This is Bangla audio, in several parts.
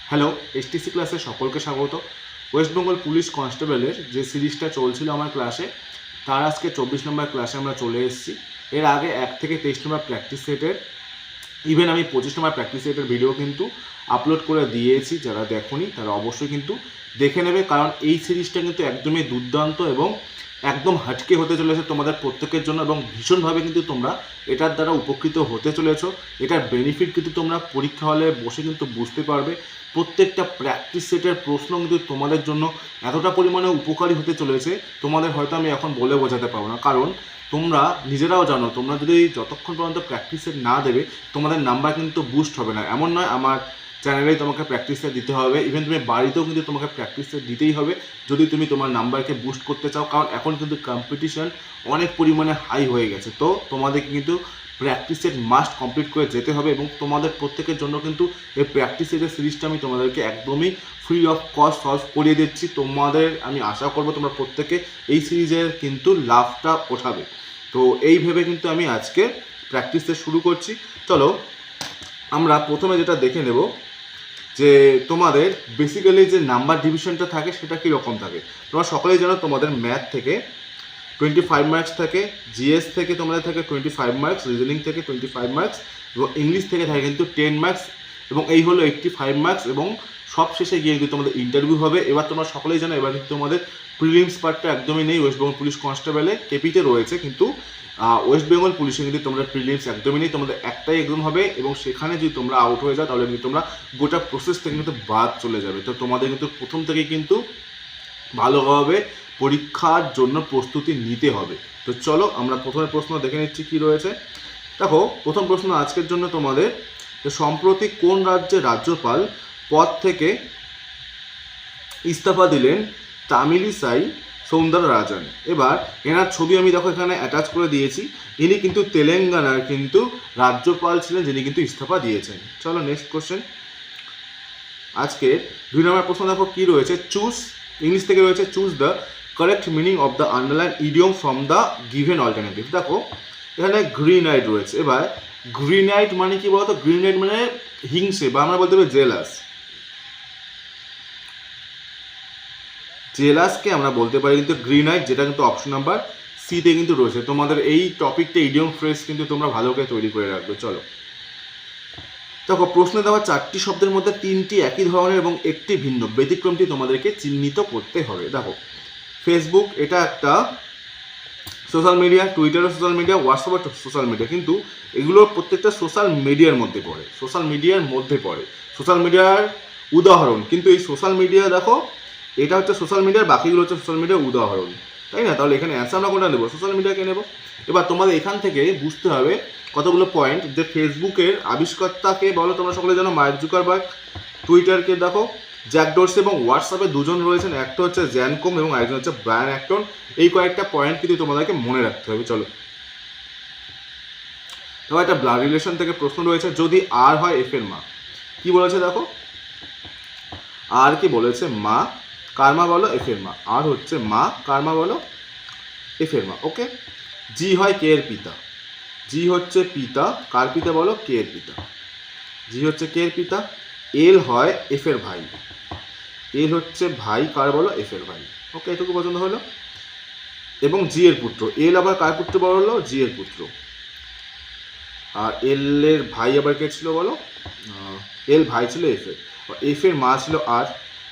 হ্যালো, এসটিসি ক্লাসে সকলকে স্বাগত। ওয়েস্ট বেঙ্গল পুলিশ কনস্টেবলের যে সিরিজটা চলছিল আমার ক্লাসে, তার আজকে 24 নম্বর ক্লাসে আমরা চলে এসেছি। এর আগে 1 থেকে 23 নম্বর প্র্যাকটিস সেটের, ইভেন আমি 25 নম্বর প্র্যাকটিস সেটের ভিডিও কিন্তু আপলোড করে দিয়েছি। যারা দেখোনি তারা অবশ্যই কিন্তু দেখে নেবে, কারণ এই সিরিজটা কিন্তু একদমই দুর্দান্ত এবং একদম হাটকে হতে চলেছে তোমাদের প্রত্যেকের জন্য, এবং ভীষণভাবে কিন্তু তোমরা এটার দ্বারা উপকৃত হতে চলেছো। এটার বেনিফিট কিন্তু তোমরা পরীক্ষা হলে বসে কিন্তু বুঝতে পারবে। প্রত্যেকটা প্র্যাকটিস সেটের প্রশ্ন কিন্তু তোমাদের জন্য এতটা পরিমাণে উপকারী হতে চলেছে, তোমাদের হয়তো আমি এখন বলে বোঝাতে পারবো না। কারণ তোমরা নিজেরাও জানো, তোমরা যদি যতক্ষণ পর্যন্ত প্র্যাকটিস সেট না দেবে তোমাদের নাম্বার কিন্তু বুস্ট হবে না। এমন নয় আমার চ্যানেলেই তোমাকে প্র্যাকটিস সেট দিতে হবে, ইভেন তুমি বাড়িতেও কিন্তু তোমাকে প্র্যাকটিস সেট দিতেই হবে যদি তুমি তোমার নাম্বারকে বুস্ট করতে চাও। কারণ এখন কিন্তু কম্পিটিশন অনেক পরিমাণে হাই হয়ে গেছে, তো তোমাদেরকে কিন্তু প্র্যাকটিস সেট মাস্ট কমপ্লিট করে যেতে হবে। এবং তোমাদের প্রত্যেকের জন্য কিন্তু এই প্র্যাকটিস সেটের সিরিজটা আমি তোমাদেরকে একদমই ফ্রি অফ কস্ট সলভ করিয়ে দিচ্ছি। তোমাদের আমি আশা করবো তোমরা প্রত্যেকে এই সিরিজের কিন্তু লাভটা ওঠাবে। তো এই ভেবে কিন্তু আমি আজকে প্র্যাকটিস সেট শুরু করছি। চলো আমরা প্রথমে যেটা দেখে নেব যে তোমাদের বেসিক্যালি যে নাম্বার ডিভিশনটা থাকে সেটা কীরকম থাকে। তোমরা সকলেই জানো তোমাদের ম্যাথ থেকে 25 মার্কস থাকে, জিএস থেকে তোমাদের থাকে 25 মার্কস, রিজনিং থেকে 25 মার্কস এবং ইংলিশ থেকে থাকে কিন্তু 10 মার্কস, এবং এই হলো 85 মার্কস। এবং সব শেষে গিয়ে কিন্তু তোমাদের ইন্টারভিউ হবে। এবার তোমরা সকলেই জানো এবার কিন্তু তোমাদের প্রিলিমস পার্টটা একদমই নেই। ওয়েস্ট বেঙ্গল পুলিশ কনস্টেবলে কেপিতে রয়েছে, কিন্তু ওয়েস্ট বেঙ্গল পুলিশে কিন্তু তোমাদের প্রিলিমস একদমই নেই। তোমাদের একটাই এক্সাম হবে, এবং সেখানে যদি তোমরা আউট হয়ে যাও তাহলে কিন্তু তোমরা গোটা প্রসেস থেকে কিন্তু বাদ চলে যাবে। তো তোমাদের কিন্তু প্রথম থেকেই কিন্তু ভালোভাবে পরীক্ষার জন্য প্রস্তুতি নিতে হবে। তো চলো আমরা প্রথমে প্রশ্ন দেখে নিচ্ছি কী রয়েছে। দেখো, প্রথম প্রশ্ন আজকের জন্য তোমাদের, যে সম্প্রতি কোন রাজ্যের রাজ্যপাল পদ থেকে ইস্তফা দিলেন তামিলিসাই সৌন্দররাজন। এবার এনার ছবি আমি দেখো এখানে অ্যাটাচ করে দিয়েছি। ইনি কিন্তু তেলেঙ্গানার কিন্তু রাজ্যপাল ছিলেন, যিনি কিন্তু ইস্তফা দিয়েছেন। চলো নেক্সট কোশ্চেন। আজকে 2 নম্বর প্রশ্ন দেখো কি রয়েছে। চুজ, ইংলিশ থেকে রয়েছে choose the correct meaning of the underline idiom from the given alternative. দেখো এখানে গ্রিন আইট রয়েছে। এবার গ্রিন আইট মানে কি বলতো? গ্রিন আইট মানে হিংসে, বা আমরা বলতে পারি জেলাস। জেলাসকে আমরা বলতে পারি কিন্তু গ্রিন আইট, যেটা কিন্তু অপশন নাম্বার সিতে কিন্তু রয়েছে। তোমাদের এই টপিকটা ইডিয়ম ফ্রেজ কিন্তু তোমরা ভালো করে তৈরি করে রাখবে। চলো দেখো, প্রশ্নে দেওয়া 4টি শব্দের মধ্যে 3টি একই ধরনের এবং একটি ভিন্ন, ব্যতিক্রমটি তোমাদেরকে চিহ্নিত করতে হবে। দেখো, ফেসবুক এটা একটা সোশ্যাল মিডিয়া, টুইটারও সোশ্যাল মিডিয়া, হোয়াটসঅ্যাপও সোশ্যাল মিডিয়া, কিন্তু এগুলোর প্রত্যেকটা সোশ্যাল মিডিয়ার মধ্যে পড়ে, সোশ্যাল মিডিয়ার মধ্যে পড়ে, সোশ্যাল মিডিয়ার উদাহরণ। কিন্তু এই সোশ্যাল মিডিয়া দেখো, এটা হচ্ছে সোশ্যাল মিডিয়ার, বাকিগুলো হচ্ছে সোশ্যাল মিডিয়ার উদাহরণ, তাই না? তাহলে এখানে অ্যান্সার আমরা কোনটা নেবো? সোশ্যাল মিডিয়াকে নেব। এবার তোমাদের এখান থেকে বুঝতে হবে কতগুলো পয়েন্ট, যে ফেসবুকের আবিষ্কর্তাকে বলো তোমরা সকলে জানো মার্ক জুকারবার্গ, টুইটারকে দেখো জ্যাক ডোরসি, এবং হোয়াটসঅ্যাপে দুজন রয়েছেন, একটা হচ্ছে জ্যানকম এবং একজন হচ্ছে ব্রায়ান অ্যাক্টন। এই কয়েকটা পয়েন্ট কিন্তু তোমাদেরকে মনে রাখতে হবে। চলো দেখো, একটা ব্লাড রিলেশন থেকে প্রশ্ন রয়েছে, যদি আর হয় এফ এর মা, কি বলেছে দেখো, আর কি বলেছে? মা। কার মা বলো? এফ এর মা। আর হচ্ছে মা, কার মা বলো? এফ এর মা। ওকে। জি হয় কে এর পিতা, জি হচ্ছে পিতা, কার পিতা বলো? কে এর পিতা। জি হচ্ছে কে এর পিতা। এল হয় এফ এর ভাই, এল হচ্ছে ভাই, কার বলো? এফ এর ভাই। ওকে, এটুকু পছন্দ হলো। এবং জি এর পুত্র, এল আবার কার পুত্র বলো? জি এর পুত্র। আর এল এর ভাই আবার কে ছিল বলো? এল ভাই ছিল এফ এর, এফ এর মা ছিল আর।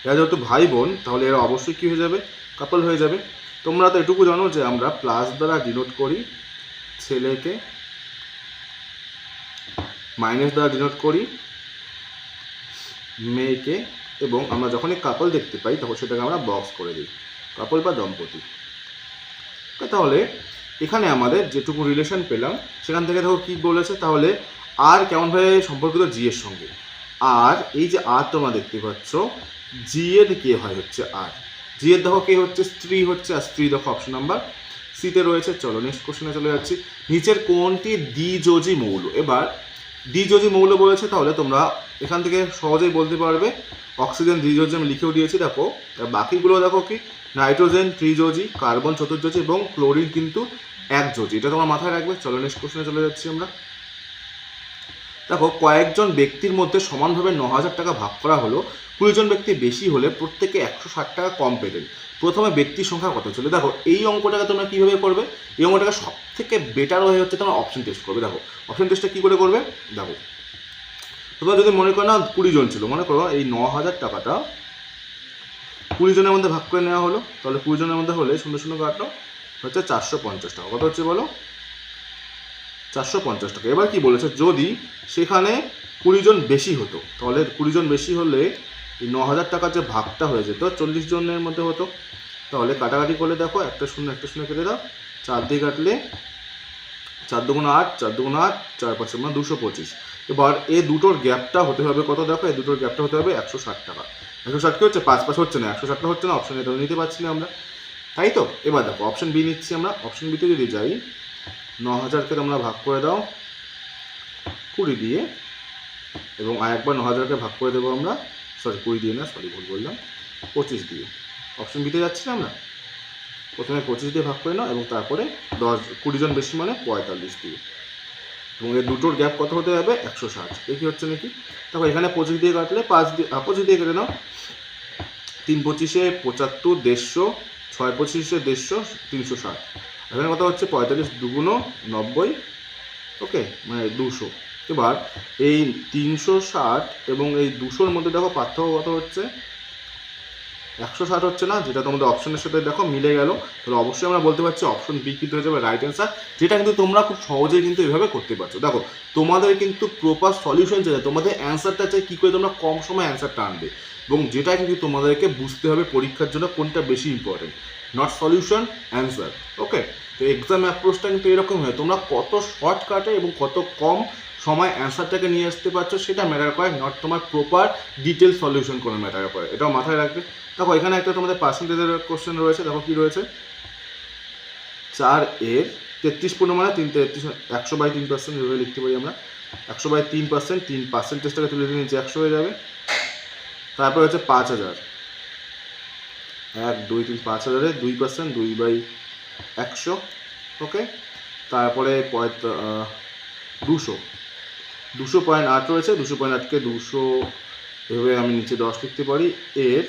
এরা যেহেতু ভাই বোন, তাহলে এরা অবশ্যই কী হয়ে যাবে? কাপল হয়ে যাবে। তোমরা তো এটুকু জানো যে আমরা প্লাস দ্বারা ডিনোট করি ছেলেকে, মাইনাস দ্বারা ডিনোট করি মেয়েকে, এবং আমরা যখনই কাপল দেখতে পাই তখন সেটাকে আমরা বক্স করে দিই, কাপল বা দম্পতি। তাহলে এখানে আমাদের যেটুকু রিলেশন পেলাম সেখান থেকে দেখো কী বলেছে, তাহলে আর কেমনভাবে সম্পর্কিত জি এর সঙ্গে। আর এই যে আর তোমরা দেখতে পাচ্ছ, জি এর কে হয় হচ্ছে আর, জি এর দেখো কে হচ্ছে? স্ত্রী হচ্ছে, আর স্ত্রী দেখো অপশন নাম্বার সিতে রয়েছে। চলো নেক্সট কোশ্চেনে চলে যাচ্ছি। নিচের কোনটি দ্বিযোজী মৌল? এবার দ্বিযোজী মৌল বলেছে, তাহলে তোমরা এখান থেকে সহজেই বলতে পারবে অক্সিজেন দ্বিযোজী, আমি লিখেও দিয়েছি। দেখো বাকিগুলো দেখো কি, নাইট্রোজেন ত্রিযোজী, কার্বন চতুর্যোজী এবং ক্লোরিন কিন্তু একযোজী, এটা তোমরা মাথায় রাখবে। চলো নেক্সট কোশ্চেনে চলে যাচ্ছি আমরা। দেখো কয়েকজন ব্যক্তির মধ্যে সমানভাবে 9,000 টাকা ভাগ করা হলো, 20 জন ব্যক্তি বেশি হলে প্রত্যেকে 160 টাকা কম পেতেন। প্রথমে ব্যক্তির সংখ্যা কত ছিল? দেখো এই অঙ্কটাকে তোমরা কীভাবে করবে? এই অঙ্কটাকে সব থেকে বেটার হয়ে হচ্ছে তোমরা অপশন টেস্ট করবে। দেখো অপশন টেস্টটা কী করে করবে? দেখো তোমরা যদি মনে করো না 20 জন ছিল, মনে করো এই 9,000 টাকাটা 20 জনের মধ্যে ভাগ করে নেওয়া হলো, তাহলে 20 জনের মধ্যে হলে 0 কাটলো হচ্ছে 450 টাকা। কত হচ্ছে বলো? 450 টাকা। এবার কি বলেছে, যদি সেখানে 20 জন বেশি হতো, তাহলে 20 জন বেশি হলে এই 9,000 টাকার যে ভাগটা হয়ে যেত 40 জনের মধ্যে হতো। তাহলে কাটাকাটি করলে দেখো একটা শূন্য কেটে দাও, 4 দিয়ে কাটলে 4 দুগুণ 8, 4 দুগুণ 8, 4 5 মানে 225। এবার এই দুটোর গ্যাপটা হতে হবে কত? দেখো এই দুটোর গ্যাপটা হতে হবে 160 টাকা। 160 কি হচ্ছে? 5 5 হচ্ছে না, 160 টাকা হচ্ছে না, অপশন এটা নিতে পারছি না আমরা, তাই তো? এবার দেখো অপশন বি নিচ্ছি আমরা। অপশন বিতে যদি যাই, 9,000কে তোমরা ভাগ করে দাও 20 দিয়ে, এবং আরেকবার 9,000কে ভাগ করে দেবো আমরা, 20 দিয়ে না, ভুল বললাম, 25 দিয়ে। অপশন বিতে যাচ্ছি না আমরা, প্রথমে 25 দিয়ে ভাগ করে নাও এবং তারপরে 20 জন বেশি মানে 45 দিয়ে, এবং এই দুটোর গ্যাপ কত হতে হবে? 160। এই কি হচ্ছে নাকি? দেখো এখানে 25 দিয়ে কাটলে 25 দিয়ে কেটে নাও, 3 25-এ 75, 150, 6 25-এ 150, 360। এখানে কত হচ্ছে? 45 দুগুণ 90, ওকে, মানে 200। এবার এই 360 এবং এই 200-র মধ্যে দেখো পার্থক্য কত হচ্ছে? 160 হচ্ছে না, যেটা তোমাদের অপশনের সাথে দেখো মিলে গেল। তাহলে অবশ্যই আমরা বলতে পারছি অপশন বি কিন্তু হয়ে যাবে রাইট অ্যান্সার, যেটা কিন্তু তোমরা খুব সহজেই কিন্তু এভাবে করতে পারছো। দেখো তোমাদের কিন্তু প্রপার সলিউশন চাই, তোমাদের অ্যান্সারটা চাই কী করে তোমরা কম সময় অ্যান্সারটা আনবে, এবং যেটা কিন্তু তোমাদেরকে বুঝতে হবে পরীক্ষার জন্য কোনটা বেশি ইম্পর্টেন্ট, নট সলিউশন, অ্যান্সার। ওকে, তো এক্সাম অ্যাপ্রোচটা কিন্তু এরকম হয়, তোমরা কত শর্টকাটে এবং কত কম সময় অ্যান্সারটাকে নিয়ে আসতে পারছো সেটা ম্যাটার করে, নট তোমার প্রপার ডিটেল সলিউশন কোনো ম্যাটার করে, এটাও মাথায় রাখবে। দেখো এখানে একটা তোমাদের পার্সেন্টেজের কোশ্চেন রয়েছে, দেখো কি রয়েছে, 4 এর 33 পূর্ণ মানে 3 100/3%, এভাবে লিখতে পারি আমরা, 100/3%, 3 পার্সেন্টেজটাকে তুলে দিয়ে নিচে 100 হয়ে যাবে। তারপরে হচ্ছে 5,000, 1 2 3 5,000-এ 2%, 2/100, ওকে। তারপরে 200.8 রয়েছে, 200.8কে 200 এভাবে আমি নিচে 10 লিখতে পারি, এর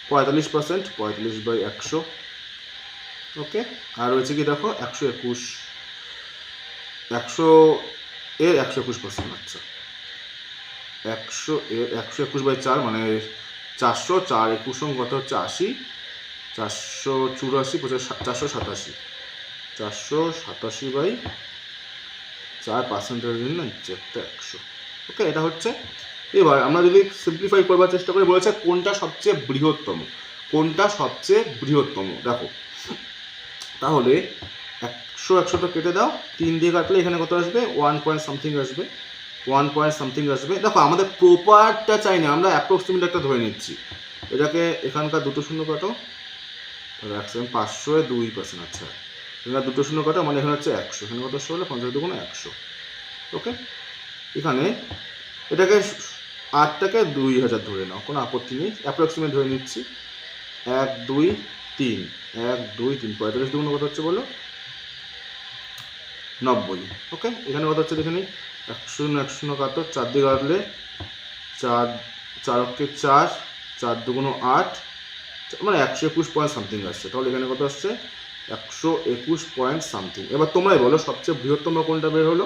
45%, 45/100, ওকে। আর রয়েছে কি দেখো 121, 100 এর 121%, আচ্ছা 100 এর 121/4 মানে 400, 4 21 কত হচ্ছে 80, 484, 487, 487/4 পার্সেন্টেজের জন্য একটা 100, ওকে, এটা হচ্ছে। এবার আমরা যদি সিম্পলিফাই করবার চেষ্টা করি, বলেছে কোনটা সবচেয়ে বৃহত্তম, কোনটা সবচেয়ে বৃহত্তম। দেখো তাহলে 100 কেটে দাও, 3 দিয়ে কাটলে এখানে কত আসবে? 1 পয়েন্ট সামথিং আসবে, 1 পয়েন্ট সামথিং আসবে। দেখো আমাদের প্রপারটা চাই না, আমরা অ্যাপ্রক্সিমেট একটা ধরে নিচ্ছি, এটাকে এখানকার 2 শূন্য কাটো, তাহলে 500-এ 2%, আচ্ছা এখানে 2 শূন্য কাটো মানে এখানে হচ্ছে 100, এখানে কত হলে 50 দুগুণ 100, ওকে। এখানে এটাকে 8টাকে 2,000 ধরে নাও, কোনো আপত্তি নেই, অ্যাপ্রক্সিমেট ধরে নিচ্ছি, 1 2 3, 1 2 3, 45 দুগুণ কত হচ্ছে বলো? 90, ওকে। এখানে কত হচ্ছে দেখে নিই, 100 কাটো, 4 দিয়ে কাটলে 4 4 4, 4 দুগুণ 8, মানে 121 পয়েন্ট সামথিং আসছে। তাহলে এখানে কত আসছে? 121 পয়েন্ট সামথিং। এবার তোমরাই বলো সবচেয়ে বৃহত্তম কোনটা বের হলো?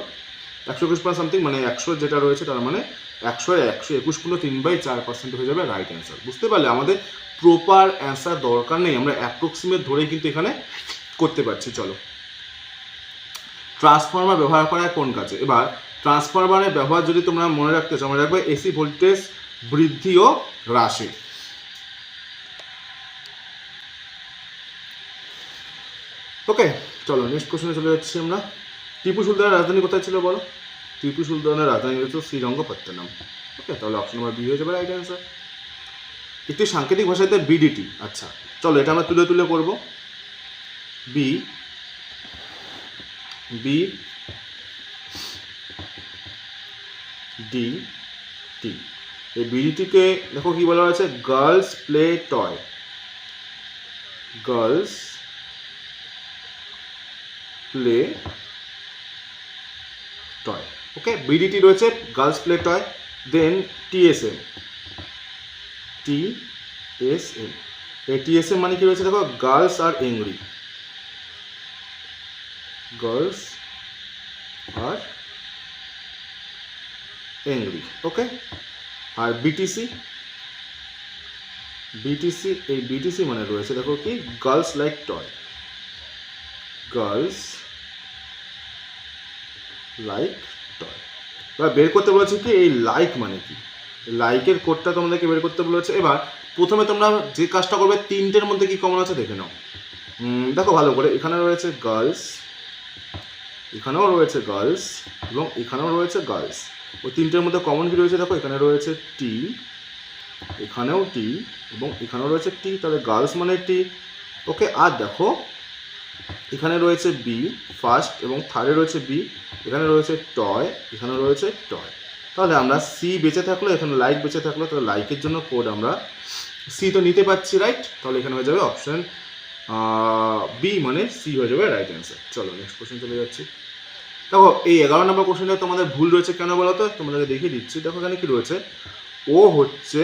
121 পয়েন্ট সামথিং মানে 100 যেটা রয়েছে তার মানে 100-121.3/4% হয়ে যাবে রাইট অ্যান্সার। বুঝতে পারলে আমাদের প্রপার অ্যান্সার দরকার নেই, আমরা অ্যাপ্রক্সিমেট ধরেই কিন্তু এখানে করতে পারছি। চলো, ট্রান্সফর্মার ব্যবহার করা হয় কোন কাজে? এবার ট্রান্সফরমারের ব্যবহার যদি তোমরা মনে রাখতে চাও, মনে রাখবে এসি ভোল্টেজ বৃদ্ধি ও হ্রাসে। ওকে, চলো নেক্সট কোশ্চেনে চলে যাচ্ছি আমরা। টিপু সুলতানের রাজধানী কোথায় ছিল বলো? টিপু সুলতানের রাজধানী হচ্ছে শ্রীরঙ্গপত্তনম, ওকে। তাহলে অপশন নাম্বার বি হয়ে যাবে রাইট অ্যান্সার। একটি সাংকেতিক ভাষাতে বিডিটি, আচ্ছা চলো এটা আমরা তুলে তুলে করবো। বি বি ডি টি, এই বিডিটিকে দেখো কি বলা হয়েছে, girls play toy, girls play toy, okay, BDT রয়েছে girls play toy, then TSM, TSM, এই টিএসএম মানে কি রয়েছে দেখো, girls are angry, girls are angry. Okay, আর বিটিসি, বিটিসি, এই বিটিসি মানে রয়েছে দেখো কি, girls like toy, girls like toy. এবার বের করতে বলেছে কি এই লাইক মানে কি, লাইকের কোডটা তোমাদেরকে বের করতে বলেছে। এবার প্রথমে তোমরা যে কাজটা করবে, তিনটের মধ্যে কি কমন আছে দেখে নাও। দেখো ভালো করে, এখানে রয়েছে গার্লস, এখানেও রয়েছে গার্লস এবং এখানেও রয়েছে গার্লস। ওই তিনটের মধ্যে কমন কি রয়েছে দেখো, এখানে রয়েছে টি, এখানেও টি এবং এখানেও রয়েছে টি, তাহলে গার্লস মানে টি। ওকে, আর দেখো এখানে রয়েছে বি ফার্স্ট এবং থার্ডে রয়েছে বি, এখানে রয়েছে টয়, এখানে রয়েছে টয়। তাহলে আমরা সি বেঁচে থাকলো, এখানে লাইক বেঁচে থাকলো, তাহলে লাইকের জন্য কোড আমরা সি তো নিতে পারছি, রাইট। তাহলে এখানে হয়ে যাবে অপশন বি, মানে সি হয়ে যাবে রাইট অ্যান্সার। চলো নেক্সট কোশ্চেন চলে যাচ্ছি। দেখো এই 11 নম্বর কোশ্চেনটা তোমাদের ভুল রয়েছে কেন বলো তো, তোমাদেরকে দেখিয়ে দিচ্ছি। দেখো এখানে কি রয়েছে, ও হচ্ছে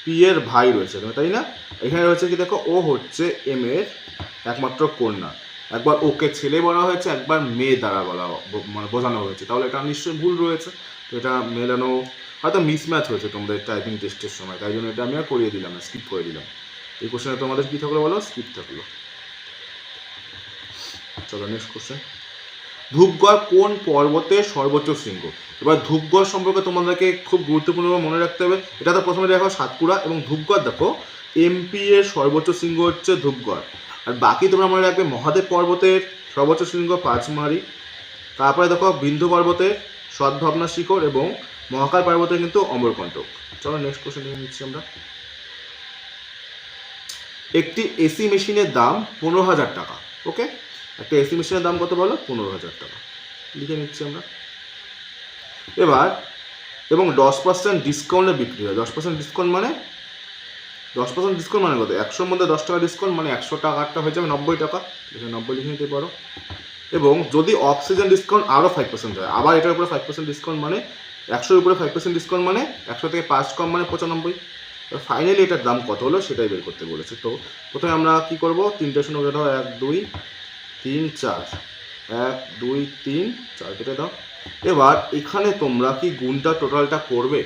পি এর ভাই রয়েছে, তাই না? এখানে রয়েছে কি দেখো, ও হচ্ছে এম এর একমাত্র কন্যা। একবার ওকে ছেলে বলা হয়েছে, একবার মেয়ে দ্বারা বলা মানে বোঝানো হয়েছে, তাহলে এটা নিশ্চয়ই ভুল রয়েছে। তো এটা মেলানো হয়তো মিসম্যাচ হয়েছে তোমাদের টাইপিং টেস্টের সময়, তাই জন্য এটা আমি আর করিয়ে দিলাম না, স্কিপ করে দিলাম। এই কোশ্চেনে তোমাদের কী থাকলো বলো, স্কিপ থাকলো। চলো নেক্সট কোশ্চেন। ধূপগড় কোন পর্বতের সর্বোচ্চ শৃঙ্গ? এবার ধূপগড় সম্পর্কে তোমাদেরকে খুব গুরুত্বপূর্ণভাবে মনে রাখতে হবে। এটা তো প্রথমে দেখো সাতপুরা এবং ধূপগড়, দেখো এমপি এর সর্বোচ্চ শৃঙ্গ হচ্ছে ধূপগড়। আর বাকি তোমরা মনে রাখবে, মহাদেব পর্বতের সর্বোচ্চ শৃঙ্গ পাঁচমারি, তারপরে দেখো বিন্ধ্য পর্বতের সদ্ভাবনা শিখর এবং মহাকাল পর্বতের কিন্তু অমরকণ্টক। চলো নেক্সট কোশ্চেন নিয়ে নিচ্ছি আমরা। একটি এসি মেশিনের দাম 15,000 টাকা। ওকে, একটা এসি মেশিনের দাম কত বলো, 15,000 টাকা, লিখে নিচ্ছি আমরা। এবার এবং 10% ডিসকাউন্টে বিক্রি হয়। 10% ডিসকাউন্ট মানে 10% ডিসকাউন্ট মানে কত, 100-র মধ্যে 10 টাকা ডিসকাউন্ট মানে 100 টাকাটা হয়ে যাবে 90 টাকা, এখানে 90 লিখে নিতে পারো। এবং যদি অফ সিজন ডিসকাউন্ট আরও 5% হয়, আবার এটার উপরে 5% ডিসকাউন্ট মানে 100-র উপরে 5% ডিসকাউন্ট মানে 100 থেকে 5 কম মানে 95। ফাইনালি এটার দাম কত হলো সেটাই বের করতে বলেছে। তো প্রথমে আমরা কি করব, 3টে শূন্য কেটে দাও, 1 2 3 4, 1 2 3 4 কেটে দাও। এবার এখানে তোমরা কি গুণটা টোটালটা করবে,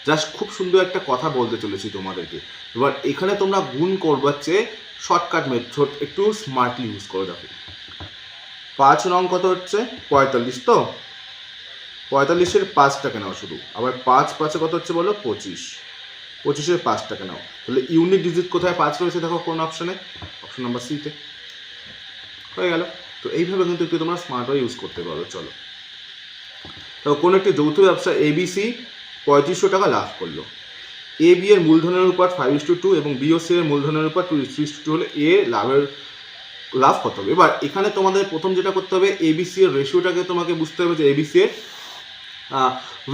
জাস্ট খুব সুন্দর একটা কথা বলতে চলেছি তোমাদেরকে। এবার এখানে তোমরা গুণ করবার চেয়ে শর্টকাট মেথড একটু স্মার্টলি ইউজ করো। দেখো 5 নং কত হচ্ছে 45, তো 45-এর 5 টাকা নাও শুধু, আবার 5 5-এ কত হচ্ছে বলো 25, 25-এর 5 টাকা নাও। তাহলে ইউনিট ডিজিট কোথায় 5 রয়েছে দেখো কোন অপশনে, অপশন নাম্বার সিতে, হয়ে গেল। তো এইভাবে কিন্তু একটু তোমরা স্মার্টলি ইউজ করতে পারো। চলো, তো কোন একটি যৌথ ব্যবসা এবিসি 3500 টাকা লাভ করলো। এ বি এর মূলধনের উপর 5:2 এবং বি ও সি এর মূলধনের উপর 2:2 হলে এ লাভ কত হবে। এবার এখানে তোমাদের প্রথম যেটা করতে হবে, এবিসি এর রেশিওটাকে তোমাকে বুঝতে হবে যে এবিসি এর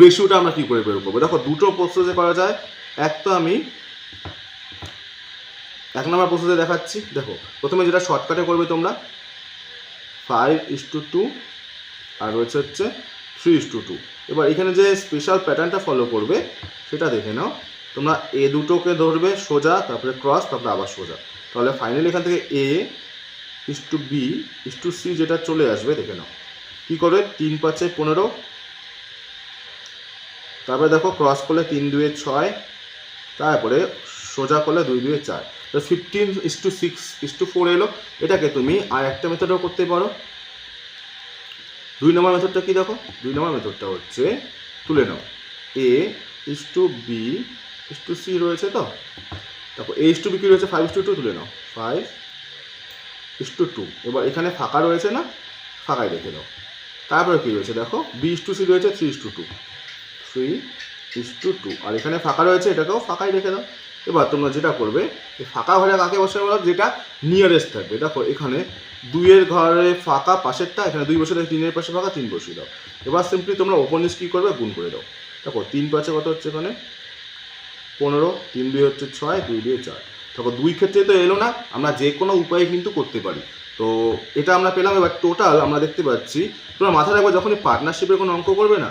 রেশিওটা আমরা কী করে বের করবো। দেখো দুটো প্রসেসে করা যায়। এক তো আমি 1 নম্বর প্রসেসে দেখাচ্ছি। দেখো প্রথমে যেটা শর্টকাটে করবে তোমরা 5:2 আর রয়েছে হচ্ছে 3:2। এবার এখানে যে স্পেশাল প্যাটার্নটা ফলো করবে সেটা দেখে নাও। তোমরা এ দুটোকে ধরবে সোজা, তারপরে ক্রস, তারপরে আবার সোজা। তাহলে ফাইনালি এখান থেকে A:B:C যেটা চলে আসবে দেখে নাও। কী করবে, 3 5 15, তারপরে দেখো ক্রস করলে 3 2 6, তারপরে সোজা করলে 2 2 4, তো 15:6:4 এলো। এটাকে তুমি আর একটা মেথডও করতে পারো। 2 নম্বর মেথডটা কি দেখো, 2 নম্বর মেথডটা হচ্ছে তুলে নাও A:B:C রয়েছে, তো তারপর A:B কি রয়েছে 5:2, তুলে নাও 5:2। এবার এখানে ফাঁকা রয়েছে না, ফাঁকায় রেখে দাও। তারপরে কি রয়েছে দেখো B:C রয়েছে 3:2, আর এখানে ফাঁকা রয়েছে, এটাকেও ফাঁকায় রেখে দাও। এবার তোমরা যেটা করবে, এই ফাঁকা ঘরে কাকে বসাবে বলো, যেটা নিয়ারেস্ট থাকবে। দেখো এখানে 2-এর ঘরে ফাঁকা পাশেরটা, এখানে 2 বসে দাও, 3-এর পাশে ফাঁকা 3 বসিয়ে দাও। এবার সিম্পলি তোমরা ওপর নিচ কী করবে, গুণ করে দাও। দেখো 3 5 কত হচ্ছে এখানে 15, 3 2 হচ্ছে 6, 2 2 4। দেখো 2 ক্ষেত্রে তো এলো না, আমরা যে কোনো উপায়ে কিন্তু করতে পারি। তো এটা আমরা পেলাম। এবার টোটাল আমরা দেখতে পাচ্ছি, তোমরা মাথায় রাখবে যখনই পার্টনারশিপের কোনো অঙ্ক করবে না,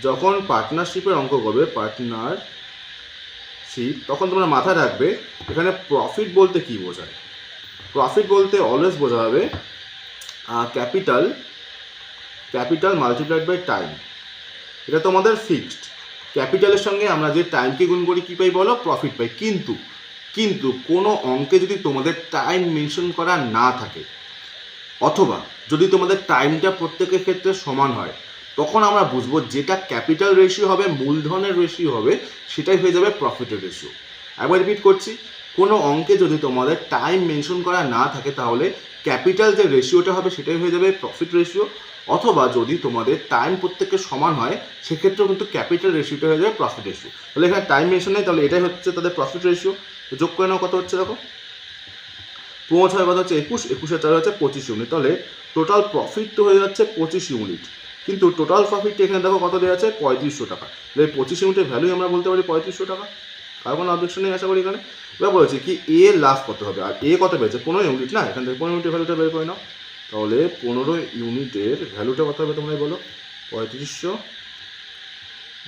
যখন পার্টনারশিপের অঙ্ক করবে পার্টনারশিপ, তখন তোমরা মাথায় রাখবে এখানে প্রফিট বলতে কি বোঝায়। প্রফিট বলতে অলওয়েজ বোঝা হবে ক্যাপিটাল মাল্টিপ্লাইড বাই টাইম। এটা তোমাদের ফিক্সড। ক্যাপিটালের সঙ্গে আমরা যে টাইমকে গুণ করি কী পাই বলো? প্রফিট পাই। কিন্তু কোনো অঙ্কে যদি তোমাদের টাইম মেনশন করা না থাকে, অথবা যদি তোমাদের টাইমটা প্রত্যেকের ক্ষেত্রে সমান হয়, তখন আমরা বুঝবো যেটা ক্যাপিটাল রেশিও হবে, মূলধনের রেশিও হবে, সেটাই হয়ে যাবে প্রফিটের রেশিও। একবার রিপিট করছি, কোনো অঙ্কে যদি তোমাদের টাইম মেনশন করা না থাকে, তাহলে ক্যাপিটাল যে রেশিওটা হবে সেটাই হয়ে যাবে প্রফিট রেশিও। অথবা যদি তোমাদের টাইম প্রত্যেকের সমান হয়, সেক্ষেত্রেও কিন্তু ক্যাপিটাল রেশিওটা হয়ে যাবে প্রফিট রেশিও। তাহলে এখানে টাইম মেনশন নেই, তাহলে এটাই হচ্ছে তাদের প্রফিট রেশিও। যোগ করে নাও কত হচ্ছে দেখো, 5 কত হচ্ছে 21, 21 4 হচ্ছে 25 ইউনিট। তাহলে টোটাল প্রফিট তো হয়ে যাচ্ছে 25 ইউনিট, কিন্তু টোটাল প্রফিটটা এখানে দেখো কত দেওয়া আছে? 3500 টাকা। তাহলে 25 ইউনিটের ভ্যালুই আমরা বলতে পারি 3500 টাকা। আর কোনো অবজেকশন নেই আশা করি এখানে। এবার বলেছি কি এ লাভ কত হবে, আর এ কত পেয়েছে? 15 ইউনিট না, এখান থেকে 15 ইউনিটের ভ্যালুটা বের করে নাও। তাহলে 15 ইউনিটের ভ্যালুটা কত হবে তোমরাই বলো? 3500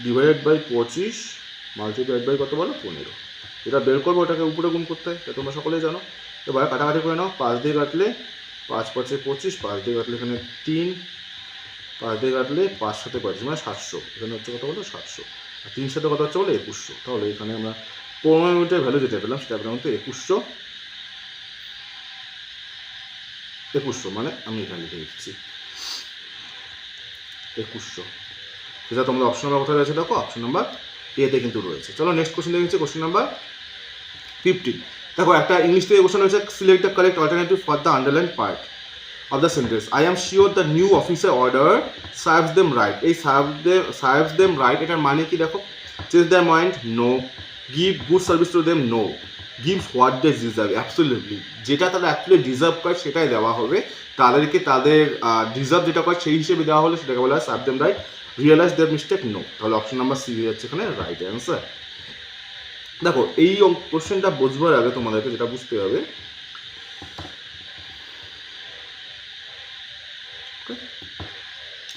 ডিভাইডেড বাই 25 মাল্টিপ্লাইড বাই কত বলো? 15। এটা বের করবো, ওটাকে উপরে গুণ করতে হয়, এটা তোমরা সকলেই জানো। এবার কাটাকাটি করে নাও। 5 দিয়ে কাটলে 5 5 25, 5 দিয়ে কাটলে এখানে 3, 5 দিয়ে কাটলে 5 7 25 মানে 700। এখানে হচ্ছে কত বলো? 700। আর 3 সাথে কত হচ্ছে বলো? 2100। তাহলে এখানে আমরা 15 ইউনিটের ভ্যালু যেটা পেলাম সেটা পেলাম 2100 মানে আমি এখানে লিখে দিচ্ছি 2100। যেটা তোমরা অপশন নাম্বার কোথায় রয়েছে দেখো, অপশন নাম্বার এতে কিন্তু রয়েছে। চলো নেক্সট কোশ্চেন দেখেছি, কোশ্চেন নাম্বার 15। দেখো একটা ইংলিশ থেকে কোশ্চেন হয়েছে, select the correct alternative for the underline part of the sentence. I am sure the new officer order serves them right. এই serves them right এটার মানে কি দেখো? Change their mind? No. Give good service to them? No. Give what they deserve? Absolutely. যেটা তারা অ্যাকচুয়ালি ডিজার্ভ করে সেটাই দেওয়া হবে, তাদেরকে তাদের ডিজার্ভ যেটা করে সেই হিসেবে দেওয়া হলে সেটাকে বলা হয় serve them right. Realize their mistake? No. তাহলে অপশন নাম্বার সি হচ্ছে এখানে রাইট অ্যান্সার। দেখো এই কোশ্চেনটা বুঝবার আগে তোমাদেরকে যেটা বুঝতে হবে,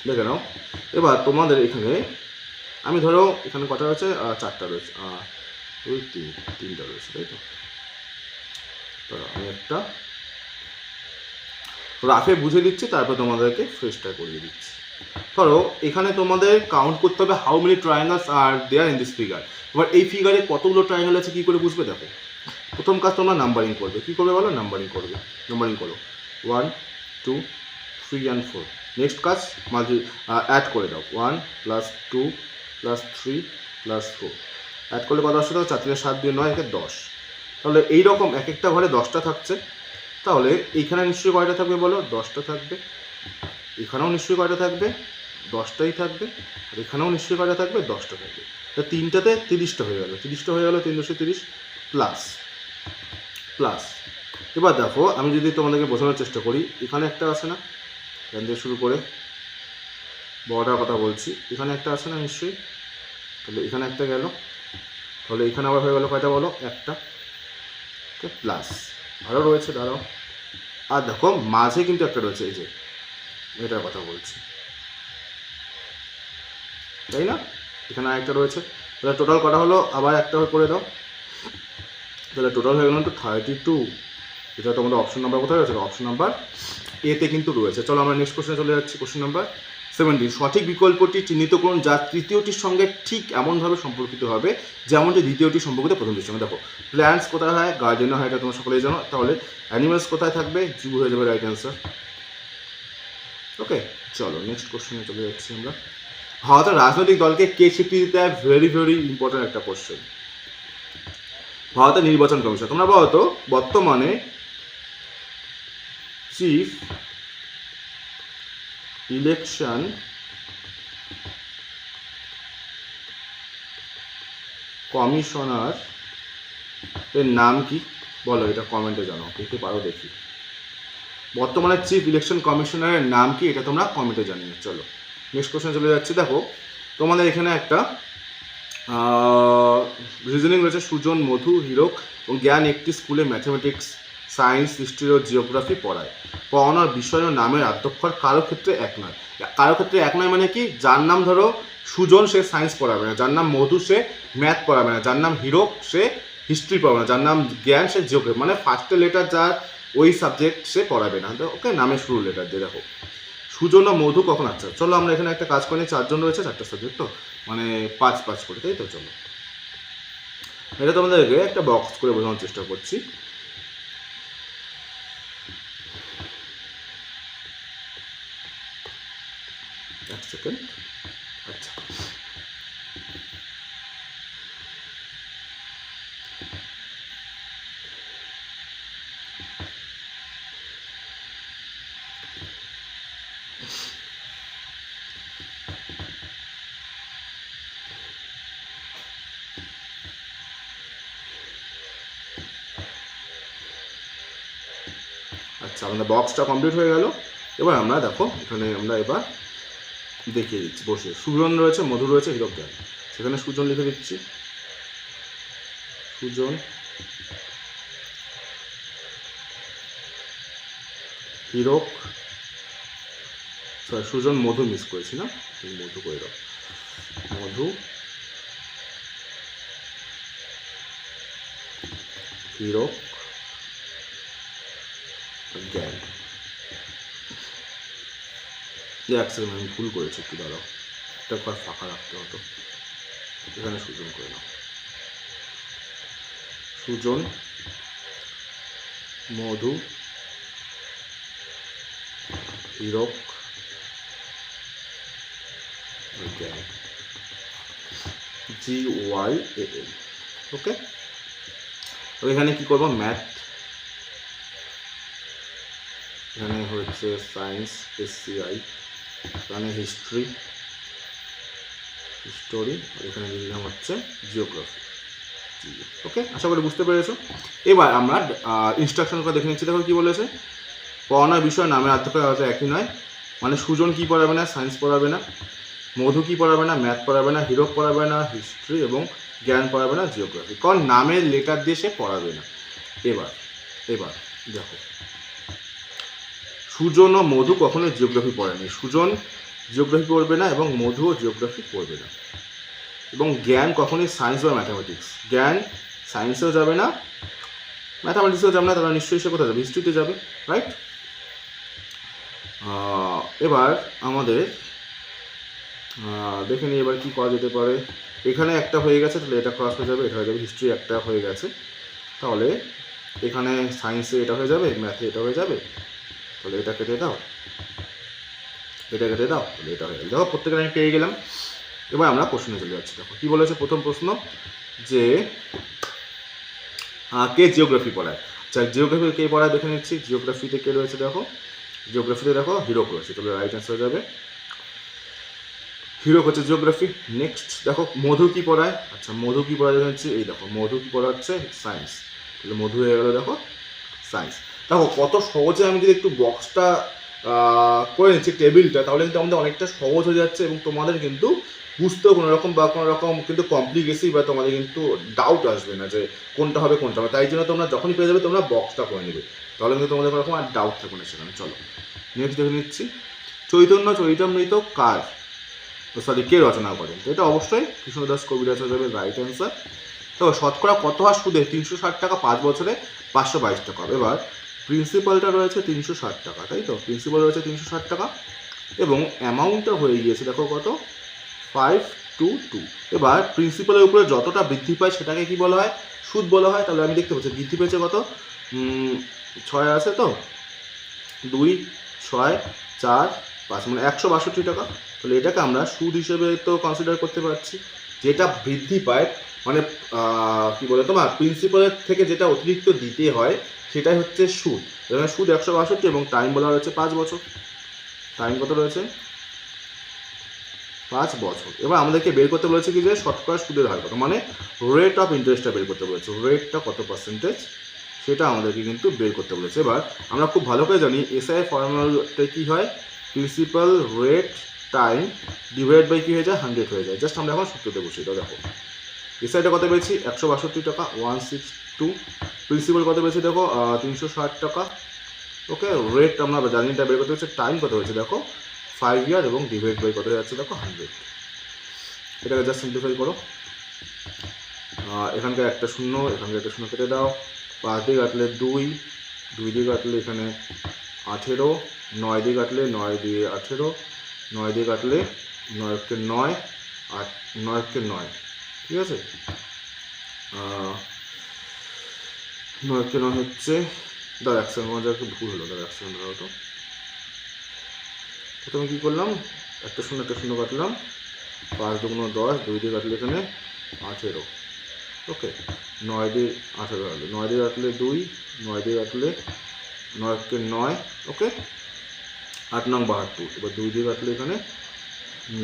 দেখে নাও। এবার তোমাদের এখানে আমি ধরো এখানে কটা রয়েছে? 4টা রয়েছে, 2 3টা রয়েছে, তাই তো? ধরো আমি একটা রাফে বুঝে দিচ্ছি, তারপর তোমাদেরকে ফ্রেশটা করিয়ে দিচ্ছি। ধরো এখানে তোমাদের কাউন্ট করতে হবে how many triangles are there in this figure. এবার এই ফিগারে কতগুলো ট্রায়াঙ্গেল আছে কী করে বুঝবে? দেখো প্রথম কাজ তোমরা নাম্বারিং করবে। কী করবে বলো? নাম্বারিং করবে। নাম্বারিং করো 1 2 3 and 4। নেক্সট কাজ অ্যাড করে দাও 1 + 2 + 3 + 4। অ্যাড করলে কত আসছে? 4 3 7 2 9 একে 10। তাহলে এইরকম এক একটা ঘরে 10টা থাকছে। তাহলে এইখানে নিশ্চয়ই কয়টা থাকবে বলো? 10টা থাকবে। এখানেও নিশ্চয়ই কয়টা থাকবে? 10টাই থাকবে। আর এখানেও নিশ্চয়ই কয়টা থাকবে? 10টা থাকবে। তা 3টাতে 30টা হয়ে গেল। 30টা হয়ে গেল 330 প্লাস। এবার দেখো আমি যদি তোমাদেরকে বোঝানোর চেষ্টা করি, এখানে একটা আছে না, এখান থেকে শুরু করে বড়টার কথা বলছি, এখানে একটা আছে না নিশ্চয়ই? তাহলে এখানে একটা গেল, তাহলে এখানে আবার হয়ে গেল কয়টা বলো? একটা। ওকে, প্লাস আরও রয়েছে, দাঁড়াও। আর দেখো মাঝে কিন্তু একটা রয়েছে, এই যে এটার কথা বলছি, তাই না? এখানে আরেকটা রয়েছে। তাহলে টোটাল কটা হলো? আবার একটা করে দাও। তাহলে টোটাল হয়ে গেল 32। এটা তোমাদের অপশন নাম্বার কোথায় রয়েছে? অপশন নাম্বার এতে কিন্তু রয়েছে। চলো আমরা নেক্সট কোশ্চেনে চলে যাচ্ছি। Question number 17। সঠিক বিকল্পটি চিহ্নিত করুন যা তৃতীয়টির সঙ্গে ঠিক এমনভাবে সম্পর্কিত হবে যেমনটি দ্বিতীয়টি সম্পর্কিত প্রথমটির সঙ্গে। দেখো প্ল্যান্টস কোথায় হয়? গার্ডেনে হয়, এটা তোমরা সকলেই জানো। তাহলে অ্যানিমালস কোথায় থাকবে? জু হয়ে যাবে রাইট অ্যান্সার। ওকে, চলো নেক্সট কোশ্চেনে চলে যাচ্ছি আমরা। ভারতের রাজনৈতিক দলকে কে স্বীকৃতি দেয়? ভেরি ভেরি ইম্পর্টেন্ট একটা কোশ্চেন। ভারতের নির্বাচন কমিশন। তোমরা বলো তো বর্তমানে চিফ ইলেকশন কমিশনার এর নাম কি? বলো, এটা কমেন্টে জানাও, কে পারো দেখি। বর্তমানে চিফ ইলেকশন কমিশনারের নাম কি? এটা তোমরা কমেন্টে জানিয়ে। চলো নেক্সট কোশ্চেনে চলে যাচ্ছি। দেখো তোমাদের এখানে একটা রিজনিং রয়েছে। সুজন, মধু, হীরক এবং জ্ঞান একটি স্কুলে ম্যাথমেটিক্স সায়েন্স, হিস্ট্রি ও জিওগ্রাফি পড়ায়। পড়ানোর বিষয় ও নামের আদ্যক্ষর কারো ক্ষেত্রে এক নয়। কারো ক্ষেত্রে এক নয় মানে কি, যার নাম ধরো সুজন সে সায়েন্স পড়াবে না, যার নাম মধু সে ম্যাথ পড়াবে না, যার নাম হিরো সে হিস্ট্রি পড়াবে না, যার নাম জ্ঞান সে জিওগ্রাফি, মানে ফার্স্টের লেটার যার ওই সাবজেক্ট সে পড়াবে না। ওকে, নামের শুরু লেটার দিয়ে দেখো সুজন ও মধু কখন। আচ্ছা চলো আমরা এখানে একটা কাজ করে নিই, 4 জন রয়েছে 4টা সাবজেক্ট, তো মানে 5 করে, তাই তো। চলো এটা তোমাদেরকে একটা বক্স করে বোঝানোর চেষ্টা করছি। এক সেকেন্ড। আচ্ছা আচ্ছা আমাদের বক্সটা কমপ্লিট হয়ে গেল। এবার আমরা দেখো এখানে আমরা এবার দেখিয়ে দিচ্ছি বসে। সুজন রয়েছে, মধু রয়েছে, হিরক জ্ঞান। সেখানে সুজন লিখে দিচ্ছি, সুজন, হিরক, সরি সুজন মধু মিস করেছি না, মধু করে দাও, মধু, হিরক, জ্ঞান। এক সেকেন্ড আমি ভুল করেছি, একটু দাঁড়াও, একটা ঘর ফাঁকা রাখতে হতো, এখানে সুজন করে নাও। সুজন, মধু, হিরক, জ্ঞান, GYAN। ওকে, তো এখানে কি করবো, ম্যাথ, এখানে হচ্ছে সায়েন্স SCI, এখানে হিস্ট্রি আর এখানে লিখলাম হচ্ছে জিওগ্রাফি। ওকে, আশা করি বুঝতে পেরেছো। এবার আমরা ইনস্ট্রাকশনটা দেখে নিচ্ছি। দেখো কি বলেছে, পড়ানোর বিষয় নামের আদ্যক্ষর হয়তো একই নয়, মানে সুজন কি পড়াবে না, সায়েন্স পড়াবে না, মধু কি পড়াবে না, ম্যাথ পড়াবে না, হিরক পড়াবে না, হিস্ট্রি এবং জ্ঞান পড়াবে না, জিওগ্রাফি, কারণ নামের লেটার দিয়ে সে পড়াবে না। এবার দেখো সুজন ও মধু কখনো জিওগ্রাফি পড়েনি, সুজন জিওগ্রাফি পড়বে না এবং মধুও জিওগ্রাফি পড়বে না। এবং জ্ঞান কখনোই সায়েন্স বা ম্যাথামেটিক্স, জ্ঞান সায়েন্সেও যাবে না, ম্যাথামেটিক্সেও যাবে না, তারা নিশ্চয়ই সে কোথায় যাবে, হিস্ট্রিতে যাবে, রাইট। এবার আমাদের দেখে নিই এবার কী করা যেতে পারে। এখানে একটা হয়ে গেছে, তাহলে এটা ক্রস হয়ে যাবে, এটা হয়ে যাবে, হিস্ট্রি একটা হয়ে গেছে, তাহলে এখানে সায়েন্সে এটা হয়ে যাবে, ম্যাথে এটা হয়ে যাবে, তাহলে এটা কেটে দাও, এটা কেটে দাও, তাহলে এটা হয়ে গেল। দেখো প্রত্যেকের আমি পেয়ে গেলাম। এবার আমরা কোশ্চেনে চলে যাচ্ছি। দেখো কী বলেছে প্রথম প্রশ্ন, যে কে জিওগ্রাফি পড়ায়। আচ্ছা জিওগ্রাফি কে পড়ায় দেখে নিচ্ছি। জিওগ্রাফিতে কে রয়েছে, দেখো জিওগ্রাফিতে দেখো হিরক রয়েছে, তাহলে রাইট অ্যান্সার যাবে হিরক হচ্ছে জিওগ্রাফি। নেক্সট দেখো মধু কি পড়ায়। আচ্ছা মধু কি পড়ায় দেখে নিচ্ছি, এই দেখো মধু কি পড়াচ্ছে, সায়েন্স, তাহলে মধু হয়ে গেল দেখো সায়েন্স। দেখো কত সহজে আমি যদি একটু বক্সটা করে নিচ্ছি টেবিলটা, তাহলে কিন্তু আমাদের অনেকটা সহজ হয়ে যাচ্ছে এবং তোমাদের কিন্তু বুঝতেও কোনো রকম কিন্তু কমপ্লিকেসি বা তোমাদের কিন্তু ডাউট আসবে না যে কোনটা হবে কোনটা হবে। তাই জন্য তোমরা যখনই পেয়ে যাবে তোমরা বক্সটা করে নেবে, তাহলে কিন্তু তোমাদের কোনো রকম আর ডাউট থাকবে না সেখানে। চলো নেক্সট দেখে নিচ্ছি, চৈতন্য চরিতামৃত কার, কে রচনা করেন। তো এটা অবশ্যই কৃষ্ণদাস কবিরাজ হয়ে যাবে রাইট অ্যান্সার। তো শতকরা কত হার সুদে 360 টাকা 5 বছরে 522 টাকা। এবার প্রিন্সিপালটা রয়েছে 360 টাকা, তাই তো, প্রিন্সিপাল রয়েছে 360 টাকা এবং অ্যামাউন্টটা হয়ে গিয়েছে দেখো কত, 522। এবার প্রিন্সিপালের উপরে যতটা বৃদ্ধি পায় সেটাকে কি বলা হয়, সুদ বলা হয়। তাহলে আমি দেখতে পাচ্ছি বৃদ্ধি পেয়েছে কত, 6 আছে, তো 2 6 4 5 মানে 162 টাকা। তাহলে এটাকে আমরা সুদ হিসেবে তো কনসিডার করতে পারছি। যেটা বৃদ্ধি পায় মানে কি বলে তোমার প্রিন্সিপালের থেকে যেটা অতিরিক্ত দিতে হয় সেটাই হচ্ছে সুদ। এখানে সুদ 162 এবং টাইম বলা রয়েছে 5 বছর। টাইম কত রয়েছে, 5 বছর। এবার আমাদেরকে বের করতে বলেছে কি যে শতকরা সুদের হার কত, মানে রেট অফ ইন্টারেস্টটা বের করতে বলেছে, রেটটা কত পার্সেন্টেজ সেটা আমাদেরকে কিন্তু বের করতে বলেছে। এবার আমরা খুব ভালো করে জানি এসআই ফর্মুলাটা কী হয়, principal rate time divide by কী হয়ে যায়, 100 হয়ে যায়। জাস্ট আমরা এখন সূত্রতে বসি। এটা দেখো এসআইটা কত পেয়েছি 162 টাকা 162। প্রিন্সিপাল কত পেয়েছি দেখো 360 টাকা। ওকে, রেট আমরা জানি এটা বের করতে হচ্ছে। টাইম কত হয়েছে দেখো 5 ইয়ার এবং ডিভাইড বাই কত হয়ে যাচ্ছে দেখো 100। এটাকে জাস্ট সিম্পলিফাই করো। এখানকার একটা শূন্য, এখানকার একটা শূন্য কেটে দাও। 5 দিয়ে কাটলে 2, 2 দিয়ে কাটলে এখানে 18, 9 দিয়ে কাটলে 9 দিয়ে 18, 9 দিয়ে কাটলে 9 কে 9, 8 9 কে 9, ঠিক আছে। 9 কে 9 হচ্ছে, দাঁড়া এক সেকেন্ড, আমার একটু ভুল হলো, দাঁড়া এক সেকেন্ড দাঁড়াও তো। প্রথমে কী করলাম, একটা শূন্য কাটলাম, 5 দুগুণ 10, 2 দিয়ে কাটলে এখানে 18, ওকে। 9 দিয়ে 18 কাটলে, 9 দিয়ে কাটলে 2, 9 দিয়ে কাটলে 9 কে 9, ওকে। 8 নং 72, এবার 2 দিয়ে কাটলে এখানে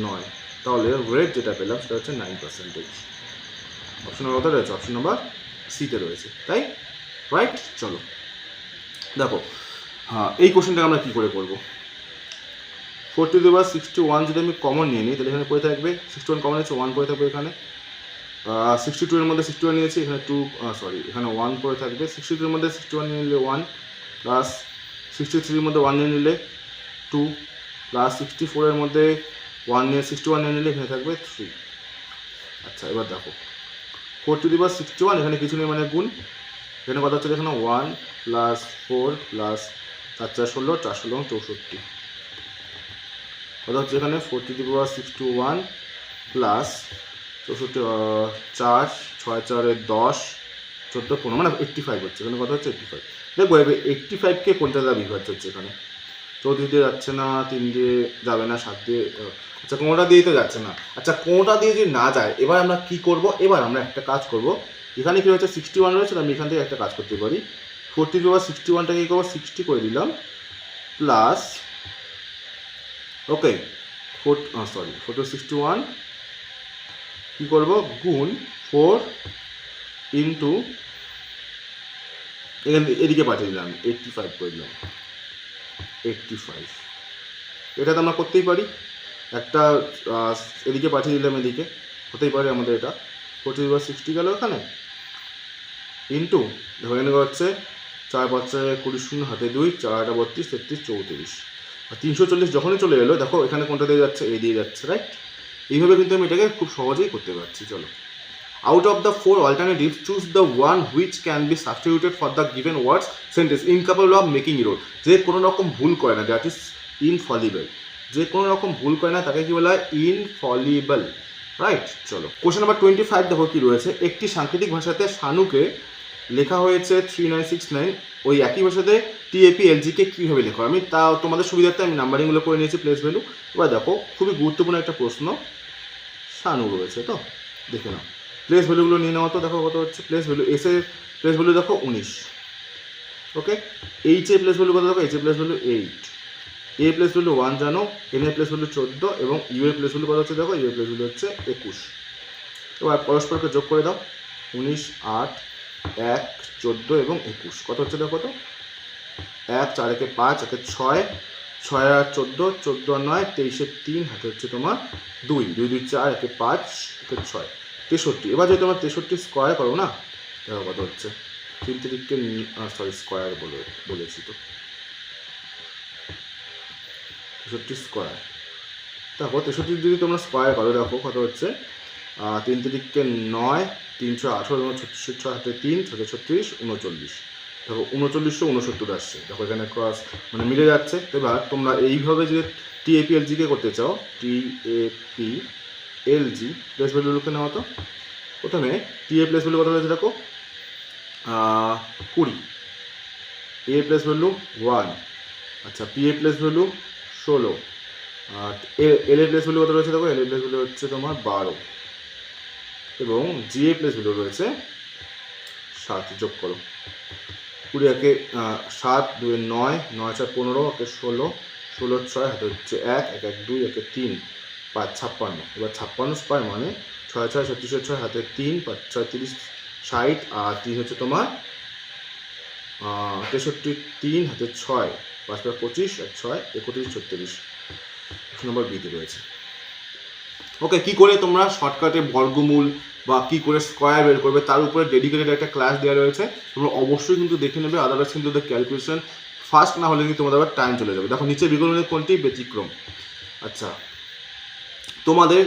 9। তাহলে রেট যেটা পেলাম সেটা হচ্ছে 9%। অপশন নাম্বার কত রয়েছে? অপশন নাম্বার সিতে রয়েছে, তাই রাইট। চলো দেখো, হ্যাঁ এই কোশ্চেনটাকে আমরা কী করে করবো। 461 যদি আমি কমন নিয়ে নিই তাহলে এখানে পড়ে থাকবে 61 কমন আছে, 1 পড়ে থাকবে এখানে। 62 এর মধ্যে 61 নিয়েছি, এখানে 2 এখানে 1 পড়ে থাকবে। 62 এর মধ্যে 61 নিয়ে নিলে 1, প্লাস 63 এর মধ্যে 1 নিয়ে নিলে 2, প্লাস 64 এর মধ্যে 61 নিয়ে নিলে এখানে থাকবে 3। আচ্ছা এবার দেখো 461 এখানে কিছু নেই মানে গুণ। এখানে কথা হচ্ছে এখানে 1 প্লাস 4 প্লাস 4 4 16, 4 16 64। কথা হচ্ছে এখানে 461 প্লাস 64, 4 6 4 10 14 15 মানে 85 হচ্ছে। এখানে কথা হচ্ছে 85। দেখবো এবার 85কে কোনটা দ্বারা বিভাজ্য হচ্ছে এখানে। 34 দিয়ে যাচ্ছে না, 3 দিয়ে যাবে না, 7 দিয়ে, আচ্ছা কোনোটা দিয়েই তো যাচ্ছে না। আচ্ছা কোনোটা দিয়ে যদি না যায় এবার আমরা কি করব, এবার আমরা একটা কাজ করব। এখানে কি হচ্ছে 61 রয়েছে, আমি এখান থেকে একটা কাজ করতে পারি। 61টাকে কি করবো 60 করে দিলাম, প্লাস ওকে 461 কী করবো গুণ 4 ইন্টু এদিকে পাঠিয়ে দিলাম 85 করে দিলাম 85। এটা তো আমরা করতেই পারি, একটা এদিকে পাঠিয়ে দিলাম, এদিকে হতেই পারে আমাদের এটা। 40/60 গেল এখানে, ইন্টু ধরে নেওয়া হচ্ছে 4 5 20 0 হাতে 2, 4 32 33 34, আর 340 যখনই চলে এলো দেখো এখানে কোনটা দিয়ে যাচ্ছে, এ দিয়ে যাচ্ছে, রাইট। এইভাবে কিন্তু আমি এটাকে খুব সহজেই করতে পারছি। চলো, out of the 4 alternatives choose the one which can be substituted for the given words sentence incapable of making error। যে কোনো রকম ভুল করে না, দ্যাট ইজ ইনফলিবল। যে কোনো রকম ভুল করে না তাকে কি বলা হয়, ইনফলিবল, রাইট। চলো কোশ্চেন নাম্বার 25 দেখো কি রয়েছে। একটি সাংকেতিক ভাষাতে শানুকে লেখা হয়েছে 3969, ওই একই ভাষাতে TAPLG-কে কীভাবে লেখা হয়। আমি তা তোমাদের সুবিধার্থে আমি নাম্বারিংগুলো করে নিয়েছি, প্লেস ভ্যালু। এবার দেখো খুবই গুরুত্বপূর্ণ একটা প্রশ্ন, শানু রয়েছে তো দেখে নাও। প্লেস ভ্যালুগুলো নিয়ে নেওয়া তো দেখো কত হচ্ছে। প্লেস ভ্যালু, এস এর প্লেস ভ্যালু দেখো 19, ওকে। এইচ এর প্লেস ভ্যালু কত দেখো, এইচ এর place value 8, a place value 1 জানো, এন এর প্লেস ভ্যালু 14 এবং ইউ এর প্লেস ভ্যালু কত হচ্ছে দেখো, ইউ এর প্লেস ভ্যালু হচ্ছে 21। এবার পরস্পরকে যোগ করে দাও, 19 8 1 14 এবং 21 কত হচ্ছে দেখো, কত 1 4 একে 5 একে 6 6 আর 14 14 আর 9 23 3 হাতে হচ্ছে তোমার 2 2 2 4 একে 5 একে 6 63। এবার যদি তোমার 63 স্কোয়ার করো না দেখো কত হচ্ছে, 3 3কে স্কোয়ার বলেছি তো, 63 স্কোয়ার। দেখো 63 যদি তোমরা স্কোয়ার করো দেখো কত হচ্ছে, 3 3কে 9 318 এবং 6 হাতে 3 6 36 39। দেখো 3969 আসছে, দেখো এখানে ক্রস মানে মিলে যাচ্ছে। এবার তোমরা এইভাবে যদি TAPLG-কে করতে চাও, TAPLG প্লেস ভ্যালু লিখে নেওয়া তো। প্রথমে TA প্লেস ভ্যালু কত হয়েছে দেখো 20, A প্লেস ভ্যালু 1, আচ্ছা PA প্লেস ভ্যালু 16, আর এল এর প্লেস ভ্যালু কত রয়েছে দেখো, এল এর প্লেস ভ্যালু হচ্ছে তোমার 12 এবং জি এর প্লেস ভ্যালু রয়েছে 7। যোগ করো 20 একে 7 2 9 9 4 15 একে 16 16 6 হাতে হচ্ছে 1 1 1 2 একে 3 5 56। এবার 56 স্কোয়ার মানে 6 6 36 6 হাতে 3 5 6 30 60 আর 3 হচ্ছে তোমার 63 3 হাতে 6 5 5 25 আর 6 31 36 নম্বর বিতে রয়েছে। ওকে, কি করে তোমরা শর্টকাটে বর্গমূল বা কি করে স্কোয়ার বের করবে তার উপরে ডেডিকেটেড একটা ক্লাস দেওয়া রয়েছে, তোমরা অবশ্যই কিন্তু দেখে নেবে, আদারওয়াইজ কিন্তু ক্যালকুলেশন ফাস্ট না হলে কিন্তু তোমাদের আবার টাইম চলে যাবে। দেখো নিচে বিকল্পের কোনটি ব্যতিক্রম। আচ্ছা, তোমাদের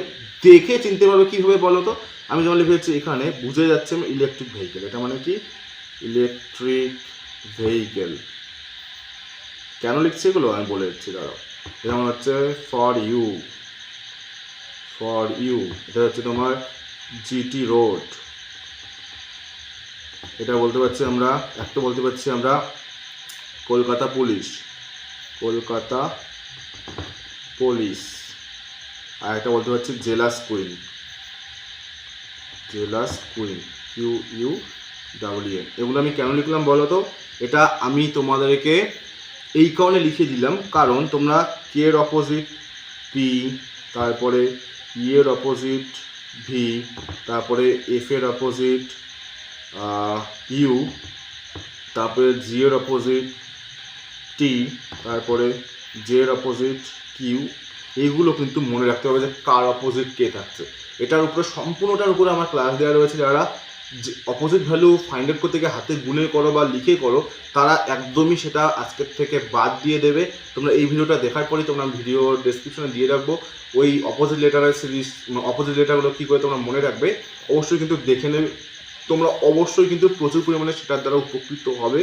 দেখে চিনতে পারবে কীভাবে বলো তো। আমি যেমন লিখেছি এখানে বুঝে যাচ্ছে আমি ইলেকট্রিক ভেহিকেল, এটা মানে কি ইলেকট্রিক ভেহিকেল। কেন লিখছি এগুলো আমি বলে দিচ্ছি, দাঁড়াও। যেমন হচ্ছে ফর ইউ, এটা হচ্ছে তোমার জিটি রোড, এটা বলতে পারছি আমরা, একটা বলতে পারছি আমরা কলকাতা পুলিশ, আর একটা বলতে পারছি জেলাস কুইন, QUEEN। এগুলো আমি কেন লিখলাম বলো তো, এটা আমি তোমাদেরকে এই কারণে লিখে দিলাম কারণ তোমরা কে এর অপোজিট পি, তারপরে ই এর অপোজিট ভি, তারপরে এফ এর অপোজিট ইউ, তারপরে জি এর অপোজিট টি, তারপরে জে এর অপোজিট কিউ, এইগুলো কিন্তু মনে রাখতে হবে যে কার অপোজিট কে থাকছে। এটার উপরে সম্পূর্ণটার উপরে আমার ক্লাস দেওয়া রয়েছে। যারা অপোজিট ভ্যালু ফাইন্ড আউট করতে গিয়ে হাতে গুনে করো বা লিখে করো তারা একদমই সেটা আজকের থেকে বাদ দিয়ে দেবে। তোমরা এই ভিডিওটা দেখার পরেই তোমরা ভিডিও ডেসক্রিপশনে দিয়ে রাখবো ওই অপোজিট লেটারের সিরিজ, অপোজিট লেটারগুলো কী করে তোমরা মনে রাখবে অবশ্যই কিন্তু দেখে নেবে। তোমরা অবশ্যই কিন্তু প্রচুর পরিমাণে সেটার দ্বারা উপকৃত হবে,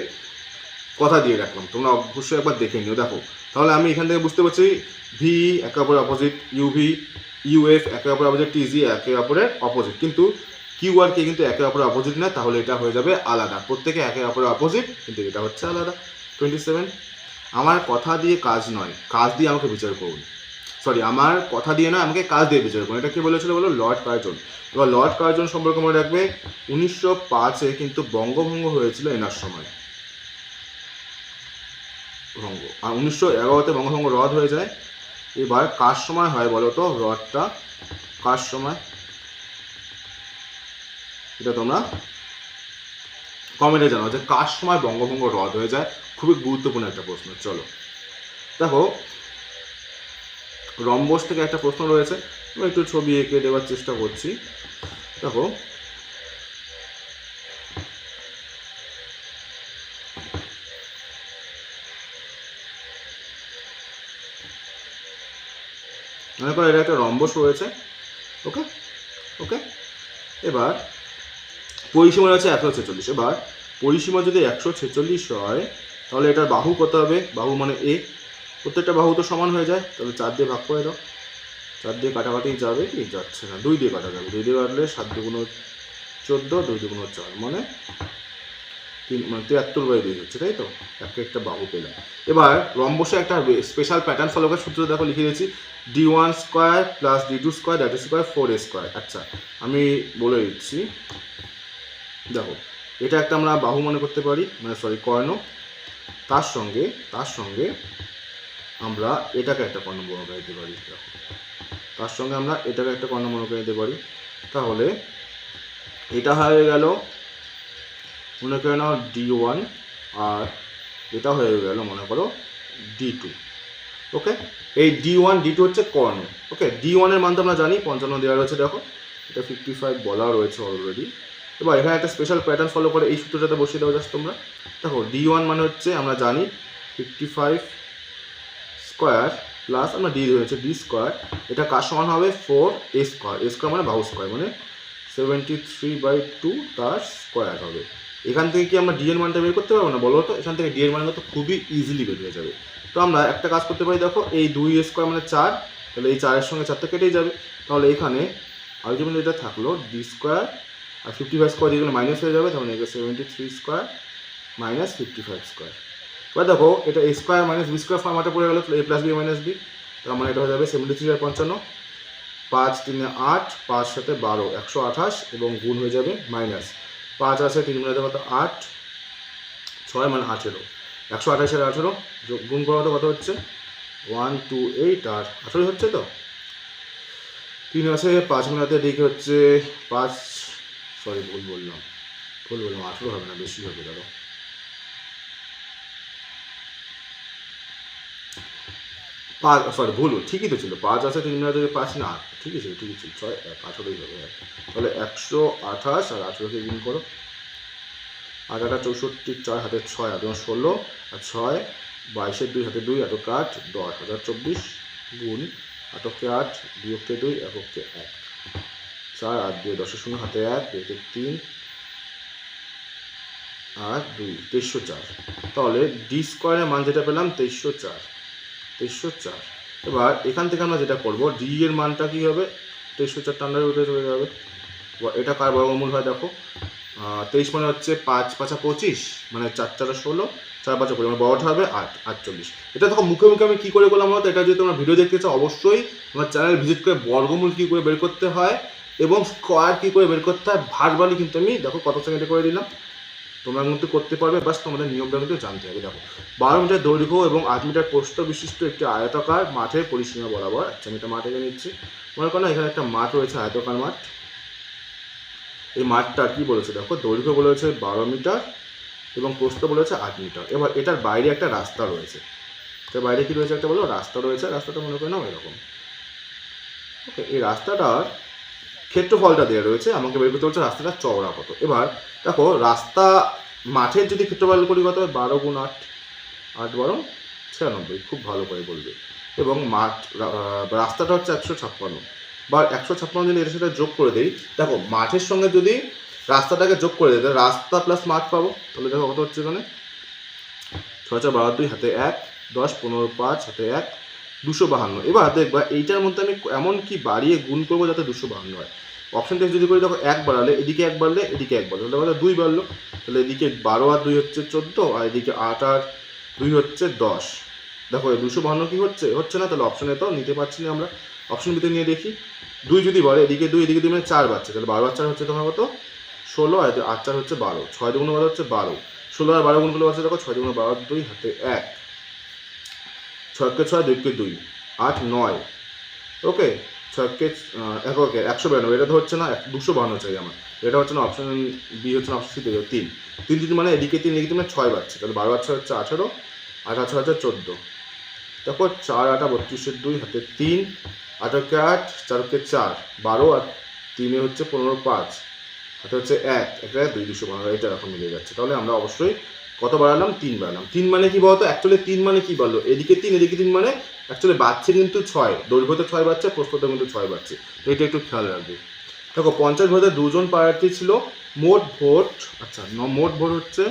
কথা দিয়ে রাখলাম। তোমরা অবশ্যই একবার দেখে নিও। দেখো তাহলে আমি এখান থেকে বুঝতে পারছি ভি একে অপরের অপোজিট, ইউএফ একে অপরের অপোজিট, টিজি একে অপরের অপোজিট, কিন্তু কিউ আর কে কিন্তু একে অপরের অপোজিট না, তাহলে এটা হয়ে যাবে আলাদা। প্রত্যেকে একে অপরের অপোজিট কিন্তু এটা হচ্ছে আলাদা। 27, আমার কথা দিয়ে কাজ নয়, কাজ দিয়ে আমাকে বিচার করুন। আমার কথা দিয়ে নয়, আমাকে কাজ দিয়ে বিচার করুন। এটা কে বলেছিল বলো? Lord Curzon. এবার লর্ড কার্জন সম্পর্কে মনে রাখবে 1905-এ কিন্তু বঙ্গভঙ্গ হয়েছিল এনার সময়, ভঙ্গ, আর 1911-তে বঙ্গভঙ্গ রদ হয়ে যায়। এবার কার সময় হয় বলো তো রদটা, কার সময়? এটা তোমরা কমেন্টে জানাও যে কার সময় বঙ্গভঙ্গ রদ হয়ে যায়। খুবই গুরুত্বপূর্ণ একটা প্রশ্ন। চলো দেখো রম্বস থেকে একটা প্রশ্ন রয়েছে, আমি একটু ছবি এঁকে দেওয়ার চেষ্টা করছি। দেখো মনে করো এটা একটা রম্বস রয়েছে। ওকে ওকে, এবার পরিসীমা রয়েছে 146। এবার পরিসীমা যদি 146 হয় তাহলে এটার বাহু কত হবে? বাহু মানে এ, প্রত্যেকটা বাহু তো সমান হয়ে যায়, তাহলে 4 দিয়ে ভাগ করে দাও। 4 দিয়ে কাটাকাটি যাবে কি? যাচ্ছে না। 2 দিয়ে কাটা যাবে। 2 দিয়ে কাটলে 7 দুগুণ 14, 2 দুগুণ 4, মানে 73/2 হচ্ছে, তাই তো? একটা বাহু পেলাম। এবার রম্বসে একটা স্পেশাল প্যাটার্ন ফলো করে সূত্র দেখো লিখে দিয়েছি, d1 square plus d2 square that is square 4a square. আচ্ছা আমি বলে দিচ্ছি, দেখো এটা একটা আমরা বাহু মনে করতে পারি, মানে কর্ণ। তার সঙ্গে আমরা এটাকে একটা কর্ণ মনে করে দিতে পারি। তার সঙ্গে আমরা এটাকে একটা কর্ণ মনে করে দিতে পারি। তাহলে এটা হয়ে গেল মনে করে নাও d1, আর এটা হয়ে গেল মনে করো d2। ওকে, এই d1 d2 হচ্ছে কর্ণ। ওকে, d1 এর মান তো আমরা জানি 55 দেওয়া রয়েছে, দেখো এটা 55 বলা রয়েছে অলরেডি। এবার এখানে একটা স্পেশাল প্যাটার্ন ফলো করে এই সূত্রটাতে বসিয়ে দেওয়া যাচ্ছে তোমরা। দেখো d1 মানে হচ্ছে আমরা জানি 55 স্কোয়ার প্লাস আমরা d ধরেছে d স্কোয়ার, এটা কার সমান হবে? 4a square. a স্কোয়ার মানে বাহু স্কোয়ার, মানে 73/2 তার স্কোয়ার হবে। এখান থেকে কি আমরা d এর মানটা বের করতে পারবো না বলো তো? এখান থেকে d এর মান তো খুবই ইজিলি বের হয়ে যাবে। তো আমরা একটা কাজ করতে পারি, দেখো এই 2a স্কোয়ার মানে 4, তাহলে এই 4-এর সঙ্গে 4টা কেটেই যাবে। তাহলে এখানে আলটিমেটলি এটা থাকলো d স্কোয়ার, আর 55 স্কোয়ার যেগুলো মাইনাস হয়ে যাবে, তাহলে এটা 73 স্কোয়ার মাইনাস 55 স্কোয়ার। এবার দেখো এটা a square minus b square ফর্মাটে পড়ে গেল, তাহলে a plus b minus b, তার মানে এটা হয়ে যাবে 73/55, 5 3 8, 5 7 12, 128, এবং গুণ হয়ে যাবে মাইনাস 5 আছে 3 মিনিটে কত 8, 6 মানে 18, 128 আর 18 গুণ করা কত হচ্ছে 1 2 8 আর 18 হচ্ছে। তো 3 আছে 5 মিনিটে দিকে হচ্ছে 5, ভুল বললাম 18 হবে না, বেশি হবে। ধরো 5 সরি ভুল, ঠিকই তো ছিল, 5 আছে 3 মিনিট 5 না, ঠিকই ছিল 6 1 18ই হবে। তাহলে 128 আর 18কে গুণ করো, 8 8 64, 4 হাতে 6 8 16 আর 6 22 2 হাতে 2 8 8 10 1024 গুণ 8 কে 8 2 কে 2 1 কে 1 4 8 2 10 0 হাতে 1 2 কে 3 আর 2 2304। তাহলে ডি স্কোয়ারের মান যেটা পেলাম 2304। এবার এখান থেকে আমরা যেটা করব, ডি এর মানটা কি হবে, 2304 টান্ডারের উঠে চলে যাবে। এটা কার বর্গমূল হয় দেখো, 23 মানে হচ্ছে 5 5 25, মানে 4 4 16, 4 5 20, মানে বড়টা হবে 8 48। এটা দেখো মুখে মুখে আমি কী করে করলাম বলতো, এটা যদি তোমরা ভিডিও দেখতে চাও অবশ্যই আমার চ্যানেল ভিজিট করে বর্গমূল কী করে বের করতে হয় এবং স্কোয়ার কী করে বের করতে হয় ভার্বালি কিন্তু আমি দেখো কত সেকেন্ডে করে দিলাম। তোমরা কিন্তু করতে পারবে, বাস তোমাদের নিয়মটা কিন্তু জানতে হবে। দেখো 12 মিটার দৈর্ঘ্য এবং 8 মিটার প্রস্থ বিশিষ্ট একটি আয়তাকার মাঠের পরিসীমা বরাবর, আচ্ছা আমি এটা মাঠ এঁকে নিচ্ছি, মনে করো না এখানে একটা মাঠ রয়েছে, আয়তাকার মাঠ। এই মাঠটা কি বলেছে দেখো, দৈর্ঘ্য বলেছে 12 মিটার এবং প্রস্থ বলেছে 8 মিটার। এবার এটার বাইরে একটা রাস্তা রয়েছে, এটার বাইরে কি রয়েছে একটা বলো, রাস্তা রয়েছে। রাস্তাটা মনে করে নাও এরকম, ওকে। এই রাস্তাটার ক্ষেত্রফলটা দেওয়া রয়েছে, আমাকে বের করতে হচ্ছে রাস্তাটা চওড়া কত। এবার দেখো রাস্তা মাঠের যদি ক্ষেত্রফল করি কত হয়, 12 গুণ 8, 8 12 96, খুব ভালো করে বলবে। এবং মাঠ রাস্তাটা হচ্ছে 156, বা 156 যদি এটার সাথে যোগ করে দিই, দেখো মাঠের সঙ্গে যদি রাস্তাটাকে যোগ করে দিই, তাহলে রাস্তা প্লাস মাঠ পাবো। তাহলে দেখো কত হচ্ছে এখানে, 6 4 12 2 হাতে 1 10 15 5 হাতে 1 252। এবার দেখবা এইটার মধ্যে আমি এমন কি বাড়িয়ে গুণ করবো যাতে 252 হয়। অপশন টেস্ট যদি করি দেখো 1 বাড়ালে এদিকে 1 বাড়লে এদিকে 1 বাড়লে, তাহলে 2 বাড়লো। তাহলে এদিকে 12 আর 2 হচ্ছে 14, আর এদিকে 8 আর 2 হচ্ছে 10। দেখো 252 কি হচ্ছে না, তাহলে অপশনে তো নিতে পারছি না আমরা, অপশন বিতে নিয়ে দেখি। 2 যদি বাড়ে এদিকে 2 এদিকে 2 মানে 4 বাড়ছে, তাহলে 12 আর 4 হচ্ছে তোমার কত 16, আর 8 4 হচ্ছে 12, 6 2 12 হচ্ছে 12, 16 আর 12 গুণ করলে হচ্ছে দেখো 6 2 12 2 হাতে 1, 6 কে 6 2 কে 2 8 9, ওকে। 6 কে 1 ওকে 192, এটা তো হচ্ছে না, 252 চাই আমার, এটা হচ্ছে না, অপশন বি হচ্ছে না, অপশন সি থেকে 3 3 যদি মানে এদিকে 3 এদিকে 3 6 বাড়ছে, তাহলে 12 আর 6 হচ্ছে 18, 8 আর 6 হচ্ছে 14। দেখো 4 8 32 2 হাতে 3, 8 কে 8 4 কে 4 12 আর 3 হচ্ছে 15 5 হাতে হচ্ছে 1 1 2 252, এটা এখন মিলে যাচ্ছে। তাহলে আমরা অবশ্যই কত বাড়ালাম, 3 বাড়ালাম। 3 মানে কি বলতো, অ্যাকচুয়ালি 3 মানে কি বললো, এদিকে 3 এদিকে 3 মানে অ্যাকচুয়ালি বাড়ছে কিন্তু 6, দৈর্ঘ্যতে 6 বাড়ছে, প্রস্থতে কিন্তু 6 বাড়ছে, তো এটা একটু খেয়াল রাখবে। দেখো 50 ভোটে 2 জন প্রার্থী ছিল, মোট ভোট, আচ্ছা মোট ভোট হচ্ছে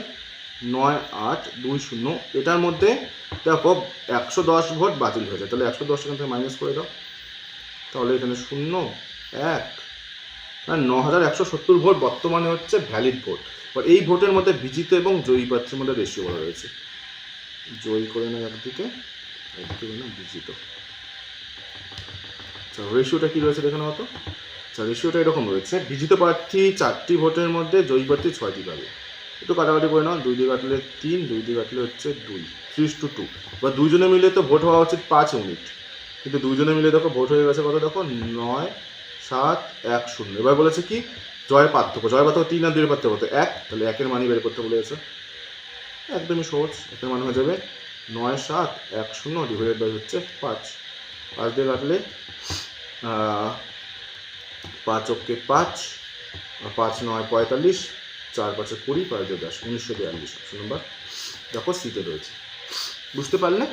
9 8 2 0। এটার মধ্যে দেখো 110 ভোট বাতিল হয়েছে, তাহলে 110 এখান থেকে মাইনাস করে দাও, তাহলে এখানে 0 1 9170 ভোট বর্তমানে হচ্ছে ভ্যালিড ভোট। এবার এই ভোটের মধ্যে বিজিত এবং জয়ী প্রার্থীর মধ্যে রেশিও বলা রয়েছে, জয়ী করে না একদিকে না বিজিত। আচ্ছা রেশিওটা কি রয়েছে দেখে নাও তো। আচ্ছা রেশিওটা এরকম রয়েছে, বিজিত প্রার্থী 4টি ভোটের মধ্যে জয়ী প্রার্থী 6টি পাবে। একটু কাটাকাটি করে নাও, 2 দিয়ে কাটলে 3, 2 দিয়ে কাটলে হচ্ছে 2, 3:2। বা দুজনে মিলে তো ভোট হওয়া উচিত 5 ইউনিট, কিন্তু দুজনে মিলে দেখো ভোট হয়ে গেছে কত দেখো 9 7 1 0। এবার বলেছে কি জয়ের পার্থক্য, 3 আর 2 এর পার্থক্য কত 1, তাহলে 1 এর মানই বের করতে বলেছে, একদমই সহজ। 1 এর মান হয়ে যাবে 9 7 1 0 ডিভাইডেড বাই হচ্ছে 5, 5 দিয়ে কাটলে 5 ওকে 5, 5 9 45, 4 5 20, 5 2 10, 1942 অপশন নাম্বার দেখো সিতে রয়েছে। বুঝতে পারলে?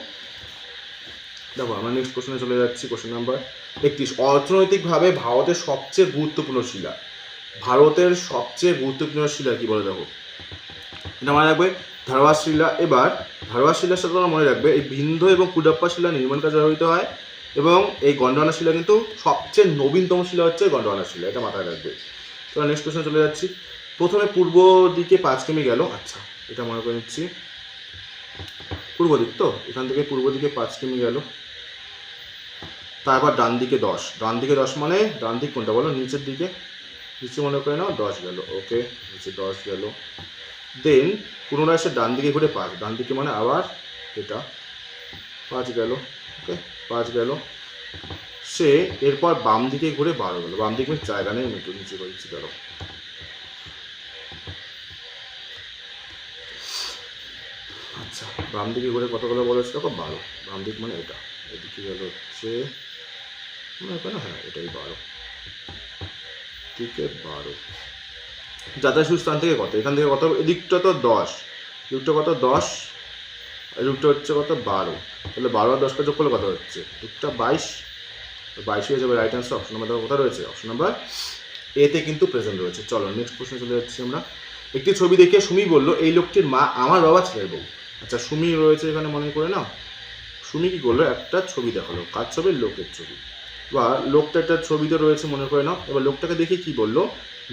দেখো আমরা নেক্সট কোশ্চেনে চলে যাচ্ছি, কোশ্চেন নাম্বার 31। অর্থনৈতিকভাবে ভারতের সবচেয়ে গুরুত্বপূর্ণ শিলা, ভারতের সবচেয়ে গুরুত্বপূর্ণ শিলা কি বলে দেখো, এটা মনে রাখবে ধারওয়ার শিলা। এবার ধারওয়ার শিলার সাথে তোমরা মনে রাখবে এই বিন্ধ্য এবং কুডাপ্পা শিলা নির্মাণ কাজে ব্যবহৃত হয়, এবং এই গন্ডোয়ানা শিলা কিন্তু সবচেয়ে নবীনতম শিলা হচ্ছে গন্ডোয়ানা শিলা, এটা মাথায় রাখবে। তো নেক্সট কোশ্চেনে চলে যাচ্ছি। প্রথমে পূর্ব দিকে 5 কিমি গেল, আচ্ছা এটা মনে করে নিচ্ছি, পূর্ব দিক তো, এখান থেকে পূর্ব দিকে 5 কিমি গেল, তারপর ডান দিকে 10, ডান দিকে 10 মানে ডান দিক কোনটা বলো, নিচের দিকে, নিচে মনে করে নাও 10 গেল, ওকে নিচে 10 গেল। দেন পুনরায় সে ডান দিকে ঘুরে 5, ডান দিকে মানে আবার এটা 5 গেল, ওকে 5 গেল। সে এরপর বাম দিকে ঘুরে 12 গেল, বাম দিকে জায়গা নেই, একটু নিচে করেছি গেল। আচ্ছা বাম দিকে ঘুরে কত গেলো বলেছে দেখো 12, বাম দিক মানে এটা এদিকে গেল হচ্ছে হ্যাঁ এটাই 12, ঠিক 12 যাতায়াত স্থান থেকে কত, এখান থেকে কত, এদিকটা তো 10, এদিকটা কত 10, এদিকটা হচ্ছে কত 12, তাহলে 12 আর 10কে যোগ করলে কত হচ্ছে, এদিকটা 22, 22 হয়ে যাবে রাইট অ্যান্সার। অপশন নাম্বার কোথায় রয়েছে, অপশন নাম্বার এতে কিন্তু প্রেজেন্ট রয়েছে। চলো নেক্সট কোশ্চেন চলে যাচ্ছি আমরা। একটি ছবি দেখে সুমি বলল এই লোকটির মা আমার বাবা ছেলের বউ। আচ্ছা সুমি রয়েছে এখানে মনে করে নাও। সুমি কি করলো, একটা ছবি দেখালো, কার ছবি, লোকের ছবি, বা লোকটা একটা ছবিতে রয়েছে মনে করে নাও। এবার লোকটাকে দেখে কি বললো,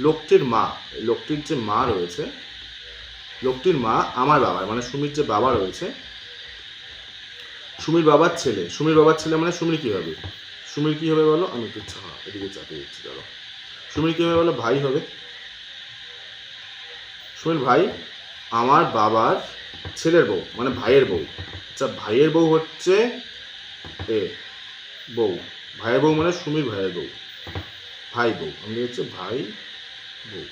লোকটির মা, লোকটির যে মা রয়েছে, লোকটির মা আমার বাবার মানে সুমির যে বাবা রয়েছে, সুমির বাবার ছেলে, সুমির বাবার ছেলে মানে সুমির কি হবে, সুমির কি হবে বলো, আমি একটু এদিকে চাপিয়ে দিচ্ছি, চলো সুমির কি হবে বলো, ভাই হবে, সুমির ভাই আমার বাবার ছেলের বউ মানে ভাইয়ের বউ। আচ্ছা ভাইয়ের বউ হচ্ছে এ বউ, ভাইয়ের বউ মানে সুমির ভাইয়ের বউ, ভাই বউ আমি হচ্ছে ভাই বউ,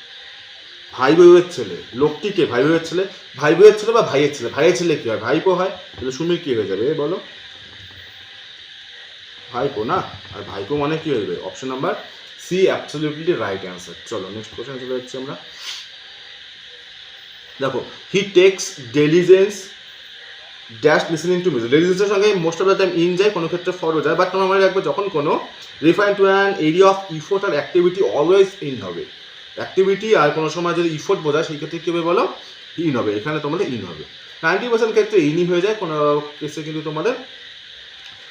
ভাই বউয়ের ছেলে, লোকটিকে ভাই বউয়ের ছেলে, ভাই বউয়ের ছেলে বা ভাইয়ের ছেলে, ভাইয়ের ছেলে কি হয় ভাইপো হয়, তাহলে সুমির কি হয়ে যাবে বলো, ভাইপো না, আর ভাইপো মানে কি হয়ে যাবে, option number C absolutely right answer. চলো নেক্সট কোশ্চেন চলে যাচ্ছি আমরা। দেখো he takes diligence dash listening to music, ডেলিজেন্সের সঙ্গে মোস্ট অফ দ্য টাইম ইন যায়, কোনো ক্ষেত্রে ফরও যায়, বাট তোমরা মনে রাখবে যখন কোনো refine to an area of effort আর অ্যাক্টিভিটি অলওয়েজ ইন হবে, অ্যাক্টিভিটি আর কোনো সময় যদি ইফোর্ট বোঝায় সেই ক্ষেত্রে কী হবে বলো, ইন হবে, এখানে তোমাদের ইন হবে। 90% ক্ষেত্রে ইনই হয়ে যায়, কোনো কেসে কিন্তু তোমাদের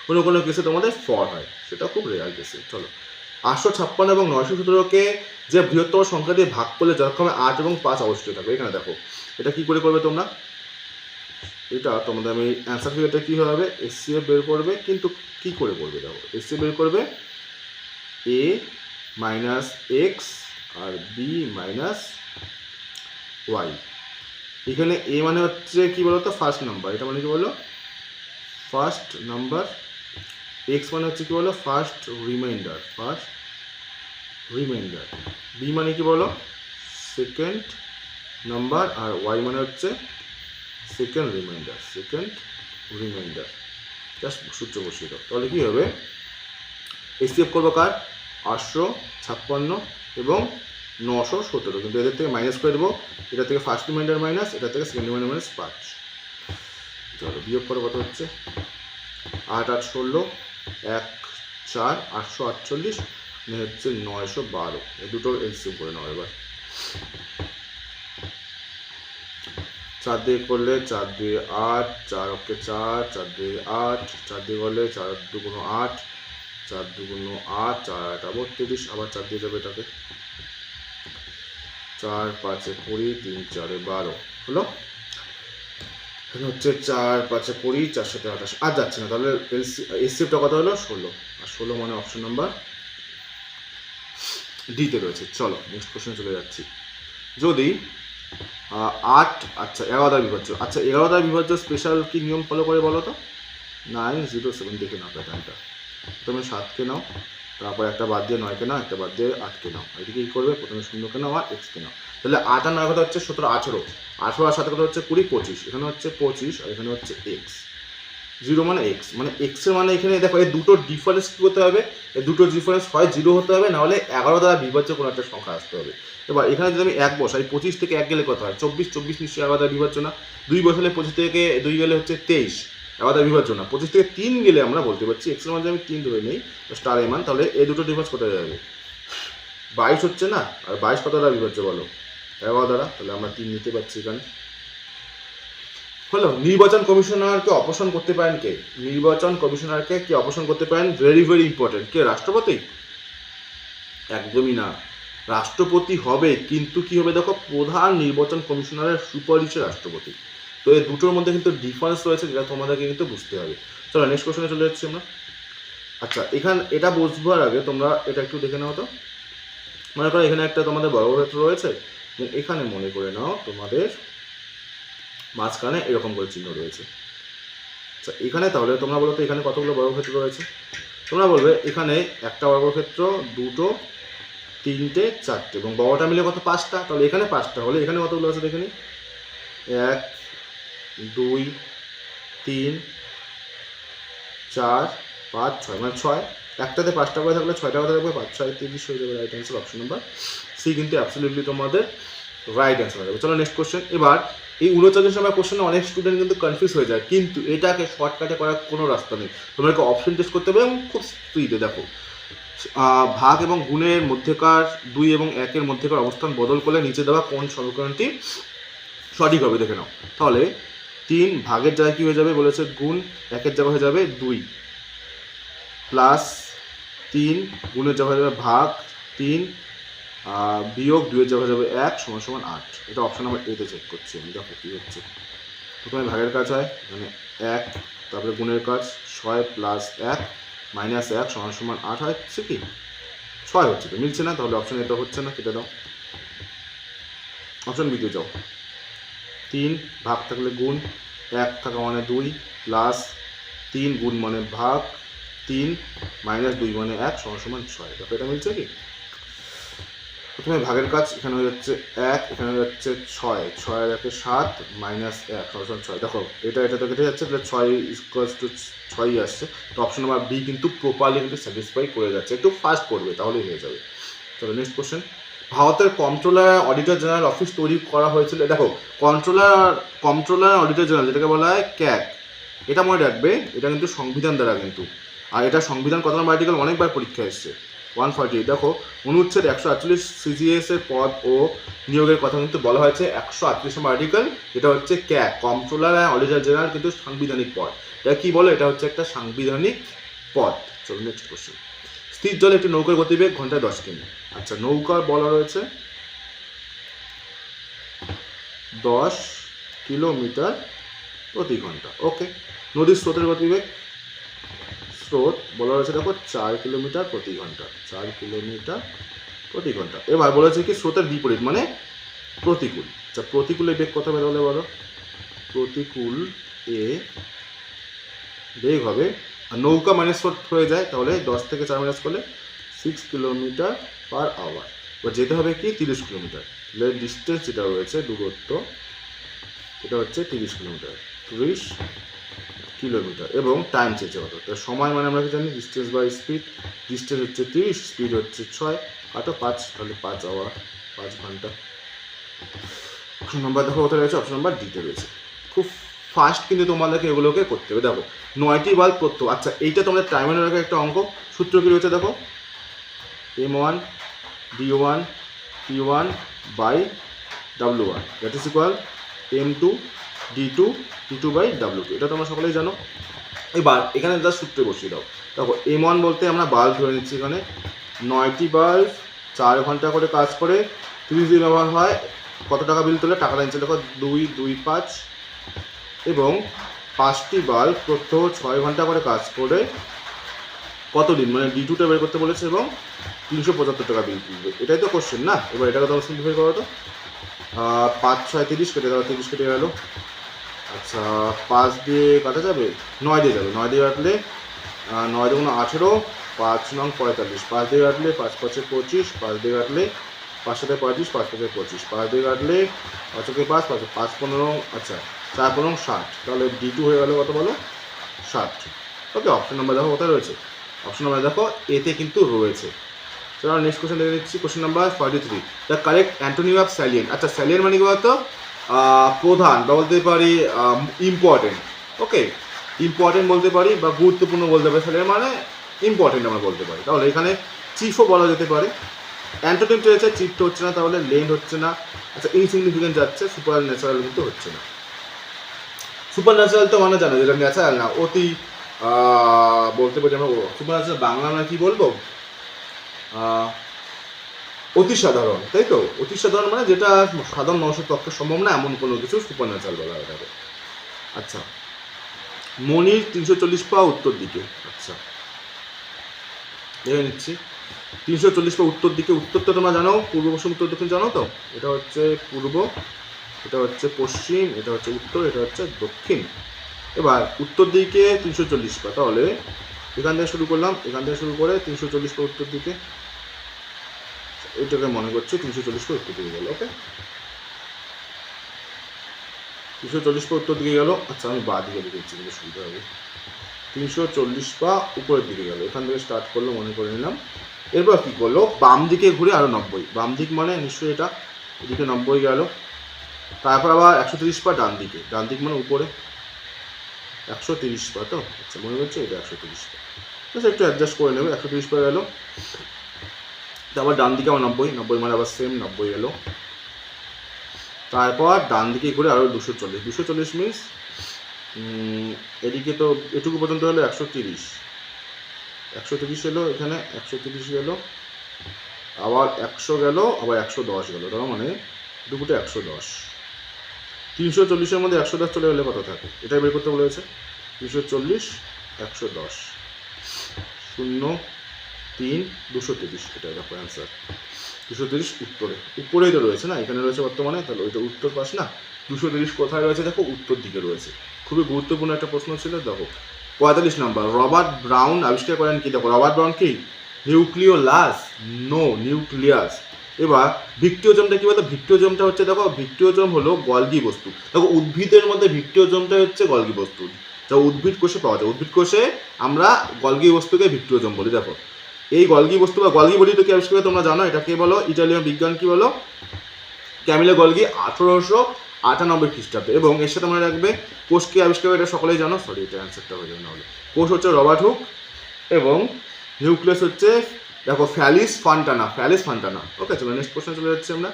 কোনো কেসে তোমাদের ফর হয়, সেটা খুব রেয়ার কেসে। চলো 856 এবং 917কে যে বৃহত্তম সংখ্যা দিয়ে ভাগ করলে যথাক্রমে 8 এবং 5 অবশিষ্ট থাকবে। এখানে দেখো এটা কি করে করবে তোমরা, এটা তোমাদের আমি অ্যান্সার ফিগারটা কী হবে, এসসিএফ বের করবে, কিন্তু কি করে করবে দেখো, এসসিএফ বের করবে এ মাইনাস এক্স আর বি মাইনাস ওয়াই। এখানে এ মানে হচ্ছে কি বলো তো ফার্স্ট নাম্বার, এটা মানে কি বলো ফার্স্ট নাম্বার, এক্স মানে হচ্ছে কি বলো first reminder, first reminder, B মানে কি বলো সেকেন্ড নাম্বার, আর ওয়াই মানে হচ্ছে second reminder, second reminder, just সূত্র বসিয়ে দাও, তাহলে কী হবে এসসিএফ করবো কার 856 এবং 917, কিন্তু এদের থেকে মাইনাস করে দেবো, এটা থেকে ফার্স্ট রিমাইন্ডার মাইনাস, এটা থেকে সেকেন্ড রিমাইন্ডার মাইনাস 5, চলো বিয়োগ করে কত হচ্ছে 8 8 16 1 4 848 হচ্ছে 912, এই দুটোর এলসিএম করে নাও এবার। 4 দিয়ে করলে 4 2 8, 4 অক্ষে 4, 4 2 8, 4 দিয়ে করলে 4 2 8, 4 2 8, 4 8 32, আবার 4 দিয়ে যাবে এটাকে, 4 5 20, 3 4 12 হলো, এখানে হচ্ছে 4 5 20, 4 7 28, আর যাচ্ছে না, তাহলে এসসিএফটা কত হলো 16, আর 16 মানে অপশন নাম্বার ডিতে রয়েছে। চলো নেক্সট কোশ্চেন চলে যাচ্ছি। যদি 8 আচ্ছা 11 দ্বারা বিভাজ্য, আচ্ছা 11 দ্বারা বিভাজ্য স্পেশাল কি নিয়ম ফলো করে বলো তো, 907 দেখে নাও প্যাটার্নটা, প্রথমে 7কে নাও, তারপর একটা বাদ দিয়ে 9কে নাও, একটা বাদ দিয়ে 8কে নাও, এদিকে কী করবে প্রথমে 0কে নাও আর এক্সকে নাও, তাহলে 8 আর 9 কথা হচ্ছে 17 18, 18 আর 7 কথা হচ্ছে 20 25, এখানে হচ্ছে 25 আর এখানে হচ্ছে এক্স, 0 মানে এক্স, মানে এক্সের মানে এখানে দেখো এই দুটোর ডিফারেন্স কী করতে হবে, এই দুটোর ডিফারেন্স হয় 0 হতে হবে, নাহলে 11 দ্বারা বিভাজ্য কোনো একটা সংখ্যা আসতে হবে। এবার এখানে যদি আমি 1 বসাই, 25 থেকে 1 গেলে কত হয় 24, 24 নিশ্চয়ই 11 দ্বারা বিভাজ্য না, 2 বসালে 25 থেকে 2 গেলে হচ্ছে 23, 11 দ্বারা বিভাজ্য না, 25 থেকে 3 গেলে আমরা বলতে পারছি এক্সের মাঝে আমি 3 ধরে নেই স্টার এ মান, তাহলে এই দুটো ডিফারেন্স কোথায় যাবে 22 হচ্ছে না, আর 22 কত দ্বারা বিভাজ্য বলো 11 দ্বারা, তাহলে আমরা 3 নিতে পারছি এখানে। হলো নির্বাচন কমিশনারকে অপসারণ করতে পারেন কে, নির্বাচন কমিশনারকে কে অপসারণ করতে পারেন, ভেরি ভেরি ইম্পর্টেন্ট, কে রাষ্ট্রপতি, একদমই না, রাষ্ট্রপতি হবে কিন্তু কি হবে দেখো প্রধান নির্বাচন কমিশনারের সুপারিশে রাষ্ট্রপতি, তো এই দুটোর মধ্যে কিন্তু ডিফারেন্স রয়েছে, যেটা তোমাদেরকে কিন্তু বুঝতে হবে। চলো নেক্সট কোশ্চেনে চলে যাচ্ছি আমরা। আচ্ছা এটা বুঝবার আগে তোমরা এটা একটু দেখে নাও তো, মনে করো এখানে একটা তোমাদের বর্গক্ষেত্র রয়েছে এবং এখানে মনে করে নাও তোমাদের মাঝখানে এরকম করে চিহ্ন রয়েছে। আচ্ছা এখানে তাহলে তোমরা বলো তো এখানে কতগুলো বর্গক্ষেত্র রয়েছে, তোমরা বলবে এখানে একটা বর্গক্ষেত্র, দুটো, তিনটে, চারটে, এবং বড়টা মিলে কত 5টা, তাহলে এখানে 5টা হলে এখানে কতগুলো আছে দেখে নি 1 2 3 4 5 6 মানে 6 একটাতে 5টা করে থাকলে 6টা করে থাকবে 5 6 30 হয়ে যাবে right answer option number C কিন্তু অ্যাবসলিউটলি তোমাদের রাইট অ্যান্সার হয়ে যাবে। চলো নেক্সট কোশ্চেন। এবার এই 39 নম্বর কোশ্চেনে অনেক স্টুডেন্ট কিন্তু কনফিউজ হয়ে যায়, কিন্তু এটাকে শর্টকাটে করার কোনো রাস্তা নেই, তোমাকে অপশন টেস্ট করতে হবে এবং খুব স্পিডে। দেখো ভাগ এবং গুণের মধ্যেকার 2 এবং 1-এর মধ্যেকার অবস্থান বদল করলে নিচে দেওয়া কোন সমীকরণটি সঠিক হবে দেখে নাও। তাহলে 3 ভাগের জায়গায় কী হয়ে যাবে বলেছে গুণ, 1-এর জায়গায় হয়ে যাবে 2 প্লাস 3 গুণের জায়গায় হয়ে যাবে ভাগ 3 বিয়োগ 2-এর জায়গায় হয়ে যাবে 1 সমান সমান 8। এটা অপশন নাম্বার এতে চেক করছি আমি। দেখো কী হচ্ছে, প্রথমে ভাগের কাজ হয় মানে 1, তারপরে গুণের কাজ 6 প্লাস 1 মাইনাস 1 সমান সমান 8 হচ্ছে কি 6 হচ্ছে, তো মিলছে না, তাহলে অপশন এটা হচ্ছে না, কেটে দাও। অপশন বিতে যাও। 3 ভাগ থাকলে গুণ, 1 থাকা মানে 2 প্লাস 3 গুণ মানে ভাগ 3 মাইনাস 2 মানে 1 সমান সমান 6। দেখো এটা মিলছে কি, প্রথমে ভাগের কাজ এখানে হয়ে যাচ্ছে 1, এখানে হয়ে যাচ্ছে 6, 6 এর 7 মাইনাস 1 সমান 6। দেখো এটা তো কেটে যাচ্ছে, তাহলে 6 ইকুয়ালস টু 6ই আসছে, তো অপশন নাম্বার বি কিন্তু প্রপারলি কিন্তু স্যাটিসফাই করে যাচ্ছে, একটু ফাস্ট করবে তাহলেই হয়ে যাবে। চলো নেক্সট কোশ্চেন। ভারতের কন্ট্রোলার অডিটর জেনারেল অফিস তৈরি করা হয়েছিল, দেখো কন্ট্রোলার অডিটর জেনারেল যেটাকে বলা হয় ক্যাগ, এটা মনে রাখবে, এটা কিন্তু সংবিধান দ্বারা কিন্তু, আর এটা সংবিধান কত নম্বর আর্টিকেল অনেকবার পরীক্ষা এসছে 148। দেখো অনুচ্ছেদ 148 সিজিএস এর পদ ও নিয়োগের কথা কিন্তু বলা হয়েছে 138 নম্বর আর্টিকেল। এটা হচ্ছে CAG, controller and auditor general কিন্তু সাংবিধানিক পদ। এটা কি বলো, এটা হচ্ছে একটা সাংবিধানিক পদ। চলো নেক্সট কোশ্চেন। স্থির জলে একটি নৌকার গতিবেগ ঘন্টায় 10 কিমি। আচ্ছা নৌকার বলা রয়েছে 10 কিলোমিটার প্রতি ঘন্টা। ওকে, নদীর স্রোতের গতিবেগ স্রোত বলা রয়েছে দেখো 4 কিলোমিটার প্রতি ঘন্টা, 4 কিলোমিটার প্রতি ঘন্টা। এবার বলেছে কি স্রোতের বিপরীত মানে প্রতিকূল। আচ্ছা প্রতিকূলে বেগ কত হবে তাহলে বলো, প্রতিকূল এ বেগ হবে, আর নৌকা মানে স্রোত হয়ে যায়, তাহলে 10 থেকে 4 মাইনাস করলে 6 কিলোমিটার পার আওয়ার। এবার যেতে হবে কি 30 কিলোমিটার, তাহলে ডিস্টেন্স যেটা রয়েছে দূরত্ব এটা হচ্ছে 30 কিলোমিটার, 30 কিলোমিটার এবং টাইম চেয়েছে কত, তো সময় মানে আমরা কি জানি ডিস্টেন্স বাই স্পিড, ডিস্টেন্স হচ্ছে 30, স্পিড হচ্ছে 6, কাটো 5, তাহলে 5 আওয়ার 5 ঘন্টা। অপশন নাম্বার দেখো কোথায় রয়েছে, অপশন নাম্বার ডিতে রয়েছে। খুব ফাস্ট কিন্তু তোমাদেরকে এগুলোকে করতে হবে। দেখো 9টি বাল্ব প্রত্যহ, আচ্ছা এইটা তোমাদের টাইমের আগে একটা অঙ্ক সূত্র কি রয়েছে দেখো, M1 D1 T1 by W1 that is equal M2 D2 T2 by W2, এটা তোমরা সকলেই জানো। এবার এখানে জাস্ট সূত্রে বসিয়ে দাও। দেখো M1 বলতে আমরা বাল্ব ধরে নিচ্ছি, এখানে 9টি বাল্ব 4 ঘন্টা করে কাজ করে 30 দিন ব্যবহার হয়, কত টাকা বিল তোলে টাকাটা নিচ্ছে দেখো 225, এবং 5টি বাল্ব প্রত্যহ 6 ঘন্টা করে কাজ করে কত দিন মানে D2টা বের করতে বলেছে, এবং 375 টাকা বিল তুলবে। এটাই তো কোশ্চেন না। এবার এটাকে তোমরা সিম্পলিফাই করো তো, 5 6 30 কেটে দাও, 30 কেটে গেল। আচ্ছা 5 দিয়ে কাটা যাবে, 9 দিয়ে যাবে, 9 দিয়ে কাটলে 9 দুগুণ 18, 5 নং 45, 5 দিয়ে কাটলে 5 5 25, 5 দিয়ে কাটলে 5 7 35, 5 5 25, 5 দিয়ে কাটলে 5 5 5 5 15, আচ্ছা 4 15 60, তাহলে D2 হয়ে গেল কত বলো 60। ওকে, অপশন নাম্বার দেখো কোথায় রয়েছে, অপশন নাম্বার দেখো এতে কিন্তু রয়েছে। চলো নেক্সট কোশ্চেন দেখে নিচ্ছি, question number 43, the correct antonym of salient. আচ্ছা স্যালিয়েন্ট মানে কি বলতো, প্রধান বা বলতে পারি ইম্পর্টেন্ট। ওকে, ইম্পর্টেন্ট বলতে পারি বা গুরুত্বপূর্ণ বলতে পারি, স্যালিয়েন্ট মানে ইম্পর্টেন্ট আমরা বলতে পারি। তাহলে এখানে চিফও বলা যেতে পারে, অ্যান্টোনিম চলেছে চিফ তো হচ্ছে না, তাহলে লেন্ড হচ্ছে না। আচ্ছা ইনসিগনিফিকেন্ট যাচ্ছে, সুপার ন্যাচারাল কিন্তু হচ্ছে না। সুপার ন্যাচারাল তো মানে জানো যেটা ন্যাচারাল না, অতি বলতে পারি আমরা সুপার ন্যাচারাল বাংলা আমরা কি বলবো, অতি সাধারণ, তাই তো। অতি সাধারণ মানে যেটা সাধারণ মানুষের পক্ষে সম্ভব না এমন কোনো কিছু সুপার ন্যাচারাল বলা হয় তাকে। আচ্ছা মনির 340 পা উত্তর দিকে, আচ্ছা দেখে নিচ্ছি 340 পা উত্তর দিকে, উত্তরটা তোমরা জানো পূর্ব পশ্চিম উত্তর দক্ষিণ জানো তো, এটা হচ্ছে পূর্ব, এটা হচ্ছে পশ্চিম, এটা হচ্ছে উত্তর, এটা হচ্ছে দক্ষিণ। এবার উত্তর দিকে 340 পা, তাহলে এখান থেকে শুরু করলাম, এখান থেকে শুরু করে 340 পা উত্তর দিকে, এটাকে মনে করছি 340 পা উত্তর দিকে গেল। ওকে 340 পা উত্তর দিকে গেল। আচ্ছা আমি বাঁ দিকে লিখেছি কিন্তু সুবিধা হবে, 340 পা উপরের দিকে গেল, এখান থেকে স্টার্ট করলো মনে করে নিলাম। এরপর কী করলো, বাম দিকে ঘুরে আরও 90, বাম দিক মানে নিশ্চয়ই এটা, এদিকে 90 গেল। তারপর আবার 130 পা ডান দিকে, ডান দিক মানে উপরে 130 পা, তো আচ্ছা মনে হচ্ছে এটা 130 পা, আচ্ছা একটু অ্যাডজাস্ট করে নেবে। 130 পা গেল, তারপর ডান দিকে আবার 90 মানে আবার সেম 90 এলো। তারপর ডান দিকে ঘুরে আরও 240 মিনিট, এদিকে তো এটুকু পর্যন্ত হলো 130 এলো, এখানে 130 গেল, আবার 100 গেল, আবার 110 গেল, তার মানে দুপুরে 110। 340-এর মধ্যে 110 চলে গেলে কত থাকে, এটাই বের করতে বলেছে। 340 110 0 3 230, এটা দেখো অ্যান্সার 230 উপরেই তো রয়েছে না, এখানে রয়েছে বর্তমানে, তাহলে ওইটা উত্তর পাশ না। 230 কোথায় রয়েছে দেখো, উত্তর দিকে রয়েছে। খুবই গুরুত্বপূর্ণ একটা প্রশ্ন ছিল। দেখো 45 নম্বর, রবার্ট ব্রাউন আবিষ্কার করেন কি? দেখো রবার্ট ব্রাউন কি, নিউক্লিওলাস, নো নিউক্লিয়াস। এবার ভিক্টিওজোমটা কি বলতো, ভিক্টিওজোমটা হচ্ছে, দেখো ভিক্টিওজোম হলো গলগি বস্তু। দেখো উদ্ভিদের মধ্যে ভিক্টিওজোমটা হচ্ছে গলগি বস্তু, যা উদ্ভিদ কোষে পাওয়া যায়। উদ্ভিদ কোষে আমরা গলগি বস্তুকে ভিক্টিওজোম বলি। দেখো এই গলগি বস্তু বা গলগি বডিটা কি আবিষ্কার করে তোমরা জানো, এটাকে বলো ইটালীয় বিজ্ঞান কি বলো, ক্যামিলো গলগি 1898 খ্রিস্টাব্দে। এবং এর সাথে মনে রাখবে কোষকে আবিষ্কার করে, এটা সকলেই জানো, সরি এটা অ্যান্সারটা হয়ে যাবে না হলে। কোষ হচ্ছে রবার্ট হুক, এবং নিউক্লিয়াস হচ্ছে দেখো ফ্যালিস ফান্টানা, ওকে চলো নেক্সট কোশ্চেন চলে যাচ্ছে আমরা।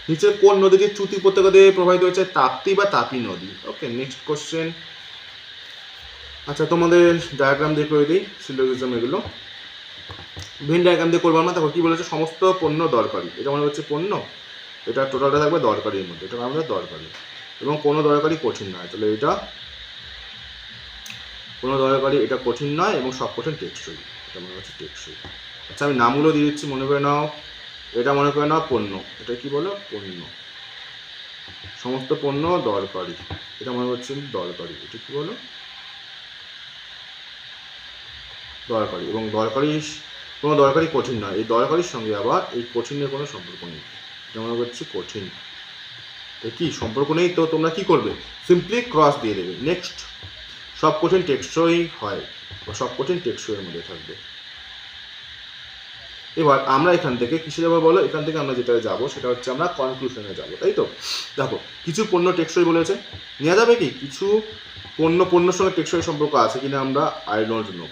নিচে কোন নদীটি চ্যুতি উপত্যকা দিয়ে প্রবাহিত হচ্ছে? তাপ্তি বা তাপি নদী। Okay next question. আচ্ছা তোমাদের ডায়াগ্রাম দিয়ে করে দিই, সিলোজিজম এগুলো ভেন ডায়াগ্রাম দিয়ে করবো আমরা। দেখো কি বলেছে, সমস্ত পণ্য দরকারি, এটা মনে হচ্ছে পণ্য, এটা টোটালটা থাকবে দরকারির মধ্যে, এটা আমাদের দরকারি, এবং কোনো দরকারি কঠিন নয়, তাহলে এটা কোনো দরকারি, এটা কঠিন নয়, এবং সব কঠিন টেকসই, এটা মনে হচ্ছে টেকসই। আচ্ছা আমি নামগুলো দিয়ে দিচ্ছি, মনে করে নাও। এটা মনে করে নাও পণ্য, এটা কি বলো পণ্য, সমস্ত পণ্য দরকারি, এটা মনে হচ্ছে দরকারি, এটা কি বলো দরকারি, এবং দরকারি কোনো দরকারি কঠিন নয়, এই দরকারির সঙ্গে আবার এই কঠিনের কোনো সম্পর্ক নেই, এটা মনে হচ্ছে কঠিন, কি সম্পর্ক নেই, তো তোমরা কি করবে, সিম্পলি ক্রস দিয়ে দেবে। নেক্সট, সব কঠিন টেকসই হয়, বা সব কঠিন টেকসইয়ের মধ্যে থাকবে। এবার আমরা এখান থেকে কিসে যাবো বলো, এখান থেকে আমরা যেটা যাবো সেটা হচ্ছে আমরা কনক্লুশনে যাবো, তাই তো। দেখো কিছু পণ্য টেকসই বলেছে, নেওয়া যাবে কি, কিছু পণ্যর সঙ্গে টেকসই সম্পর্ক আছে কিনা আমরা আই ডোন্ট নো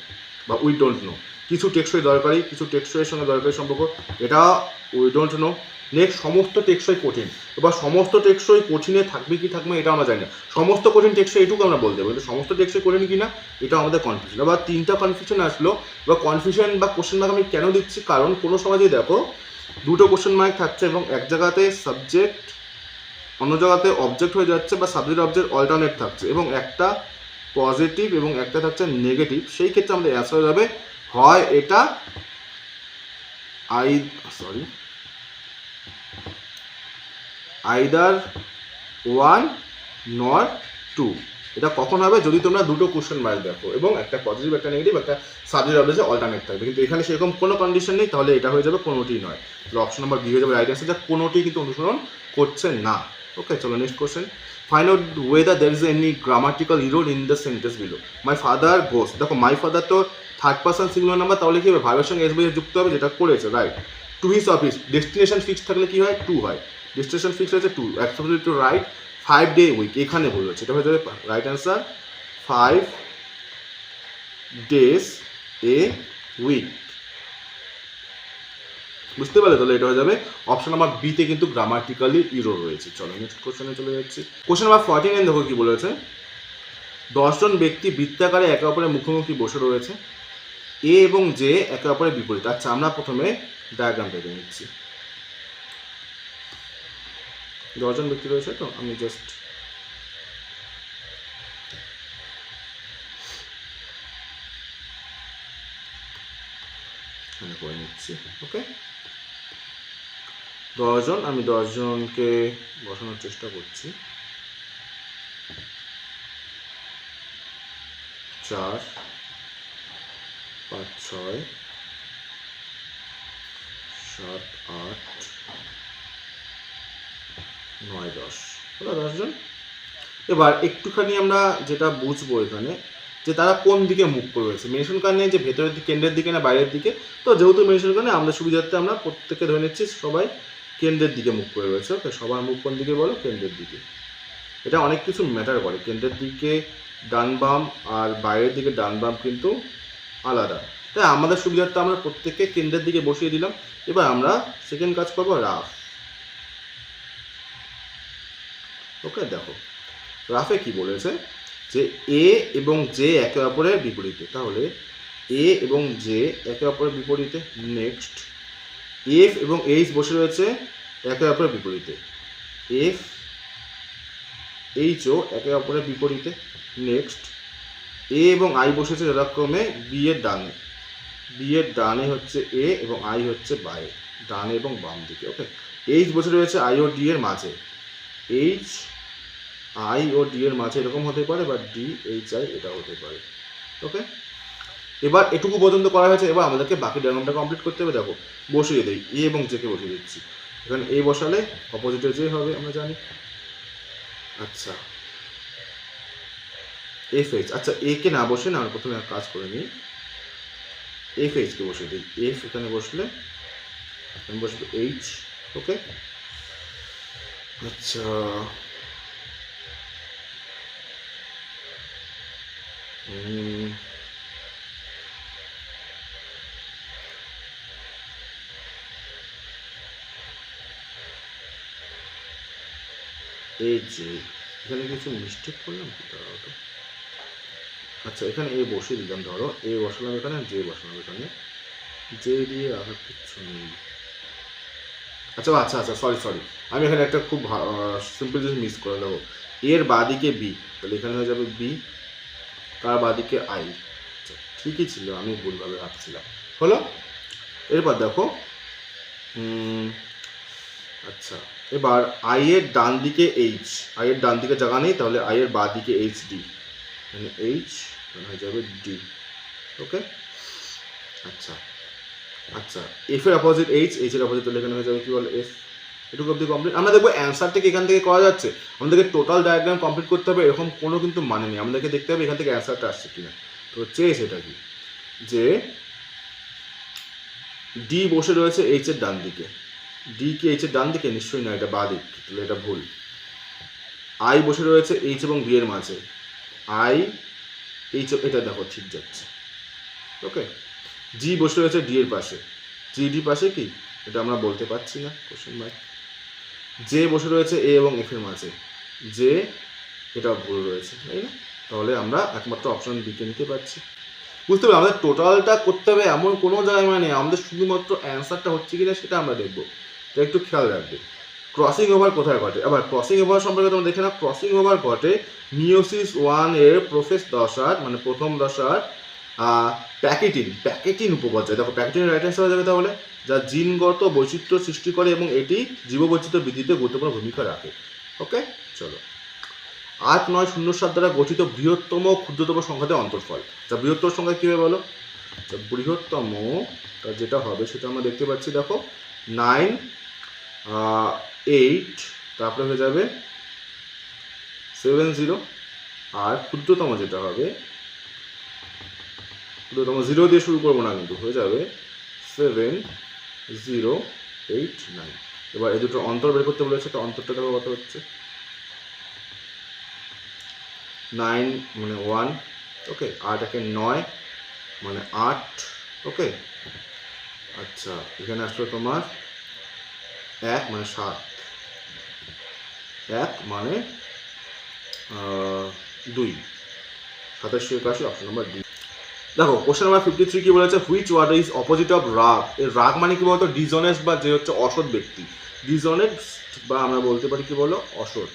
বা উই ডোন্ট নো। কিছু টেকসই দরকারি, কিছু টেকসইয়ের সঙ্গে দরকারি সম্পর্ক, এটা উই ডোন্ট নো। নেক্সট, সমস্ত টেকসই কঠিন, এবার সমস্ত টেকসই কঠিনে থাকবে কি থাকবে এটা আমরা জানি না, সমস্ত কঠিন টেকসই এটুকু আমরা বলতে পারি, কিন্তু সমস্ত টেকসই কঠিন কিনা এটা আমাদের কনফিউশন। এবার তিনটা কনফিউশন আসলো, বা কনফিউশন বা কোশ্চেন মার্ক আমি কেন দিচ্ছি, কারণ কোনো সময় যদি দেখো দুটো কোশ্চেন মার্ক থাকছে এবং এক জায়গাতে সাবজেক্ট অন্য জায়গাতে অবজেক্ট হয়ে যাচ্ছে, বা সাবজেক্ট অবজেক্ট অল্টারনেট থাকছে, এবং একটা পজিটিভ এবং একটা থাকছে নেগেটিভ, সেই ক্ষেত্রে আমাদের অ্যান্সার হয়ে যাবে হয় এটা আইদার 1 নর 2। এটা কখন হবে, যদি তোমরা দুটো কোশ্চেন মার্ক দেখো এবং একটা পজিটিভ একটা নেগেটিভ, একটা সাবজেক্ট অবজেক্ট অল্টারনেট থাকবে, কিন্তু এখানে সেরকম কোনো কন্ডিশন নেই, তাহলে এটা হয়ে যাবে কোনোটি নয়, তাহলে অপশন নাম্বার বি হয়ে যাবে রাইট অ্যান্সার, যা কোনোটি কিন্তু অনুসরণ করছে না। ওকে চলো next question. Find out whether there is any grammatical error in the sentence below. My father goes, দেখো মাই ফাদার তো থার্ড পার্সন সিঙ্গুলার নাম্বার, তাহলে কি হবে, ভার্বের সঙ্গে এস বাই যুক্ত হবে, যেটা করেছে right. To his office, destination fix থাকলে কি হয়, টু হয়, ডেস্টিনেশন ফিক্স হচ্ছে to, absolutely to right. 5 day week, এখানে বলেছে, এটা হয়ে যাবে right answer 5 days a week। বুঝতে পারলে, তাহলে এটা হয়ে যাবে অপশন নাম্বার বিতে, কিন্তু গ্রামাটিক্যালি ইরর রয়েছে। চলো নেক্সট কোশ্চেনে চলে যাচ্ছি। কোশ্চেন নাম্বার 49 দেখো কি বলেছে, 10 জন ব্যক্তি বৃত্তাকারে একে অপরের মুখোমুখি বসে রয়েছে, এ এবং জে একে অপরের বিপরীত। আচ্ছা আমরা প্রথমে ডায়াগ্রাম দেখে নিচ্ছি। 10 জন ব্যক্তি রয়েছে, তো আমি জাস্ট করে নিচ্ছি। ওকে 10 জন, আমি 10 জনকে বসানোর চেষ্টা করছি। 4 5 6 7 8 9 10, 10 জন। এবার একটুখানি আমরা যেটা বুঝবো এখানে, যে তারা কোন দিকে মুখ করে রয়েছে। মেনশন কার নেই যে ভেতরের দিকে, কেন্দ্রের দিকে না বাইরের দিকে। তো যেহেতু মেনশন কার নেই, আমাদের সুবিধার্থে আমরা প্রত্যেকে ধরে নিচ্ছি সবাই কেন্দ্রের দিকে মুখ করে রয়েছে। ওকে, সবার মুখ কোন দিকে বলো? কেন্দ্রের দিকে। এটা অনেক কিছু ম্যাটার করে, কেন্দ্রের দিকে ডান বাম আর বাইরের দিকে ডান বাম কিন্তু আলাদা। তাই আমাদের সুবিধার্থে আমরা প্রত্যেককে কেন্দ্রের দিকে বসিয়ে দিলাম। এবার আমরা সেকেন্ড কাজ করবো, রাফ। ওকে, দেখো রাফে কি বলেছে যে এ এবং জে একে অপরের বিপরীতে। তাহলে এ এবং জে একে অপরের বিপরীতে। নেক্সট এফ এবং এইচ বসে রয়েছে একে অপরের বিপরীতে। এফ এইচও একে অপরের বিপরীতে। নেক্সট এ এবং আই বসেছে যথাক্রমে বি এর ডানে। বি এর ডানে হচ্ছে এ এবং আই হচ্ছে বাইরে, ডানে এবং বাম দিকে। ওকে, এইচ বসে রয়েছে আই ও ডি এর মাঝে। এইচ আই ও ডি এর মাঝে এরকম হতে পারে, বা ডি এইচ আই এটা হতে পারে। ওকে, এবার এটুকু পর্যন্ত করা হয়েছে। এবার আমাদেরকে বাকি ডায়াগ্রামটা কমপ্লিট করতে হবে। দেখো বসিয়ে দেই, এ এবং জে কে বসিয়ে দিচ্ছি। এখানে এ বসালে অপোজিটে জে হবে, আমরা জানি। আচ্ছা, এফ এইচ, আচ্ছা এ কে না বসে না, আমরা প্রথমে কাজ করে নিই, এফ এইচ কে বসিয়ে দিই। এফ এখানে বসলে এখানে বসবে এইচ। ওকে, আচ্ছা এই যে এখানে কিছু মিস্টেক করলাম কি? দাঁড়াও। আচ্ছা, এখানে এ বসিয়ে দিলাম, ধরো এ বসালাম, এখানে জে বসালাম, এখানে জে দিয়ে আর কিছু নেই। আচ্ছা আচ্ছা আচ্ছা, সরি, আমি এখানে একটা খুব সিম্পল জিনিস মিস করে দেবো। এর বাদিকে বি, তাহলে এখানে হয়ে যাবে বি, তার বাদিকে আই। আচ্ছা, ঠিকই ছিল, আমি ভুলভাবে ভাবছিলাম। হলো, এরপর দেখো, আচ্ছা এবার আই এর ডান দিকে এইচ, আই এর ডান দিকে জায়গা নেই, তাহলে আই এর বাঁ দিকে এইচ ডি, এখানে এইচ হয়ে যাবে ডি। ওকে, আচ্ছা আচ্ছা, এফ এর অপোজিট এইচ, এইচ এর অপোজিট তাহলে এখানে হয়ে যাবে কি বলে এফ। এটুকু অবধি কমপ্লিট। আমরা দেখবো অ্যান্সারটা কি এখান থেকে করা যাচ্ছে। আমাদেরকে টোটাল ডায়াগ্রাম কমপ্লিট করতে হবে এরকম কোনো কিন্তু মানে নেই, আমাদেরকে দেখতে হবে এখান থেকে অ্যান্সারটা আসছে কিনা। তো চেয়ে সেটা কি, যে ডি বসে রয়েছে এইচ এর ডান দিকে। ডি কি এইচ এর ডান দিকে? নিশ্চয়ই না, এটা বাঁ দিক, তাহলে এটা ভুল। আই বসে রয়েছে এইচ এবং বি এর মাঝে। আই এইচ, এটা দেখো ঠিক যাচ্ছে। ওকে, জি বসে রয়েছে ডি এর পাশে। জি ডি পাশে কি, এটা আমরা বলতে পারছি না, কোশ্চেন মার্ক। জে বসে রয়েছে এ এবং এফ এর মাঝে। জে, এটা ভুল রয়েছে, তাই না? তাহলে আমরা একমাত্র অপশন বিকে নিতে পারছি। বুঝতে পারছি, আমাদের টোটালটা করতে হবে এমন কোনো জায়গায় মানে, আমাদের শুধুমাত্র অ্যান্সারটা হচ্ছে কিনা সেটা আমরা দেখবো। তো একটু খেয়াল রাখবে। ক্রসিং ওভার কোথায় ঘটে? আবার ক্রসিং ওভার সম্পর্কে তোমরা দেখে নাও। ক্রসিং ওভার ঘটে মিওসিস 1 এর প্রোফেজ দশার, মানে প্রথম দশার প্যাকেটিন উপপর্যায়। দেখো প্যাকেটিনের রাইট অ্যান্সার হয়ে যাবে তাহলে, যা জিনগত বৈচিত্র্য সৃষ্টি করে এবং এটি জীববৈচিত্র্য বৃদ্ধিতে গুরুত্বপূর্ণ ভূমিকা রাখে। ওকে, চলো। 8-9-0-7 দ্বারা গঠিত বৃহত্তম ক্ষুদ্রতম সংখ্যাতে অন্তর্ফল। যা বৃহত্তম সংখ্যা কী হবে বলো? বৃহত্তম যেটা হবে সেটা আমরা দেখতে পাচ্ছি। দেখো 9, 8, তারপরে হয়ে যাবে 70, আর ক্ষুদ্রতম যেটা হবে, ক্ষুদ্রতম 0 দিয়ে শুরু করবো না কিন্তু, হয়ে যাবে 7089। এবার এই দুটো অন্তর বের করতে বলেছে, তো অন্তরটা দেখো কত হচ্ছে, 9 মানে 1। ওকে, 8 একে 9 মানে 8। ওকে, আচ্ছা এখানে আসলো তোমার 1 মানে 7, 1 মানে 2, 2781, অপশন নাম্বার ডি। দেখো কোশ্চেন নাম্বার 53 কি বলেছে, which word is opposite of রাগ। এর রাগ মানে কি বলতো? ডিসঅনেস্ট, বা যে হচ্ছে অসৎ ব্যক্তি। ডিসঅনেস্ট বা আমরা বলতে পারি কি বলো, অসৎ।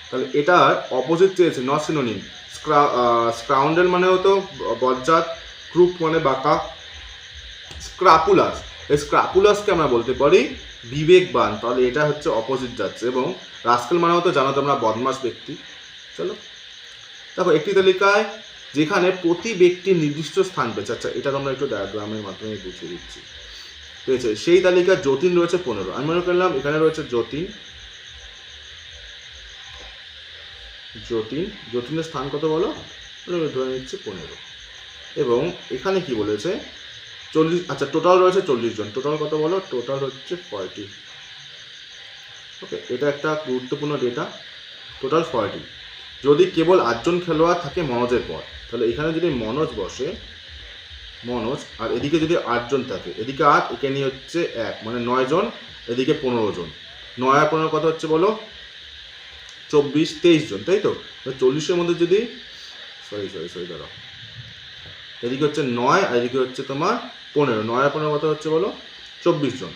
তাহলে এটার অপোজিট চেয়েছে, নট সিনোনিম। স্ক্রাউন্ডেল মানে হতো বজ্জাত, ক্রুক মানে বাঁকা, স্ক্রাপুলাস, এই স্ক্রাপুলাসকে আমরা বলতে পারি বিবেকবান। তাহলে এটা হচ্ছে অপোজিট যাচ্ছে। এবং রাস্কেল মানে হতো জানো তোমরা বদমাস ব্যক্তি। চলো দেখো একটি তালিকায় যেখানে প্রতি ব্যক্তির নির্দিষ্ট স্থান পেয়েছে। আচ্ছা এটা তোমরা একটু ডায়াগ্রামের মাধ্যমে বুঝিয়ে দিচ্ছি। পেয়েছে সেই তালিকায় যতীন রয়েছে 15। আমি মনে করলাম এখানে রয়েছে যতীন। যতীনের স্থান কত বলো? ধরে নিচ্ছে 15। এবং এখানে কি বলেছে 40, আচ্ছা টোটাল রয়েছে 40 জন, টোটাল কত বলো, টোটাল হচ্ছে 40। ওকে, এটা একটা গুরুত্বপূর্ণ ডেটা, টোটাল 40। যদি কেবল 8 জন খেলোয়াড় থাকে মনোজের পর, তাহলে এখানে যদি মনোজ বসে, মনোজ, আর এদিকে যদি 8 জন থাকে, এদিকে 8, এখানে হচ্ছে 1, মানে 9 জন, এদিকে 15 জন, 9 আর 15 কত হচ্ছে বলো, 24, 23 জন, তাই তো? 40-এর মধ্যে যদি সরি দাঁড়াও, এদিকে হচ্ছে 9 আর এদিকে হচ্ছে তোমার 15, 9 আর 15 কত হচ্ছে বলো, 24 জন।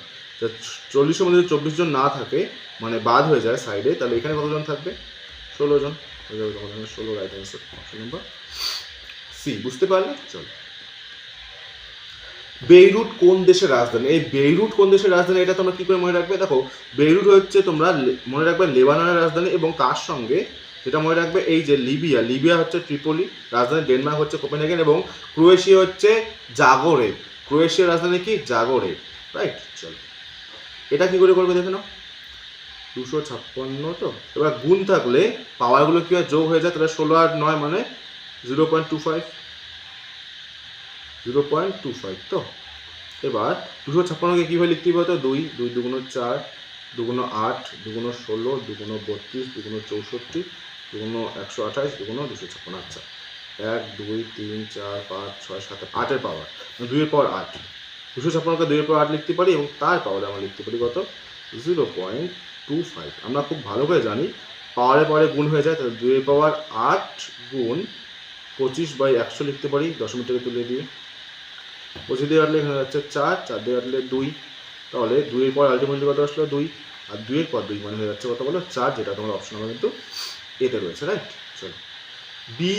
40-এর মধ্যে যদি 24 জন না থাকে, মানে বাদ হয়ে যায় সাইডে, তাহলে এখানে কতজন থাকবে, 16 জন হয়ে যাবে, তখন 16 right answer, option number C. বুঝতে পারলে? চলো, বেইরুট কোন দেশের রাজধানী? এই বেইরুট কোন দেশের রাজধানী এটা তোমরা কি করে মনে রাখবে? দেখো, বেইরুট হচ্ছে, তোমরা মনে রাখবে লেবাননের রাজধানী, এবং তার সঙ্গে যেটা মনে রাখবে এই যে লিবিয়া হচ্ছে ট্রিপলি, রাজধানী ডেনমার্ক হচ্ছে কোপেনহেগেন, এবং ক্রোয়েশিয়া হচ্ছে জাগরেব। ক্রোয়েশিয়ার রাজধানী কি? Zagreb, right. চলো, এটা কি করে করবে দেখে নাও, 256 তো, এবার গুণ থাকলে পাওয়ারগুলো কি হয়, যোগ হয়ে যায়, তাহলে 16 আর 9 মানে 0.25 তো। এবার 256কে কীভাবে লিখতে হবে? তো 2 2 × 4, 2 × 8, 2 × 16, 2 × 32, 2 × 64, 2 × 128, 2 × 256। আচ্ছা, 1 2 3 4 5 6 7 8-এর পাওয়ার, 2-এর পাওয়ার 8, 256কে 2-এর পাওয়ার 8 লিখতে পারি, এবং তার পাওয়ার আমরা লিখতে পারি কত, 0.25। আমরা খুব ভালো করে জানি পাওয়ারের পরে গুণ হয়ে যায়, তাহলে 2-এর পাওয়ার 8 গুণ 25/100 লিখতে পারি, দশমিকটাকে তুলে দিয়ে। 25 দিয়ে কাটলে এখানে যাচ্ছে 4, 4 দিয়ে কাটলে 2, তাহলে 2-এর পর আলটিমেটলি কত আসলো, 2, আর 2-এর পর 2 মানে হয়ে যাচ্ছে কত বলো, 4, যেটা তোমার অপশন হবে কিন্তু এতে রয়েছে, রাইট। চলো, বি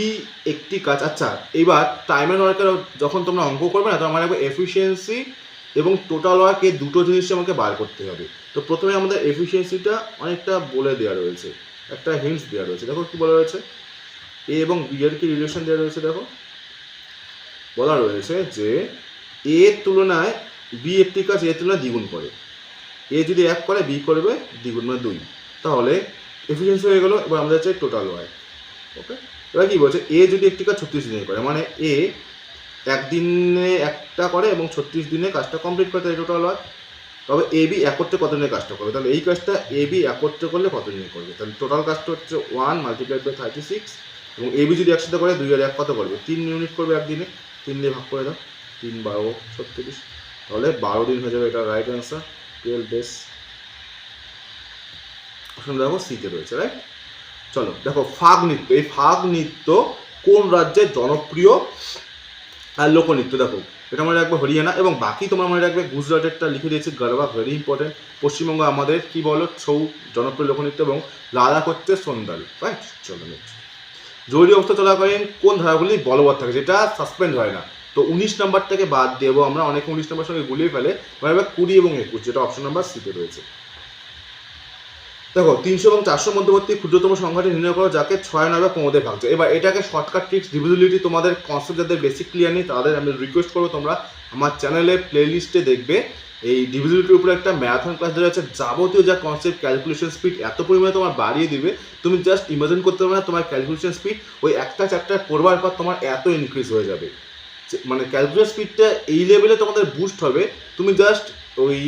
একটি কাজ। আচ্ছা, এবার টাইম অ্যান্ড ওয়ার্কের যখন তোমরা অঙ্ক করবে না, তখন আমার লাগবে এফিসিয়েন্সি এবং টোটাল ওয়ার্ক, এই দুটো জিনিস আমাকে বার করতে হবে। তো প্রথমে আমাদের এফিসিয়েন্সিটা অনেকটা বলে দেওয়া রয়েছে, একটা হিন্টস দেওয়া রয়েছে। দেখো কি বলা রয়েছে, এ এবং বি এর কি রিলেশন দেওয়া রয়েছে। দেখো, বলা রয়েছে যে এ তুলনায় বি একটি কাজ এ তুলনায় দ্বিগুণ করে, এ যদি 1 করে বি করবে দ্বিগুণ, মানে 2, তাহলে এফিসিয়েন্সি হয়ে গেল। এবার আমাদের চাই টোটাল ওয়ার্ক। ওকে, এবার কি বলছে, এ যদি একটি কাজ 36 দিনে করে, মানে এ 1 দিনে একটা করে এবং 36 দিনে কাজটা কমপ্লিট করে, তাই টোটাল ওয়ার্ক। তবে এ বি একত্রে কত দিনে কাজটা করবে, তাহলে এই কাজটা এ বি একত্রে করলে কত দিনে করবে, তাহলে টোটাল কাজটা হচ্ছে 1 × 36, এবং এ বি যদি একসাথে করে 2 আর 1 কত করবে, 3 ইউনিট করবে একদিনে, 3 দিয়ে ভাগ করে দাও, 3 12 36, তাহলে 12 দিন হয়ে যাবে। এটা রাইট অ্যান্সার, 12 ডেজ। অপশন দেখো সিতে রয়েছে, রাইট। চলো দেখো, ফাগ নৃত্য। এই ফাগ নৃত্য কোন রাজ্যের জনপ্রিয় লোকনৃত্য? দেখো, এটা মনে রাখবে হরিয়ানা, এবং বাকি তোমার মনে রাখবে গুজরাটেরটা লিখে দিয়েছি গরবা, ভেরি ইম্পর্টেন্ট। পশ্চিমবঙ্গ আমাদের কি বলো, ছৌ জনপ্রিয় লোকনৃত্য, এবং লাদাখ হচ্ছে সন্দাল, রাইট। চলো নেক্সট, জরুরি অবস্থা চলাকালীন কোন ধারাগুলি বলবৎ থাকে, যেটা সাসপেন্ড হয় না? তো 19 নাম্বারটাকে বাদ দেবো আমরা, অনেকে 19 নাম্বার সঙ্গে গুলিয়ে ফেলে, মনে রাখবে 20 এবং 21, যেটা অপশন নাম্বার সিতে রয়েছে। দেখো, 300 এবং 400 মধ্যবর্তী ক্ষুদ্রতম সংখ্যাটি নির্ণয় করো, যাকে 6 9 বা 15 ভাগ যায়। এবার এটাকে শর্টকাট ট্রিক্স, ডিভিজিবিলিটি, তোমাদের কনসেপ্ট যাদের বেসিক ক্লিয়ার নেই, তাদের আমি রিকোয়েস্ট করবো তোমরা আমার চ্যানেলে প্লেলিস্টে দেখবে, এই ডিভিজিবিলিটির উপরে একটা ম্যারাথন ক্লাস দেওয়া আছে। যাবতীয় যা কনসেপ্ট, ক্যালকুলেশন স্পিড এত পরিমাণে তোমার বাড়িয়ে দিবে, তুমি জাস্ট ইমাজিন করতে পারবে না তোমার ক্যালকুলেশন স্পিড ওই একটা চ্যাপ্টার পড়বার পর তোমার এত ইনক্রিজ হয়ে যাবে। মানে ক্যালকুলেশন স্পিডটা এই লেভেলে তোমাদের বুস্ট হবে, তুমি জাস্ট ওই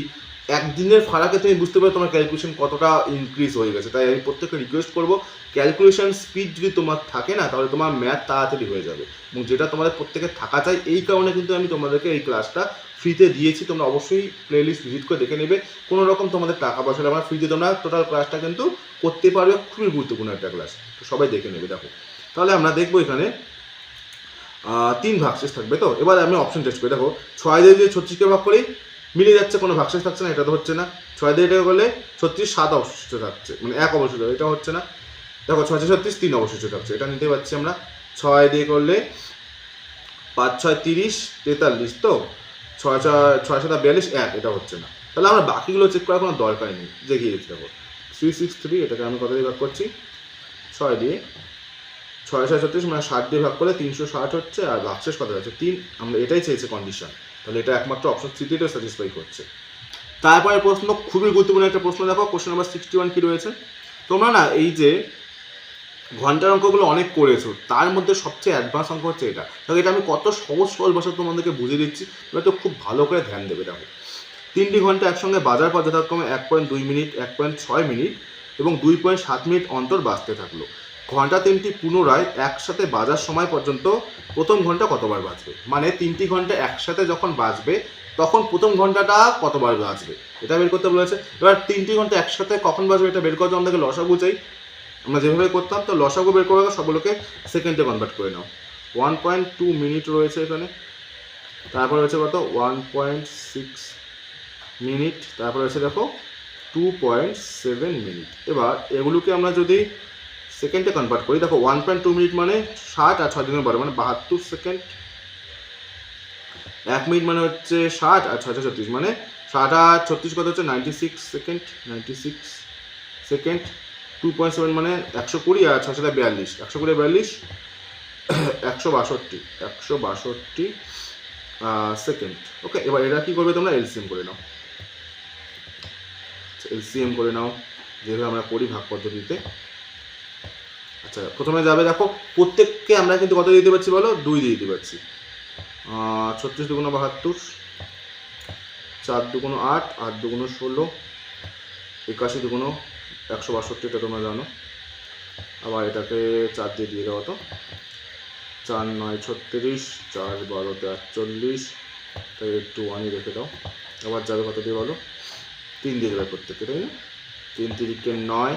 একদিনের ফারাকে তুমি বুঝতে পারো তোমার ক্যালকুলেশন কতটা ইনক্রিজ হয়ে গেছে। তাই আমি প্রত্যেককে রিকোয়েস্ট করবো, ক্যালকুলেশন স্পিড যদি তোমার থাকে না, তাহলে তোমার ম্যাথ তাড়াতাড়ি হয়ে যাবে, এবং যেটা তোমাদের প্রত্যেকের থাকা চাই। এই কারণে কিন্তু আমি তোমাদেরকে এই ক্লাসটা ফ্রিতে দিয়েছি, তোমরা অবশ্যই প্লেলিস্ট ভিজিট করে দেখে নেবে। কোনো রকম তোমাদের টাকা পয়সা লাগবে না, ফ্রিতে তোমরা টোটাল ক্লাসটা কিন্তু করতে পারবে। খুবই গুরুত্বপূর্ণ একটা ক্লাস, তো সবাই দেখে নেবে। দেখো, তাহলে আমরা দেখবো এখানে 3 ভাগশেষ থাকবে। তো এবার আমি অপশন টেস্ট করি। দেখো, 6 দিয়ে যদি 36কে ভাগ করি, মিলে যাচ্ছে, কোনো ভাগশেষ থাকছে না, এটা তো হচ্ছে না। 6 দিয়ে এটা করলে 36, 7 অবশিষ্ট থাকছে, মানে 1 অবশিষ্ট, এটা হচ্ছে না। দেখো, 6 36, 3 অবশিষ্ট থাকছে, এটা নিতে পারছি আমরা। 6 দিয়ে করলে 5 6 30 43, তো 6 6 7 42, 1, এটা হচ্ছে না। তাহলে আমরা বাকিগুলো চেক করার কোনো দরকারই নেই, দেখিয়ে দিচ্ছি। দেখো, 363, এটাকে আমি কত দিয়ে ভাগ করছি, 6 দিয়ে, 6 6 36, মানে 60 দিয়ে ভাগ করলে 360 হচ্ছে, আর ভাগশেষ কত হচ্ছে 3। আমরা এটাই চেয়েছি কন্ডিশন, তাহলে এটা একমাত্র অপশন সিতে স্যাটিসফাই করছে। তারপরে প্রশ্ন, খুবই গুরুত্বপূর্ণ একটা প্রশ্ন। দেখো, কোশ্চেন নাম্বার 61 কি রয়েছে। তোমরা না এই যে ঘন্টার অঙ্কগুলো অনেক করেছো, তার মধ্যে সবচেয়ে অ্যাডভান্স অঙ্ক হচ্ছে এটা। তাহলে এটা আমি কত সহজ সরল ভাষা তোমাদেরকে বুঝিয়ে দিচ্ছি, এবার তো খুব ভালো করে ধ্যান দেবে। দেখো 3টি ঘন্টা একসঙ্গে বাজার পর যথাক্রমে 1.2 মিনিট, 1.6 মিনিট এবং 2.7 মিনিট অন্তর বাজতে থাকলো। ঘন্টা 3টি পুনরায় একসাথে বাজার সময় পর্যন্ত প্রথম ঘন্টা কতবার বাজবে, মানে 3টি ঘন্টা একসাথে যখন বাজবে তখন প্রথম ঘন্টাটা কতবার বাজবে এটা বের করতে বলেছে। এবার 3টি ঘন্টা একসাথে কখন বাজবে এটা বের করতে আমাদেরকে লসাগু চাই। আমরা যেভাবে করতাম, তো লসাগু বের করে সবগুলোকে সেকেন্ডে কনভার্ট করে নাও। 1.2 মিনিট রয়েছে এখানে, তারপর রয়েছে কত 1.6 মিনিট, তারপর রয়েছে দেখো 2.7 মিনিট। এবার এগুলোকে আমরা যদি সেকেন্ডে কনভার্ট করি, দেখো 1.2 মিনিট মানে 60 আর 6 দিনের 12 মানে 72 সেকেন্ড। 1 মিনিট মানে হচ্ছে 60 আর 6 36 মানে 60 আর 36 কত হচ্ছে 96 সেকেন্ড, 96 সেকেন্ড। 2.7 মানে 120 আর 6 42, 120 42 162 সেকেন্ড। ওকে, এবার এটা কি করবে তোমরা এলসিএম করে নাও, এলসিএম করে নাও যেভাবে আমরা করি ভাগ পদ্ধতিতে। আচ্ছা প্রথমে যাবে, দেখো প্রত্যেককে আমরা কিন্তু কত দিতে পারছি বলো, 2 দিয়ে দিতে পারছি। 36 দুগুণ 72, 4 দুগুণ 8, 8 দুগুণ 16, 81 দুগুণ 162, এটা তোমরা জানো। আবার এটাকে 4 দিয়ে দিয়ে দাও, তো 4 9 36, 4 12 48, তাই একটু 1ই রেখে দাও। আবার যাবে কত দিয়ে বলো, 3 দিয়ে দেবে প্রত্যেককে, তাই না? 3 3 9,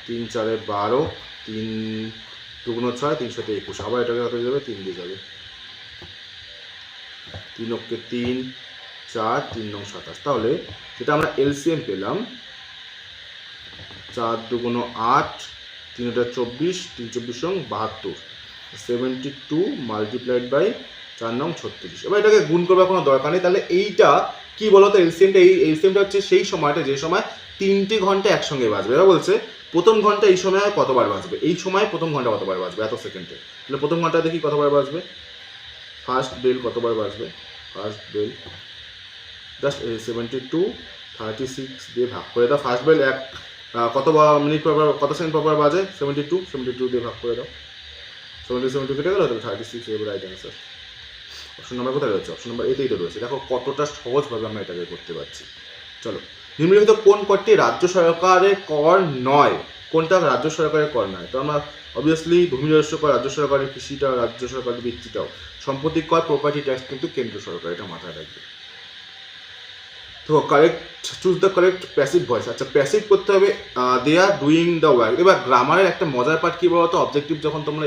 3 4 12, 3 দুগুণ 6, 3 7 21, আবার এটাকে কত দিয়ে যাবে, 3 দিয়ে যাবে। 3 অক্ষে 3, 4, 3 9 27। তাহলে যেটা আমরা এলসিএম পেলাম, 4 দুগুণ 8, 3 24, 3 24 72, 72 মাল্টিপ্লাইড বাই 4 9 36। এবার এটাকে গুণ করবার কোনো দরকার নেই। তাহলে এইটা কি বলতো, এলসিএমটা, এই এলসিএমটা হচ্ছে সেই সময়টা যে সময় 3টি ঘন্টা একসঙ্গে বাজবে। এবার বলছে প্রথম ঘন্টা এই সময় কতবার বাজবে, এই সময় প্রথম ঘন্টা কতবার বাজবে এত সেকেন্ডে। তাহলে প্রথম ঘন্টা দেখি কতবার বাজবে, ফার্স্ট বেল কতবার বাজবে, ফার্স্ট বেল জাস্ট 72 36 দিয়ে ভাগ করে দাও। ফার্স্ট বেল কত মিনিট পর কত সেকেন্ড পর বাজে, 72 দিয়ে ভাগ করে দাও। 72 কেটে গেল, তাহলে 36 এর রাইট অ্যান্সার। অপশন নাম্বার কোথায় রয়েছে, অপশন নাম্বার এতেই তো রয়েছে। দেখো কতটা সহজভাবে আমরা এটাকে করতে পারছি। চলো, নিম্নলিখিত কোন করটি রাজ্য সরকারের কর নয়, কোনটা রাজ্য সরকারের কর নয়? তো আমরা অবভিয়াসলি ভূমি রাজস্ব কর রাজ্য সরকারের, কৃষিটা রাজ্য সরকারের, বৃত্তিটাও, সম্পত্তি কর প্রপার্টি ট্যাক্স কিন্তু কেন্দ্র সরকার, এটা মাথায় রাখবে। তো correct, choose the correct passive voice. আচ্ছা প্যাসিভ করতে হবে দে আর ডুইং দ্য ওয়ার্ক। এবার গ্রামারের একটা মজার পার্ট কী বলতো, অবজেক্টিভ যখন তোমরা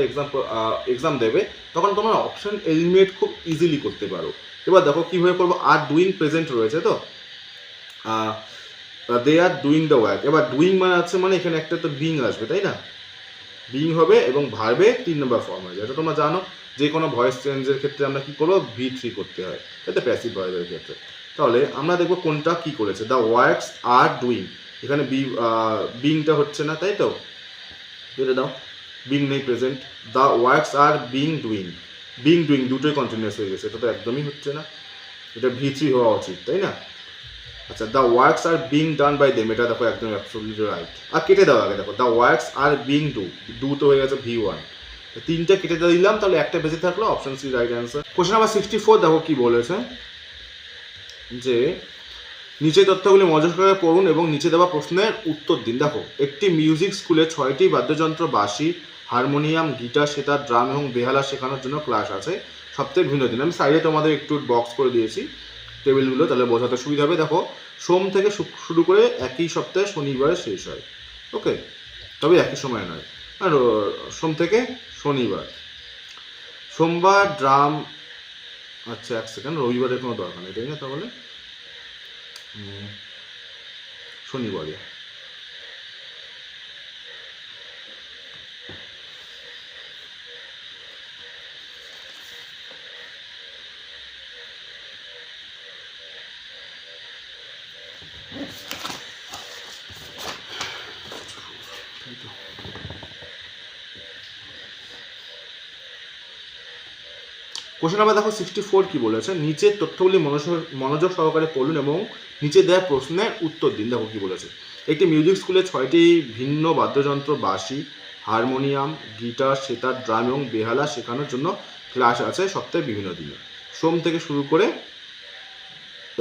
এক্সাম দেবে তখন তোমরা অপশন এলিমিনেট খুব ইজিলি করতে পারো। এবার দেখো কীভাবে করবো, আর ডুইং প্রেজেন্ট রয়েছে, তো দে আর ডুইং দ্য ওয়ার্ক। এবার ডুইং মানে আছে মানে এখানে একটা তো বিং আসবে, তাই না? বিং হবে এবং ভার্বে 3 নম্বর ফর্ম হয়ে যায়। এটা তোমরা জানো, যে কোনো ভয়েস চেঞ্জের ক্ষেত্রে আমরা কী করবো, V3 করতে হয়, এটা প্যাসিভ ভয়েসের ক্ষেত্রে। তাহলে আমরা দেখবো কোনটা কি করেছে, দ্য ওয়ার্কস আর ডুইং। এখানে বিংটা হচ্ছে না, তাই তো, এটা দাও, বিং নেই present. The works are being doing, being doing দুটোই কন্টিনিউয়াস হয়ে গেছে, এটা তো একদমই হচ্ছে না, এটা V3 হওয়া উচিত, তাই না? আচ্ছা the works are being done by them, এটা দেখো একদম অ্যাবসলিউটলি রাইট। আর কেটে দেওয়া আগে, দেখো the works are being do তো হয়ে গেছে V1, 3টা কেটে দিলাম, তাহলে একটা বেঁচে থাকলো, option C right answer. Question number 64 দেখো কি বলেছে, যে নিচে তথ্যগুলি মনোযোগ সহকারে পড়ুন এবং নিচে দেওয়া প্রশ্নের উত্তর দিন। দেখো একটি মিউজিক স্কুলে 6টি বাদ্যযন্ত্র বাঁশি, হারমোনিয়াম, গিটার, সেতার, ড্রাম এবং বেহালা শেখানোর জন্য ক্লাস আছে সপ্তাহে ভিন্ন দিন। আমি সাইডে তোমাদের একটু বক্স করে দিয়েছি টেবিলগুলো, তাহলে বোঝাতে সুবিধা হবে। দেখো সোম থেকে শুরু করে একই সপ্তাহে শনিবারে শেষ হয়, ওকে, তবে একই সময় নয়। আর সোম থেকে শনিবার, সোমবার ড্রাম, আচ্ছা এক সেকেন্ড, রবিবারের কোনো দরকার নেই, তাই না? তাহলে শনিবারে। কোশ্চেন নাম্বার দেখো 64 কি বলেছে, নিচের তথ্যগুলি মনোযোগ সহকারে পড়ুন এবং নিচে দেওয়া প্রশ্নের উত্তর দিন। দেখো কি বলেছে, একটি মিউজিক স্কুলে 6টি ভিন্ন বাদ্যযন্ত্র বাঁশি, হারমোনিয়াম, গিটার, সেতার, ড্রাম এবং বেহালা শেখানোর জন্য ক্লাস আছে সপ্তাহে বিভিন্ন দিনে, সোম থেকে শুরু করে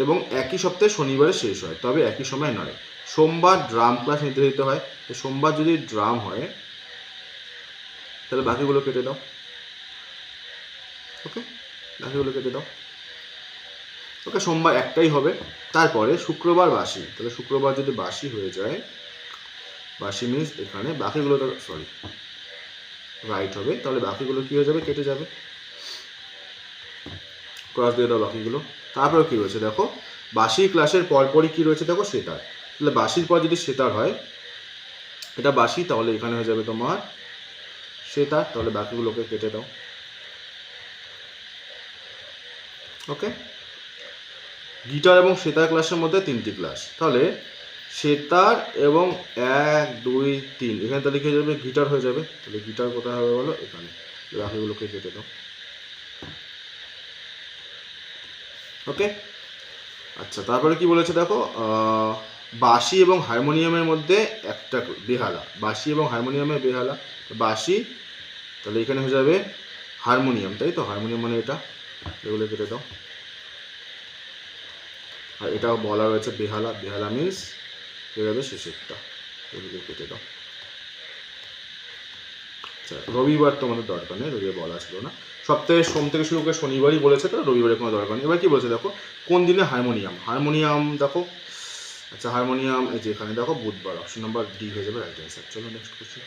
এবং একই সপ্তাহে শনিবারে শেষ হয়, তবে একই সময় নয়। সোমবার ড্রাম ক্লাস নির্ধারিত হয়, তো সোমবার যদি ড্রাম হয় তাহলে বাকিগুলো কেটে দাও। ওকে, বাকিগুলো কেটে দাও। ওকে, সোমবার একটাই হবে। তারপরে শুক্রবার বাসি, তাহলে শুক্রবার যদি বাসি হয়ে যায়, বাসি মিনস এখানে বাকিগুলো তো সরি রাইট হবে, তাহলে বাকিগুলো কী হয়ে যাবে, কেটে যাবে, ক্রস দিয়ে দাও বাকিগুলো। তারপরে কী রয়েছে দেখো, বাসি ক্লাসের পরপরই কী রয়েছে দেখো, সেতার। তাহলে বাসির পর যদি সেতার হয়, এটা বাসি, তাহলে এখানে হয়ে যাবে তোমার সেতার, তাহলে বাকিগুলোকে কেটে দাও। ওকে, গিটার এবং সেতার ক্লাসের মধ্যে 3টি ক্লাস, তাহলে সেতার এবং 1 2 3 এখানে তাহলে কি হয়ে যাবে, গিটার হয়ে যাবে, তাহলে গিটার কোথায় হবে বলো, এখানে, বাকিগুলোকে কেটে দাও। ওকে, আচ্ছা, তারপরে কি বলেছে দেখো, বাঁশি এবং হারমোনিয়ামের মধ্যে একটা বেহালা, বাঁশি এবং হারমোনিয়ামের বেহালা, বাঁশি তাহলে এখানে হয়ে যাবে হারমোনিয়াম, তাই তো, হারমোনিয়াম মানে এটা, এগুলো কেটে দাও। আর এটাও বলা রয়েছে বেহালা, বেহালা মিন্স হয়ে যাবে শেষেরটা, এগুলো কেটে দাও। আচ্ছা, রবিবার তোমাদের দরকার নেই, রবিবার বলা ছিল না, সপ্তাহে সোম থেকে শুরু করে শনিবারই বলেছে, তো রবিবারের কোনো দরকার নেই। এবার কি বলেছে দেখো, কোন দিনে হারমোনিয়াম, হারমোনিয়াম দেখো, আচ্ছা হারমোনিয়াম এই যে এখানে দেখো বুধবার, অপশন নাম্বার ডি হয়ে যাবে রাইট অ্যান্সার। চলো নেক্সট কোশ্চেন।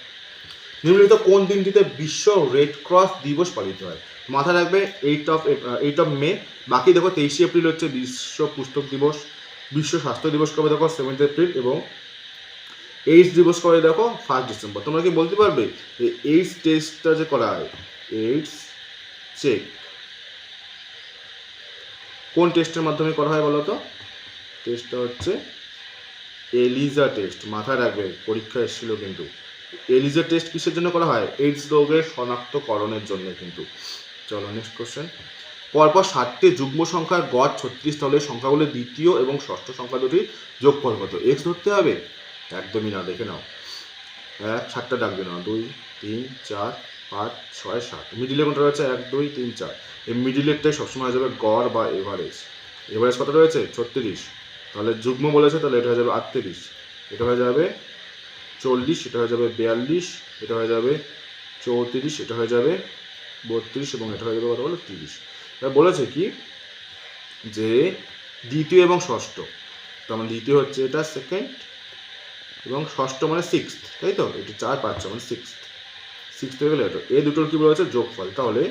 নিম্নলিখিত কোন দিনটিতে বিশ্ব রেড ক্রস দিবস পালিত হয়? মাথায় রাখবে 8 অফ মে, বাকি দেখো 23 এপ্রিল হচ্ছে বিশ্ব পুস্তক দিবস, বিশ্ব স্বাস্থ্য দিবস কবে দেখো 7 এপ্রিল, এবং এইডস দিবস কবে দেখো 1 ডিসেম্বর। তোমরা কি বলতে পারবে এই এইডস টেস্টটা যে করা হয়, এইডস চেক কোন টেস্টের মাধ্যমে করা হয় বলো তো? টেস্টটা হচ্ছে এলিজা টেস্ট, মাথায় রাখবে, পরীক্ষা এসেছিল কিন্তু। এলিজা টেস্ট কিসের জন্য করা হয়? এইডস রোগের শনাক্তকরণের জন্য কিন্তু। চলো নেক্সট কোশ্চেন। পরপর 7টি যুগ্ম সংখ্যার গড় 36 হলে সংখ্যাগুলির দ্বিতীয় এবং ষষ্ঠ সংখ্যা দুটির যোগফল কত? এক্স ধরতে হবে? একদমই না, দেখে নাও, 7টা ডাকবে না, 2 3 4 5 6 7, মিডিলে কোনটা রয়েছে 1 2 3 4, এই মিডিলেরটাই সবসময় হয়ে যাবে গড় বা এভারেজ। এভারেজ কত রয়েছে 36, তাহলে যুগ্ম বলেছে, তাহলে এটা হয়ে যাবে 38, এটা হয়ে যাবে 40, এটা হয়ে যাবে 42, এটা হয়ে যাবে 34, এটা হয়ে যাবে 32 এবং এটা হয়ে যাবে কত বলো 30। এবার বলেছে কি যে দ্বিতীয় এবং ষষ্ঠ, তার মানে দ্বিতীয় হচ্ছে এটা সেকেন্ড এবং ষষ্ঠ মানে 6th, তাই তো, এটা 4 5 6 মানে 6th হয়ে গেলে এটা, এই দুটোর কি বলেছে যোগফল, তাহলে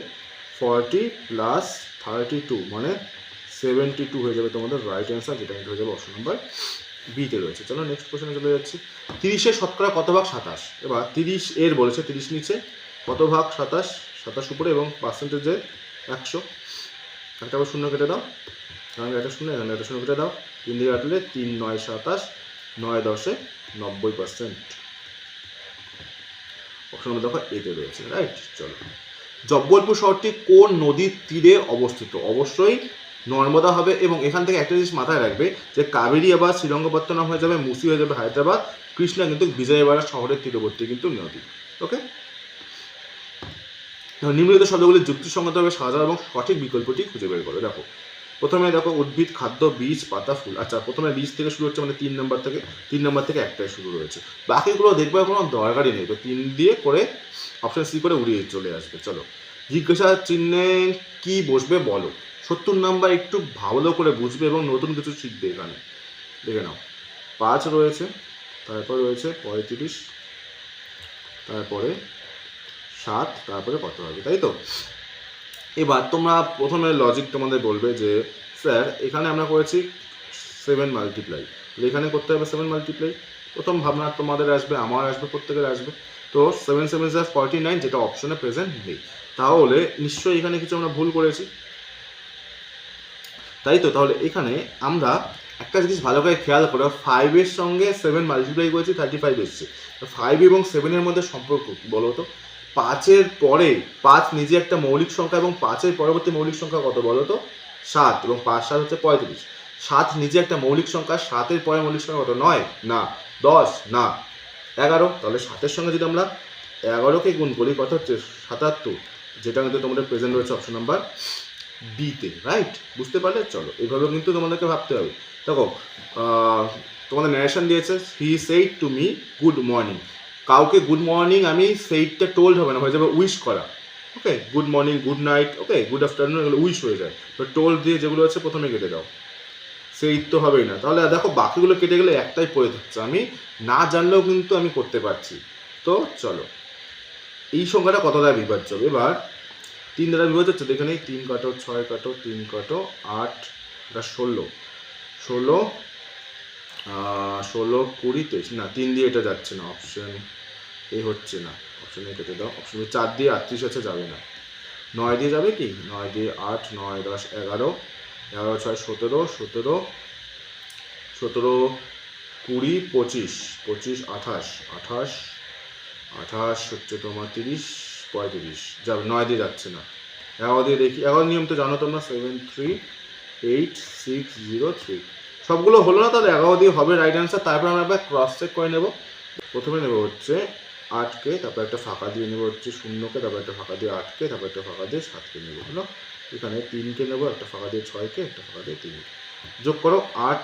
40 প্লাস 32 মানে 72 হয়ে যাবে তোমাদের রাইট অ্যান্সার, যেটা হয়ে যাবে অপশন নাম্বার বিতে রয়েছে। চলো নেক্সট কোশ্চেনে চলে যাচ্ছি। 30-এর শতকরা কত ভাগ 27? এবার 30 এর বলেছে 30 নিচে, কত ভাগ 27, 27 উপরে এবং পার্সেন্টেজে 100, একটা আবার শূন্য কেটে দাও, এখানে একটা শূন্য, এখানে একটা শূন্য কেটে দাও, 3 দিয়ে কাটলে 3 9 27, 9 10 90%, অপশন দেখো এতে রয়েছে রাইট। চলো, জব্বলপুর শহরটি কোন নদীর তীরে অবস্থিত? অবশ্যই নর্মদা হবে, এবং এখান থেকে একটা জিনিস মাথায় রাখবে যে কাবেরী আবার শ্রীরঙ্গপত্তনম হয়ে যাবে, মুসি হয়ে যাবে হায়দ্রাবাদ, কৃষ্ণা কিন্তু বিজয়ওয়াড়া শহরের তীরবর্তী কিন্তু নদী। ওকে, নিম্নলিখিত শব্দগুলির যুক্তিসঙ্গতভাবে সাজা এবং সঠিক বিকল্পটি খুঁজে বের করো। দেখো, প্রথমে দেখো উদ্ভিদ, খাদ্য, বীজ, পাতা, ফুল। আচ্ছা, প্রথমে বীজ থেকে শুরু হচ্ছে, মানে 3 নম্বর থেকে একটাই শুরু রয়েছে, বাকিগুলো দেখবে কোনো দরকারই নেই, তো 3 দিয়ে করে অপশন সি করে উড়িয়ে চলে আসবে। চলো, জিজ্ঞাসা চিহ্নে কি বসবে বলো? 70 নাম্বার একটু ভালো করে বুঝবে এবং নতুন কিছু শিখবে এখানে, দেখে নাও। 5 রয়েছে, তারপর রয়েছে 35, তারপরে 7, তারপরে কত হবে, তাই তো। এবার তোমরা প্রথমে লজিক তোমাদের বলবে যে স্যার এখানে আমরা করেছি 7 মাল্টিপ্লাই, এখানে করতে হবে 7 মাল্টিপ্লাই। প্রথম ভাবনা তোমাদের আসবে, আমার আসবে, প্রত্যেকের আসবে, তো 7 7 49, যেটা অপশনে প্রেজেন্ট নেই, তাহলে নিশ্চয়ই এখানে কিছু আমরা ভুল করেছি, তাই তো। তাহলে এখানে আমরা একটা জিনিস ভালো করে খেয়াল করো, 5 এর সঙ্গে 7 মাল্টিপ্লাই করেছি, 35 এসছে, 5 এবং 7-এর মধ্যে সম্পর্ক কি বলো তো? 5-এর পরে 5 নিজে একটা মৌলিক সংখ্যা, এবং 5-এর পরবর্তী মৌলিক সংখ্যা কত বলো তো? 7, এবং 5 7 হচ্ছে 35। 7 নিজে একটা মৌলিক সংখ্যা, 7-এর পরে মৌলিক সংখ্যা কত? 9 না, 10 না, 11। তাহলে 7-এর সঙ্গে যদি আমরা 11কে গুণ করি কত হচ্ছে 77, যেটা কিন্তু তোমাদের প্রেজেন্ট রয়েছে অপশন নাম্বার বিতে, রাইট? বুঝতে পারলে? চলো এইভাবে কিন্তু তোমাদেরকে ভাবতে হবে। দেখো তোমাদের ন্যারেশন দিয়েছে, he said to me good morning. কাউকে গুড মর্নিং আমি সেইডটা টোল্ড হবে না, হয়ে যাবে উইশ করা। ওকে, গুড মর্নিং, গুড নাইট, ওকে, গুড আফটারনুন, এগুলো উইশ হয়ে যায়। তো টোল্ড দিয়ে যেগুলো আছে প্রথমে কেটে দাও, সেইড তো হবেই না। তাহলে দেখো বাকিগুলো কেটে গেলে একটাই পড়ে থাকছে, আমি না জানলেও কিন্তু আমি করতে পারছি। তো চলো এই সংখ্যাটা কত দ্বারা বিভাজ্য হবে? এবার 3 দ্বারা বিভাজ্য হচ্ছে, দেখে নেই। 3 কাটো, 6 কাটো, 3 কাটো, 8, এটা 16, 16, 20, 23, না 3 দিয়ে এটা যাচ্ছে না, অপশন এ হচ্ছে না, অপশন এ কেটে দাও। অপশন 4 দিয়ে 38 আছে, যাবে না। 9 দিয়ে যাবে কি? 9 দিয়ে 8, 9, 10, 11, 11, 6, 17, 17, 17, 20, 25, 25, 28, 28, 28 হচ্ছে তোমার 30, 35, যাবে। 9 দিয়ে যাচ্ছে না। 11 দিয়ে দেখি, 11 নিয়ম তো জানো তোমরা, 7, 3, 8, 6, 0, 3, সবগুলো হলো না, তাহলে 11 দিয়ে হবে রাইট অ্যান্সার। তারপর আমরা একবার ক্রস চেক করে নেব। প্রথমে নেব হচ্ছে 8কে, তারপর একটা ফাঁকা দিয়ে নেব হচ্ছে 0কে, তারপর একটা ফাঁকা দিয়ে 8কে, তারপর একটা ফাঁকা দিয়ে 7কে নেব। হলো, এখানে 3কে নেব, একটা ফাঁকা দিয়ে 6কে, একটা ফাঁকা দিয়ে 3কে। যোগ করো 8,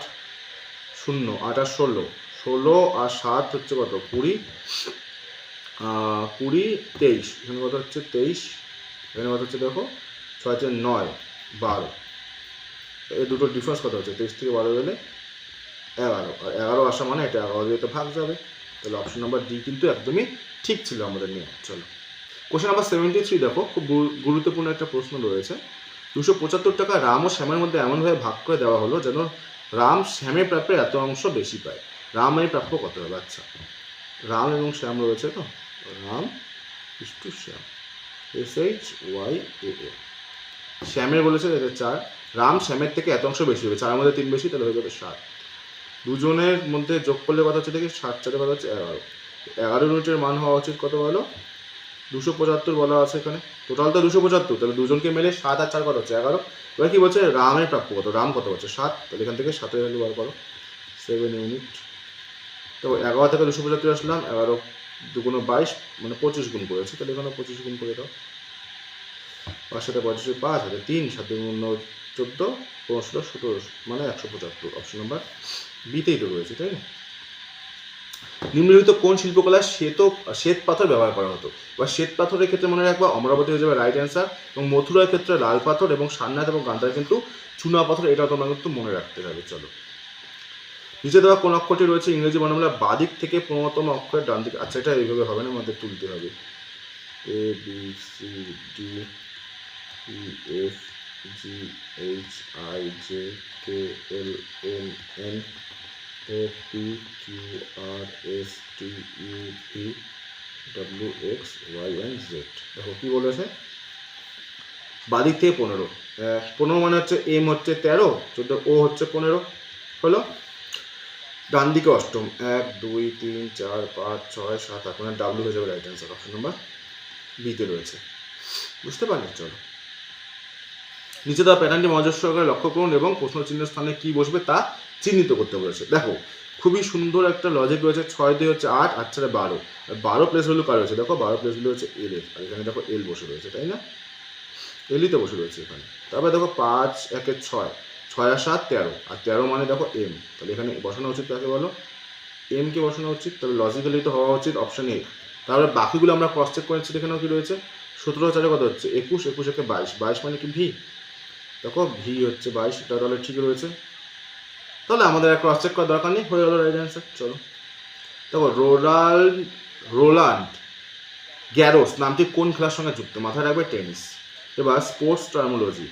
0, 8 আর 16, 16 আর 7 হচ্ছে কত? 20, 20, 23, এখানে কত হচ্ছে? 23, এখানে কত হচ্ছে? দেখো 6, 4, 9, 12, এই দুটো ডিফারেন্স কত হচ্ছে? 23 থেকে 12 গেলে 11, আর 11 আসা মানে এটা 11 দিয়ে তো ভাগ যাবে। তাহলে অপশন নাম্বার ডি কিন্তু একদমই ঠিক ছিল আমাদের নিয়ে। চলো কোশ্চেন নাম্বার 73 দেখো, খুব গুরুত্বপূর্ণ একটা প্রশ্ন রয়েছে। 275 টাকা রাম ও শ্যামের মধ্যে এমনভাবে ভাগ করে দেওয়া হলো যেন রাম শ্যামের প্রাপ্যের এত অংশ বেশি পায়। রাম এর প্রাপ্য কত হবে? আচ্ছা, রাম এবং শ্যাম রয়েছে, তো Ram is to Shyam, SHYAM। শ্যামের বলেছে এটা 4, রাম শ্যামের থেকে এত অংশ বেশি হবে, 4-এর মধ্যে 3 বেশি, তাহলে হয়ে যাবে 7। দুজনের মধ্যে যোগ করলে কত হচ্ছে দেখি? 7, 4 কত হচ্ছে? 11। 11 ইউনিটের মান হওয়া উচিত কত বলো? 275 বলা আছে এখানে, টোটাল তো 275, তাহলে দুজনকে মিলে 7 আর 4 কত হচ্ছে? 11। এবার কি বলছে? রামের প্রাপ্য কত? রাম কত হচ্ছে? 7, তাহলে এখান থেকে 7-এর ভ্যালু বার করো, 7 ইউনিট। তো 11 থেকে 275 আসলাম, 11 2 22, মানে 25 গুণ করেছে, তাহলে এখানে 25 গুণ করে দাও। 5 7 25, 5 হাতে 3, 7 14, 15 17, মানে 175। অপশন নাম্বার বিতেই তো রয়েছে, তাই না? নিম্নলিখিত কোন শিল্পকলায় শ্বেত পাথর ব্যবহার করা হতো? এবার শ্বেত পাথরের ক্ষেত্রে মনে রাখবা অমরাবতী হয়ে যাবে রাইট অ্যান্সার, এবং মথুরার ক্ষেত্রে লাল পাথর, এবং সারনাথ এবং গান্ধার কিন্তু চুনা পাথর, এটাও তোমরা কিন্তু মনে রাখতে হবে। চলো নিচে দেওয়া কোন অক্ষরটি রয়েছে ইংরেজি বর্ণমালা বাদিক থেকে 15তম অক্ষরের ডান দিকে? আচ্ছা, এটা এইভাবে হবে না, আমাদের তুলতে হবে। ABCDEFGHIJKLMNOPQRSTUV WX Y and Z। দেখো কি বলেছে, বাদিক থেকে 15, 15 মানে হচ্ছে এম হচ্ছে 13, 14 ও হচ্ছে 15, হলো। ডান দিকে অষ্টম, 1 2 3 4 5 6 7 8, মানে ডাব্লিউ হয়ে যাবে রাইট অ্যান্সার। অপশন নাম্বার বিতে রয়েছে। বুঝতে পারলে? চলো নিচে দেওয়া প্যাটার্নটি মনোযোগ সহকারে লক্ষ্য করুন এবং প্রশ্ন চিহ্নের স্থানে কি বসবে তা চিহ্নিত করতে বলেছে। দেখো খুবই সুন্দর একটা লজিক রয়েছে। 6 দিয়ে হচ্ছে 8, 8 4 12, 12 প্লেস ভ্যালু কার রয়েছে? দেখো 12 প্লেস ভ্যালু হচ্ছে এল এর, আর এখানে দেখো এল বসে রয়েছে, তাই না? এলই তো বসে রয়েছে এখানে। তারপরে দেখো 5 1 6, 6 আর 7 13, আর 13 মানে দেখো এম, তাহলে এখানে বসানো উচিত কাকে বলো? এম কে বসানো উচিত। তাহলে লজিক্যালি তো হওয়া উচিত অপশন এ। তারপরে বাকিগুলো আমরা ক্রস চেক করেছি, এখানেও কি রয়েছে? 17 4 কত হচ্ছে? 21, 21 একে 22, 22 মানে কি ভি? দেখো ভি হচ্ছে 22, এটা তাহলে ঠিক রয়েছে। তাহলে আমাদের আর ক্রস চেক করার দরকার নেই, হয়ে গেল রাইট অ্যান্সার। চলো দেখো রোলান্ড গ্যারোস নামটি কোন খেলার সঙ্গে যুক্ত? মাথায় রাখবে টেনিস। এবার sports terminology,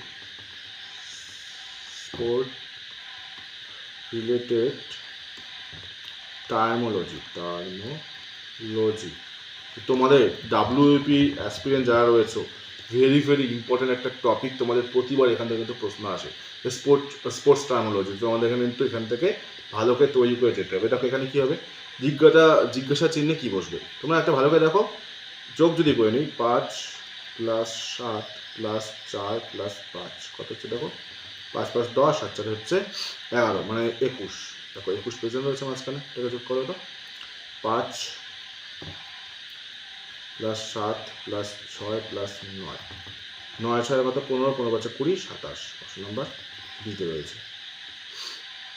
sport related terminology, তোমাদের ডাব্লিউপি অ্যাসপিরেন্ট যারা রয়েছে, ভেরি ভেরি ইম্পর্টেন্ট একটা টপিক, তোমাদের প্রতিবার এখান থেকে কিন্তু প্রশ্ন আসে। স্পোর্টস টার্মোলজি তোমাদের এখানে কিন্তু এখান থেকে ভালো করে তৈরি করে যেতে হবে। দেখো এখানে কী হবে, জিজ্ঞাসা চিহ্নে কী বসবে তোমরা একটা ভালো করে দেখো। যোগ যদি করে নিই, 5 + 7 + 4 + 5 কত হচ্ছে? দেখো 5 5 10, আর 4 হচ্ছে 11, মানে 21। দেখো 21 প্রেজেন্ট রয়েছে মাঝখানে, এটাকে যোগ করো তো। 5 প্লাস 7 প্লাস 6 প্লাস 9, 9 6 কত 15, 15 5 20, 27, অপশন নাম্বার ডিতে রয়েছে।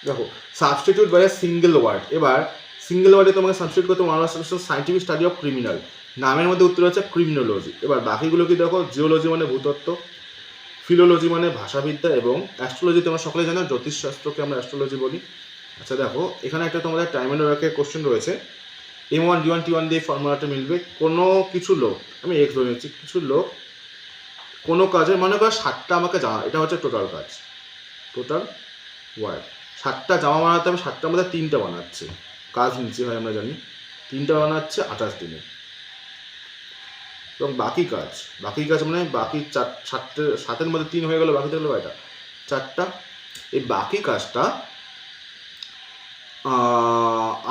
দেখো সাবস্টিটিউট বাই সিঙ্গেল ওয়ার্ড, এবার সিঙ্গেল ওয়ার্ডে তোমাকে সাবস্টিটিউট করতে সাইন্টিফিক স্টাডি অফ ক্রিমিনাল, নামের মধ্যে উত্তর হচ্ছে ক্রিমিনোলজি। এবার বাকিগুলো কি দেখো, জিওলজি মানে ভূতত্ত্ব, ফিলোলজি মানে ভাষাবিদ্যা, এবং অ্যাস্ট্রোলজি তোমরা সকলে জানো জ্যোতিষশাস্ত্রকে আমরা অ্যাস্ট্রোলজি বলি। আচ্ছা দেখো এখানে একটা তোমাদের টাইম অ্যান্ড ওয়ার্কের কোশ্চেন রয়েছে, M1 D1 T1 দিয়ে ফর্মুলাটা মিলবে। কোনো কিছু লোক, আমি এক্স ধরে নিচ্ছি, কিছু লোক কোনো কাজের মনে করো 7টা আমাকে জামা, এটা হচ্ছে টোটাল কাজ, টোটাল ওয়ার্ক, 7টা জামা বানাতে হবে, 7টার মধ্যে 3টা বানাচ্ছে, কাজ নিচে হয় আমরা জানি, 3টা বানাচ্ছে 28 দিনে। এবং বাকি কাজ মানে বাকি 7-এর মধ্যে 3 হয়ে গেল, বাকি থাকলো কয়টা, 4টা। এই বাকি কাজটা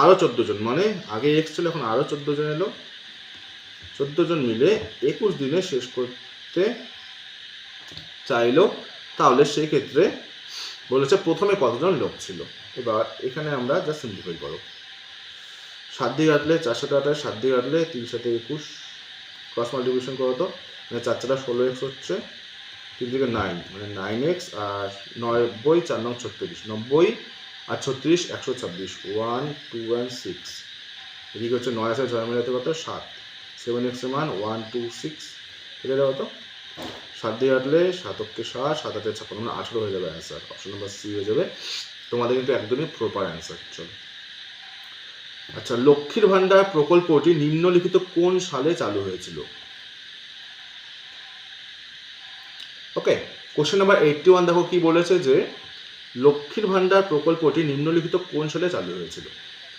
আরও 14 জন, মানে আগে এক্স ছিল এখন আরও 14 জন এলো, 14 জন মিলে 21 দিনে শেষ করতে চাইলো, তাহলে সেই ক্ষেত্রে বলেছে প্রথমে কতজন লোক ছিল। এবার এখানে আমরা জাস্ট সিম্পলিফাই করো, 7 দিয়ে কাটলে 4 সাথে 28, 7 দিয়ে কাটলে 3 সাথে 21, ক্রস মাল্টিপ্লিকেশন করো তো, মানে 4 4 16x হচ্ছে, 3 থেকে 9 মানে 9x, আর 90 4 9 36, 90 আর 36 126, 1 2 and 6, এদিকে হচ্ছে 9 আছে 6 মিলাতে কত 7, 7x এর মান 1 2 6, এটা দেওয়া তো 7 দিয়ে কাটলে 7 7 7 8 56 মানে 18 হয়ে যাবে অ্যান্সার, অপশন নাম্বার সি হয়ে যাবে তোমাদের কিন্তু একদমই প্রপার অ্যান্সার। চলো আচ্ছা, লক্ষ্মীর ভান্ডার প্রকল্পটি নিম্নলিখিত কোন সালে চালু হয়েছিল? ওকে, কোশ্চেন নাম্বার 81 দেখো কি বলেছে, যে লক্ষ্মীর ভান্ডার প্রকল্পটি নিম্নলিখিত কোন সালে চালু হয়েছিল।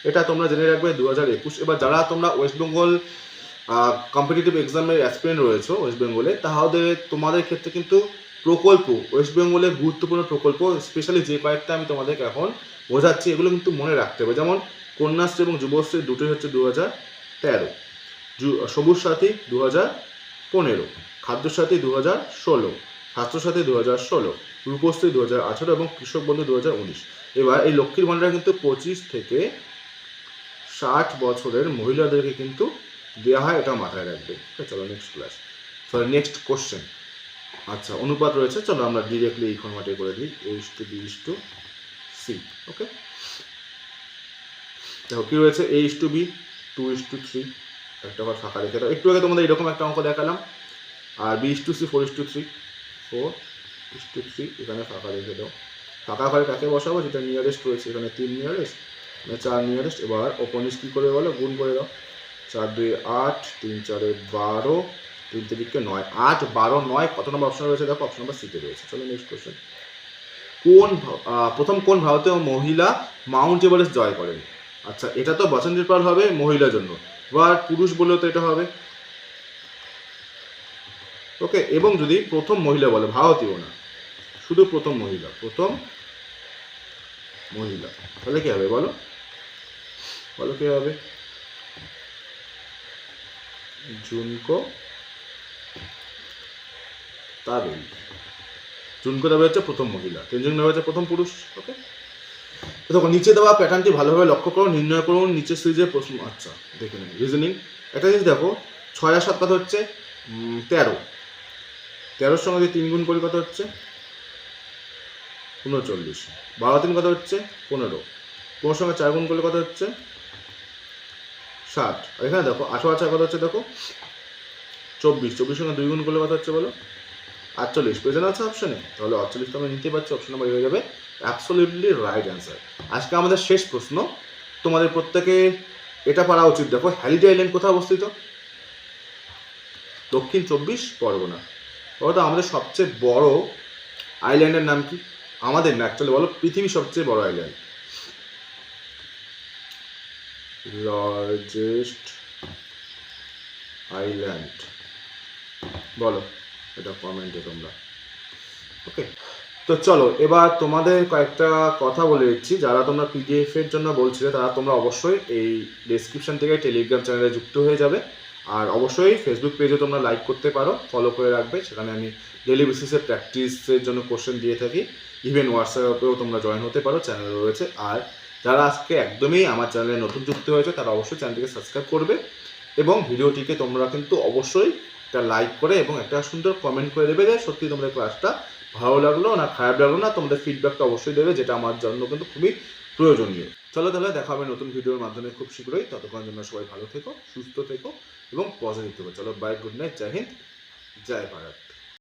এটা তোমরা জেনে রাখবে 2021। এবার যারা তোমরা ওয়েস্ট বেঙ্গল কম্পিটিটিভ এক্সামের অ্যাসপিরেন্ট রয়েছে ওয়েস্ট বেঙ্গলে, তাহলে তোমাদের ক্ষেত্রে কিন্তু প্রকল্প, ওয়েস্ট বেঙ্গলের গুরুত্বপূর্ণ প্রকল্প, স্পেশালি যে কয়েকটা আমি তোমাদেরকে এখন বোঝাচ্ছি, এগুলো কিন্তু মনে রাখতে হবে। যেমন কন্যাশ্রী এবং যুবশ্রী দুটোই হচ্ছে 2013, সবুজ সাথী 2015, খাদ্যসাথী 2016, স্বাস্থ্যসাথী 2016, রূপশ্রী 2018 এবং কৃষক বন্ধু 2019। এবার এই লক্ষ্মীর ভান্ডার কিন্তু 25 থেকে 60 বছরের মহিলাদেরকে কিন্তু দেওয়া হয়, এটা মাথায় রাখবে। চলো নেক্সট কোশ্চেন। আচ্ছা, অনুপাত রয়েছে, চলো আমরা ডিরেক্টলি এই ফর্ম্যাটে করে দিই, A:B:C। ওকে, দেখো কি রয়েছে, A:B 2:3, একটা আবার ফাঁকা রেখে দাও। একটু আগে তোমাদের এরকম একটা অঙ্ক দেখালাম, আর B:C 4:3, 4:3, এখানে ফাঁকা রেখে দাও। ফাঁকা ঘরে কাকে বসাবো, যেটা নিয়ারেস্ট রয়েছে, এখানে 3 নিয়ারেস্ট, 4 নিয়ারেস্ট। এবার ওপর নিচ কী করে বলো, গুণ করে দাও, 4 2 8, 3 4 12, 3 3 9, 8 12 9, কত নম্বর অপশন রয়েছে দেখো, অপশন নাম্বার সিতে রয়েছে। চলো নেক্সট কোশ্চেন, প্রথম কোন ভারতীয় মহিলা মাউন্ট এভারেস্ট জয় করেন? আচ্ছা, এটা তো বসন্তের পাল হবে মহিলার জন্য, এবার পুরুষ বললেও তো এটা হবে। ওকে, এবং যদি প্রথম মহিলা বলে, ভারতীয় না, শুধু প্রথম মহিলা, তাহলে কি হবে বলো, কি হবে, জুনকো তাবেই। জুনকো তাবেই হচ্ছে প্রথম মহিলা, তেনজিং নরওয়ে হচ্ছে প্রথম পুরুষ। ওকে, দেখো নিচে দেওয়া প্যাটার্নটি ভালোভাবে লক্ষ্য করো, নির্ণয় করুন নিচে সিরিজের প্রশ্ন। আচ্ছা দেখে নিন রিজনিং, একটা জিনিস দেখো, 6 আর 7 কত হচ্ছে 13, 13-র সঙ্গে যদি 3 গুণ করি কত হচ্ছে 39, 12 3 কত হচ্ছে 15, 15 সঙ্গে 4 গুণ করলে কত হচ্ছে 60। আর এখানে দেখো 18 আর 4 কত হচ্ছে দেখো 24, 24 সঙ্গে 2 গুণ করলে কত হচ্ছে বলো 48, প্রেজেন্ট আছে অপশনে, তাহলে 48 তো আমরা নিতে পারছি, অপশন নাম্বার হয়ে যাবে অ্যাবসলিউটলি রাইট অ্যান্সার। আজকে আমাদের শেষ প্রশ্ন, তোমাদের প্রত্যেকে এটা পারা উচিত। দেখো হ্যালিডে আইল্যান্ড কোথায় অবস্থিত? দক্ষিণ 24 পরগনা। বলতো আমাদের সবচেয়ে বড় আইল্যান্ডের নাম কি? আমাদের না, অ্যাকচুয়ালি বলো পৃথিবীর সবচেয়ে বড় আইল্যান্ড, লার্জেস্ট আইল্যান্ড বলো, এটা কমেন্টে তোমরা। ওকে, তো চলো এবার তোমাদের কয়েকটা কথা বলে দিচ্ছি। যারা তোমরা পিডিএফ এর জন্য বলছিলে, তারা তোমরা অবশ্যই এই ডেসক্রিপশন থেকে টেলিগ্রাম চ্যানেলে যুক্ত হয়ে যাবে, আর অবশ্যই ফেসবুক পেজে তোমরা লাইক করতে পারো, ফলো করে রাখবে, সেখানে আমি ডেলি বেসিসে প্র্যাকটিসের জন্য কোশ্চেন দিয়ে থাকি। ইভেন হোয়াটসঅ্যাপেও তোমরা জয়েন হতে পারো, চ্যানেল রয়েছে। আর যারা আজকে একদমই আমার চ্যানেলে নতুন যুক্ত হয়েছে, তারা অবশ্যই চ্যানেলটিকে সাবস্ক্রাইব করবে এবং ভিডিওটিকে তোমরা কিন্তু অবশ্যই একটা লাইক করে এবং একটা সুন্দর কমেন্ট করে দেবে যে সত্যি তোমাদের ক্লাসটা ভালো লাগলো না খারাপ লাগলো না, তোমাদের ফিডব্যাকটা অবশ্যই দেবে, যেটা আমার জন্য কিন্তু খুবই প্রয়োজনীয়। চলো তাহলে দেখা হবে নতুন ভিডিওর মাধ্যমে খুব শীঘ্রই। ততক্ষণের জন্য সবাই ভালো থেকো, সুস্থ থেকো এবং পজিটিভ থেকো। চলো বাই, গুড নাইট, জয় হিন্দ, জয় ভারত।